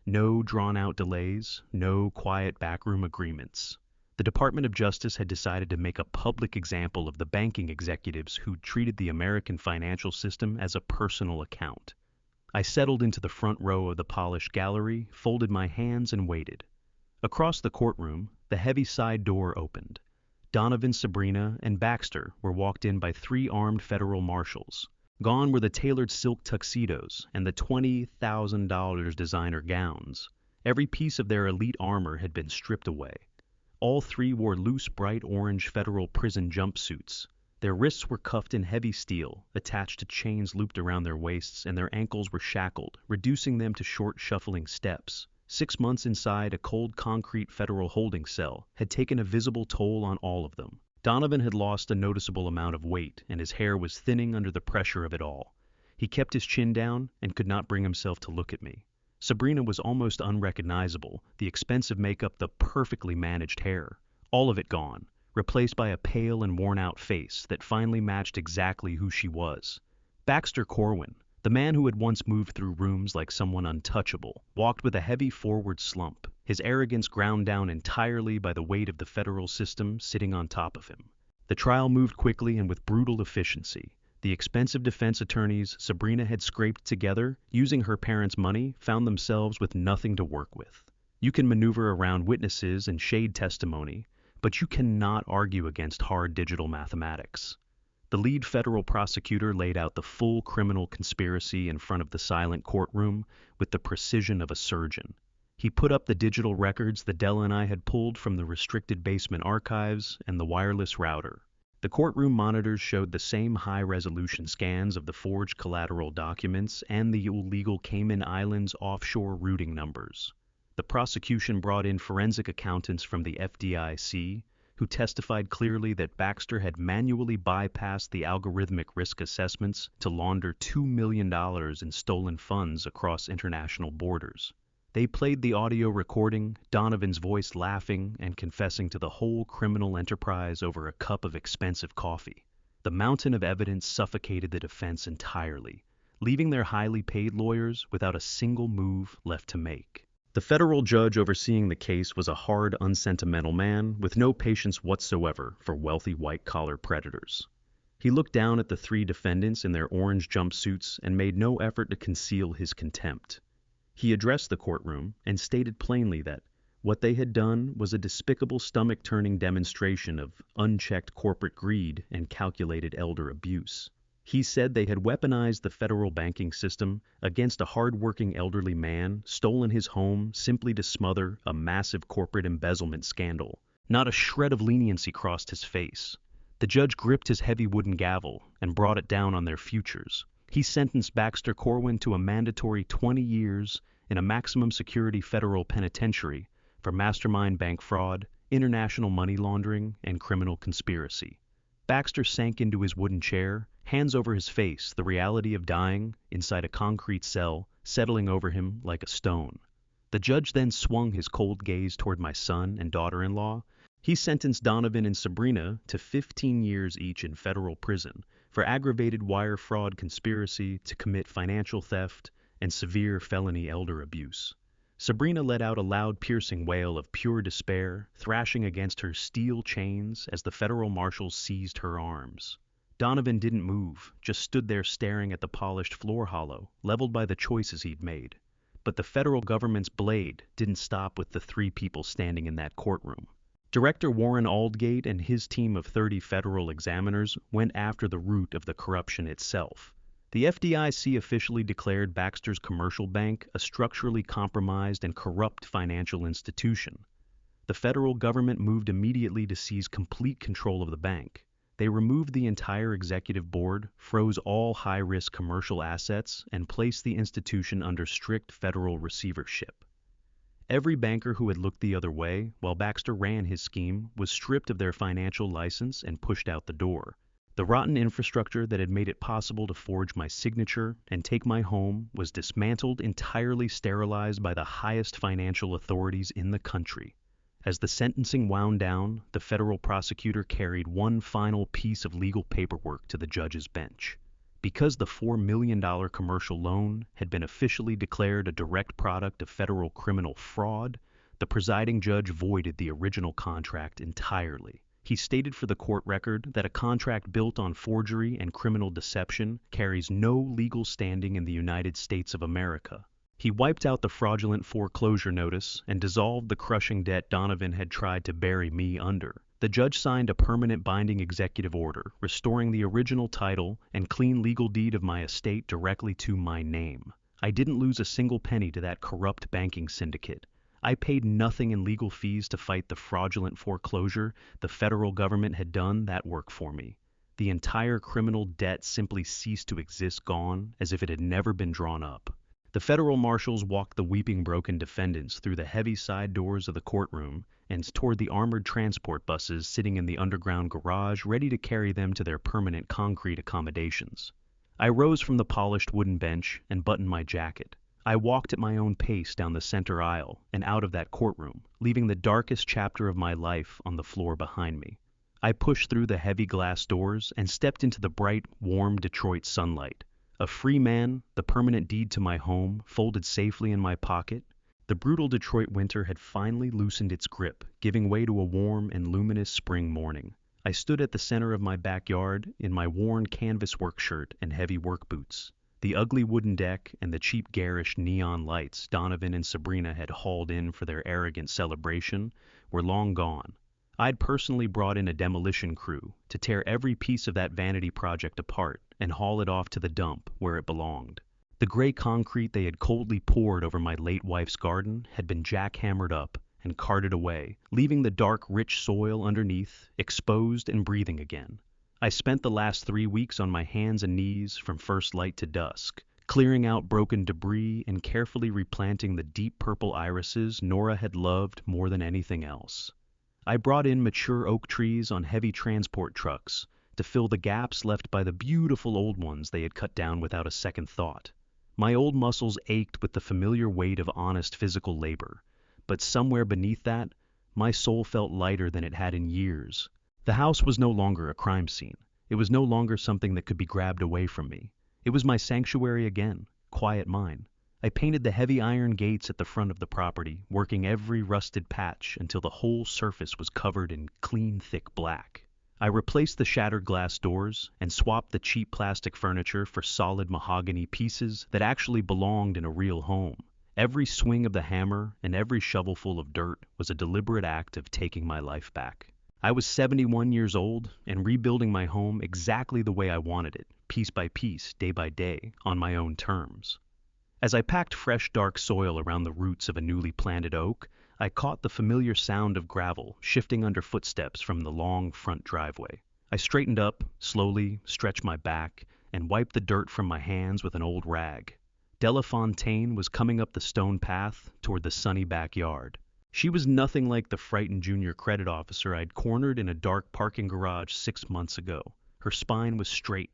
No drawn-out delays, no quiet backroom agreements. The Department of Justice had decided to make a public example of the banking executives who treated the American financial system as a personal account. I settled into the front row of the polished gallery, folded my hands, and waited. Across the courtroom, the heavy side door opened. Donovan, Sabrina, and Baxter were walked in by 3 armed federal marshals. Gone were the tailored silk tuxedos and the $20,000 designer gowns. Every piece of their elite armor had been stripped away. All 3 wore loose, bright orange federal prison jumpsuits. Their wrists were cuffed in heavy steel, attached to chains looped around their waists, and their ankles were shackled, reducing them to short, shuffling steps. 6 months inside a cold concrete federal holding cell had taken a visible toll on all of them. Donovan had lost a noticeable amount of weight, and his hair was thinning under the pressure of it all. He kept his chin down and could not bring himself to look at me. Sabrina was almost unrecognizable, the expensive makeup, the perfectly managed hair. All of it gone, replaced by a pale and worn-out face that finally matched exactly who she was. Baxter Corwin, the man who had once moved through rooms like someone untouchable, walked with a heavy forward slump, his arrogance ground down entirely by the weight of the federal system sitting on top of him. The trial moved quickly and with brutal efficiency. The expensive defense attorneys Sabrina had scraped together, using her parents' money, found themselves with nothing to work with. You can maneuver around witnesses and shade testimony, but you cannot argue against hard digital mathematics. The lead federal prosecutor laid out the full criminal conspiracy in front of the silent courtroom with the precision of a surgeon. He put up the digital records that Della and I had pulled from the restricted basement archives and the wireless router. The courtroom monitors showed the same high-resolution scans of the forged collateral documents and the illegal Cayman Islands offshore routing numbers. The prosecution brought in forensic accountants from the FDIC, who testified clearly that Baxter had manually bypassed the algorithmic risk assessments to launder $2 million in stolen funds across international borders. They played the audio recording, Donovan's voice laughing and confessing to the whole criminal enterprise over a cup of expensive coffee. The mountain of evidence suffocated the defense entirely, leaving their highly paid lawyers without a single move left to make. The federal judge overseeing the case was a hard, unsentimental man with no patience whatsoever for wealthy white-collar predators. He looked down at the three defendants in their orange jumpsuits and made no effort to conceal his contempt. He addressed the courtroom and stated plainly that what they had done was a despicable stomach-turning demonstration of unchecked corporate greed and calculated elder abuse. He said they had weaponized the federal banking system against a hard-working elderly man, stolen his home simply to smother a massive corporate embezzlement scandal. Not a shred of leniency crossed his face. The judge gripped his heavy wooden gavel and brought it down on their futures. He sentenced Baxter Corwin to a mandatory 20 years in a maximum security federal penitentiary for mastermind bank fraud, international money laundering, and criminal conspiracy. Baxter sank into his wooden chair, hands over his face, the reality of dying inside a concrete cell settling over him like a stone. The judge then swung his cold gaze toward my son and daughter-in-law. He sentenced Donovan and Sabrina to 15 years each in federal prison for aggravated wire fraud conspiracy to commit financial theft and severe felony elder abuse. Sabrina let out a loud, piercing wail of pure despair, thrashing against her steel chains as the federal marshals seized her arms. Donovan didn't move, just stood there staring at the polished floor hollow, leveled by the choices he'd made. But the federal government's blade didn't stop with the three people standing in that courtroom. Director Warren Aldgate and his team of 30 federal examiners went after the root of the corruption itself. The FDIC officially declared Baxter's commercial bank a structurally compromised and corrupt financial institution. The federal government moved immediately to seize complete control of the bank. They removed the entire executive board, froze all high-risk commercial assets, and placed the institution under strict federal receivership. Every banker who had looked the other way while Baxter ran his scheme was stripped of their financial license and pushed out the door. The rotten infrastructure that had made it possible to forge my signature and take my home was dismantled, entirely sterilized by the highest financial authorities in the country. As the sentencing wound down, the federal prosecutor carried one final piece of legal paperwork to the judge's bench. Because the $4 million commercial loan had been officially declared a direct product of federal criminal fraud, the presiding judge voided the original contract entirely. He stated for the court record that a contract built on forgery and criminal deception carries no legal standing in the United States of America. He wiped out the fraudulent foreclosure notice and dissolved the crushing debt Donovan had tried to bury me under. The judge signed a permanent binding executive order, restoring the original title and clean legal deed of my estate directly to my name. I didn't lose a single penny to that corrupt banking syndicate. I paid nothing in legal fees to fight the fraudulent foreclosure. The federal government had done that work for me. The entire criminal debt simply ceased to exist, gone, as if it had never been drawn up. The federal marshals walked the weeping, broken defendants through the heavy side doors of the courtroom and toward the armored transport buses sitting in the underground garage, ready to carry them to their permanent concrete accommodations. I rose from the polished wooden bench and buttoned my jacket. I walked at my own pace down the center aisle and out of that courtroom, leaving the darkest chapter of my life on the floor behind me. I pushed through the heavy glass doors and stepped into the bright, warm Detroit sunlight. A free man, the permanent deed to my home folded safely in my pocket. The brutal Detroit winter had finally loosened its grip, giving way to a warm and luminous spring morning. I stood at the center of my backyard in my worn canvas work shirt and heavy work boots. The ugly wooden deck and the cheap garish neon lights Donovan and Sabrina had hauled in for their arrogant celebration were long gone. I'd personally brought in a demolition crew to tear every piece of that vanity project apart and haul it off to the dump where it belonged. The gray concrete they had coldly poured over my late wife's garden had been jackhammered up and carted away, leaving the dark, rich soil underneath exposed and breathing again. I spent the last 3 weeks on my hands and knees from first light to dusk, clearing out broken debris and carefully replanting the deep purple irises Nora had loved more than anything else. I brought in mature oak trees on heavy transport trucks to fill the gaps left by the beautiful old ones they had cut down without a second thought. My old muscles ached with the familiar weight of honest physical labor, but somewhere beneath that, my soul felt lighter than it had in years. The house was no longer a crime scene. It was no longer something that could be grabbed away from me. It was my sanctuary again, quiet mine. I painted the heavy iron gates at the front of the property, working every rusted patch until the whole surface was covered in clean, thick black. I replaced the shattered glass doors and swapped the cheap plastic furniture for solid mahogany pieces that actually belonged in a real home. Every swing of the hammer and every shovelful of dirt was a deliberate act of taking my life back. I was 71 years old and rebuilding my home exactly the way I wanted it, piece by piece, day by day, on my own terms. As I packed fresh, dark soil around the roots of a newly planted oak, I caught the familiar sound of gravel shifting under footsteps from the long front driveway. I straightened up, slowly, stretched my back, and wiped the dirt from my hands with an old rag. Della Fontaine was coming up the stone path toward the sunny backyard. She was nothing like the frightened junior credit officer I'd cornered in a dark parking garage 6 months ago. Her spine was straight,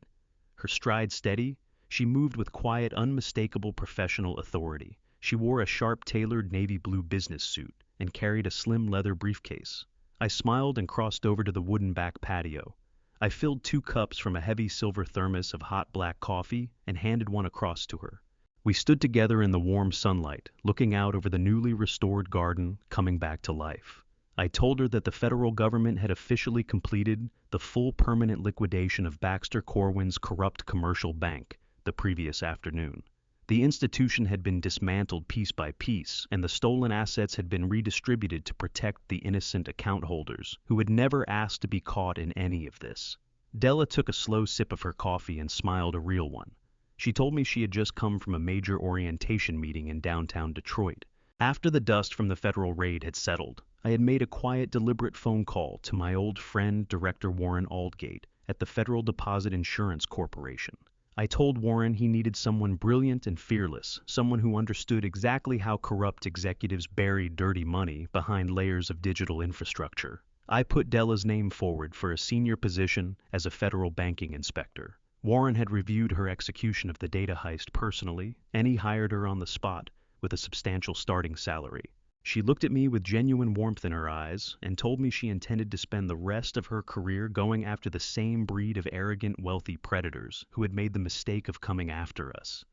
her stride steady. She moved with quiet, unmistakable professional authority. She wore a sharp-tailored navy blue business suit and carried a slim leather briefcase. I smiled and crossed over to the wooden back patio. I filled 2 cups from a heavy silver thermos of hot black coffee and handed one across to her. We stood together in the warm sunlight, looking out over the newly restored garden coming back to life. I told her that the federal government had officially completed the full permanent liquidation of Baxter Corwin's corrupt commercial bank the previous afternoon. The institution had been dismantled piece by piece, and the stolen assets had been redistributed to protect the innocent account holders who had never asked to be caught in any of this. Della took a slow sip of her coffee and smiled a real one. She told me she had just come from a major orientation meeting in downtown Detroit. After the dust from the federal raid had settled, I had made a quiet, deliberate phone call to my old friend, Director Warren Aldgate, at the Federal Deposit Insurance Corporation. I told Warren he needed someone brilliant and fearless, someone who understood exactly how corrupt executives buried dirty money behind layers of digital infrastructure. I put Della's name forward for a senior position as a federal banking inspector. Warren had reviewed her execution of the data heist personally, and he hired her on the spot with a substantial starting salary. She looked at me with genuine warmth in her eyes and told me she intended to spend the rest of her career going after the same breed of arrogant, wealthy predators who had made the mistake of coming after us.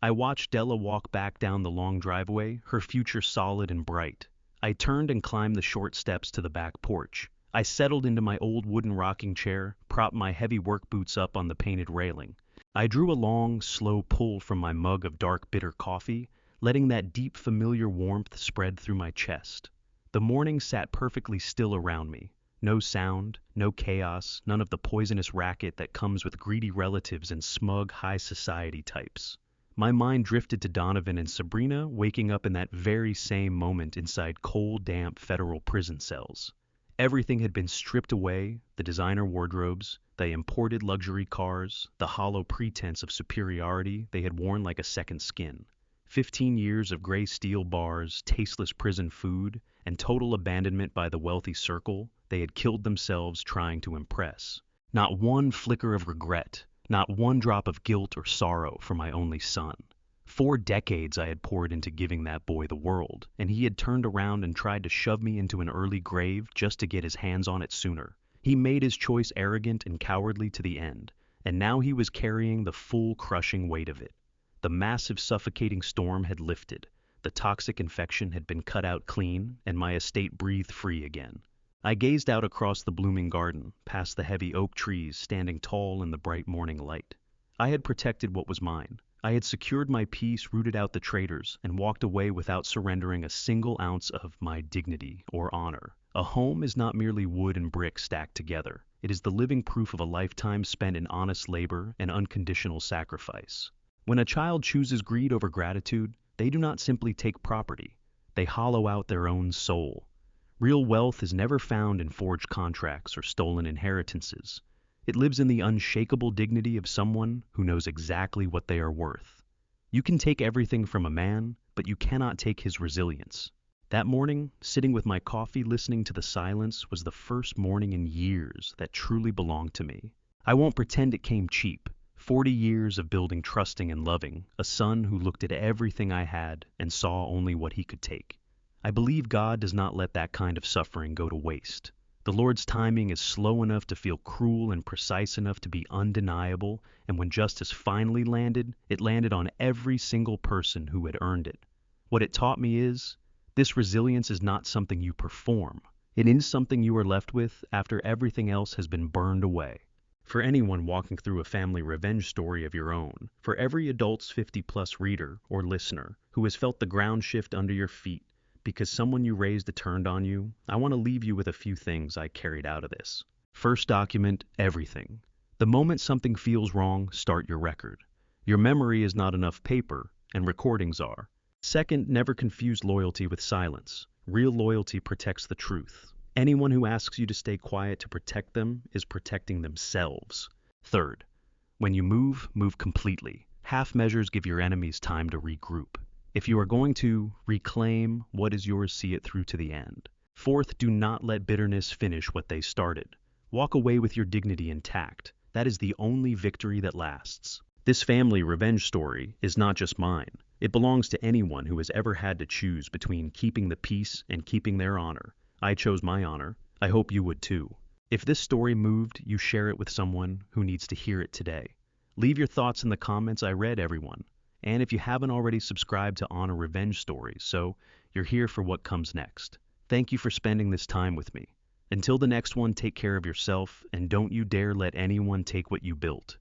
I watched Della walk back down the long driveway, her future solid and bright. I turned and climbed the short steps to the back porch. I settled into my old wooden rocking chair, propped my heavy work boots up on the painted railing. I drew a long, slow pull from my mug of dark, bitter coffee, letting that deep, familiar warmth spread through my chest. The morning sat perfectly still around me. No sound, no chaos, none of the poisonous racket that comes with greedy relatives and smug high society types. My mind drifted to Donovan and Sabrina waking up in that very same moment inside cold, damp federal prison cells. Everything had been stripped away, the designer wardrobes, the imported luxury cars, the hollow pretense of superiority they had worn like a second skin. 15 years of gray steel bars, tasteless prison food, and total abandonment by the wealthy circle they had killed themselves trying to impress. Not one flicker of regret, not one drop of guilt or sorrow for my only son. 4 decades I had poured into giving that boy the world, and he had turned around and tried to shove me into an early grave just to get his hands on it sooner. He made his choice arrogant and cowardly to the end, and now he was carrying the full crushing weight of it. The massive suffocating storm had lifted, the toxic infection had been cut out clean, and my estate breathed free again. I gazed out across the blooming garden, past the heavy oak trees standing tall in the bright morning light. I had protected what was mine. I had secured my peace, rooted out the traitors, and walked away without surrendering a single ounce of my dignity or honor. A home is not merely wood and brick stacked together. It is the living proof of a lifetime spent in honest labor and unconditional sacrifice. When a child chooses greed over gratitude, they do not simply take property. They hollow out their own soul. Real wealth is never found in forged contracts or stolen inheritances. It lives in the unshakable dignity of someone who knows exactly what they are worth. You can take everything from a man, but you cannot take his resilience. That morning, sitting with my coffee listening to the silence was the first morning in years that truly belonged to me. I won't pretend it came cheap. 40 years of building trusting and loving, a son who looked at everything I had and saw only what he could take. I believe God does not let that kind of suffering go to waste. The Lord's timing is slow enough to feel cruel and precise enough to be undeniable, and when justice finally landed, it landed on every single person who had earned it. What it taught me is, this resilience is not something you perform. It is something you are left with after everything else has been burned away. For anyone walking through a family revenge story of your own, for every adult's 50-plus reader or listener who has felt the ground shift under your feet because someone you raised turned on you, I want to leave you with a few things I carried out of this. First, document everything. The moment something feels wrong, start your record. Your memory is not enough paper, and recordings are. Second, never confuse loyalty with silence. Real loyalty protects the truth. Anyone who asks you to stay quiet to protect them is protecting themselves. Third, when you move, move completely. Half measures give your enemies time to regroup. If you are going to reclaim what is yours, see it through to the end. Fourth, do not let bitterness finish what they started. Walk away with your dignity intact. That is the only victory that lasts. This family revenge story is not just mine. It belongs to anyone who has ever had to choose between keeping the peace and keeping their honor. I chose my honor. I hope you would too. If this story moved, you share it with someone who needs to hear it today. Leave your thoughts in the comments. I read everyone. And if you haven't already, subscribed to Honor Revenge Stories, so you're here for what comes next. Thank you for spending this time with me. Until the next one, take care of yourself, and don't you dare let anyone take what you built.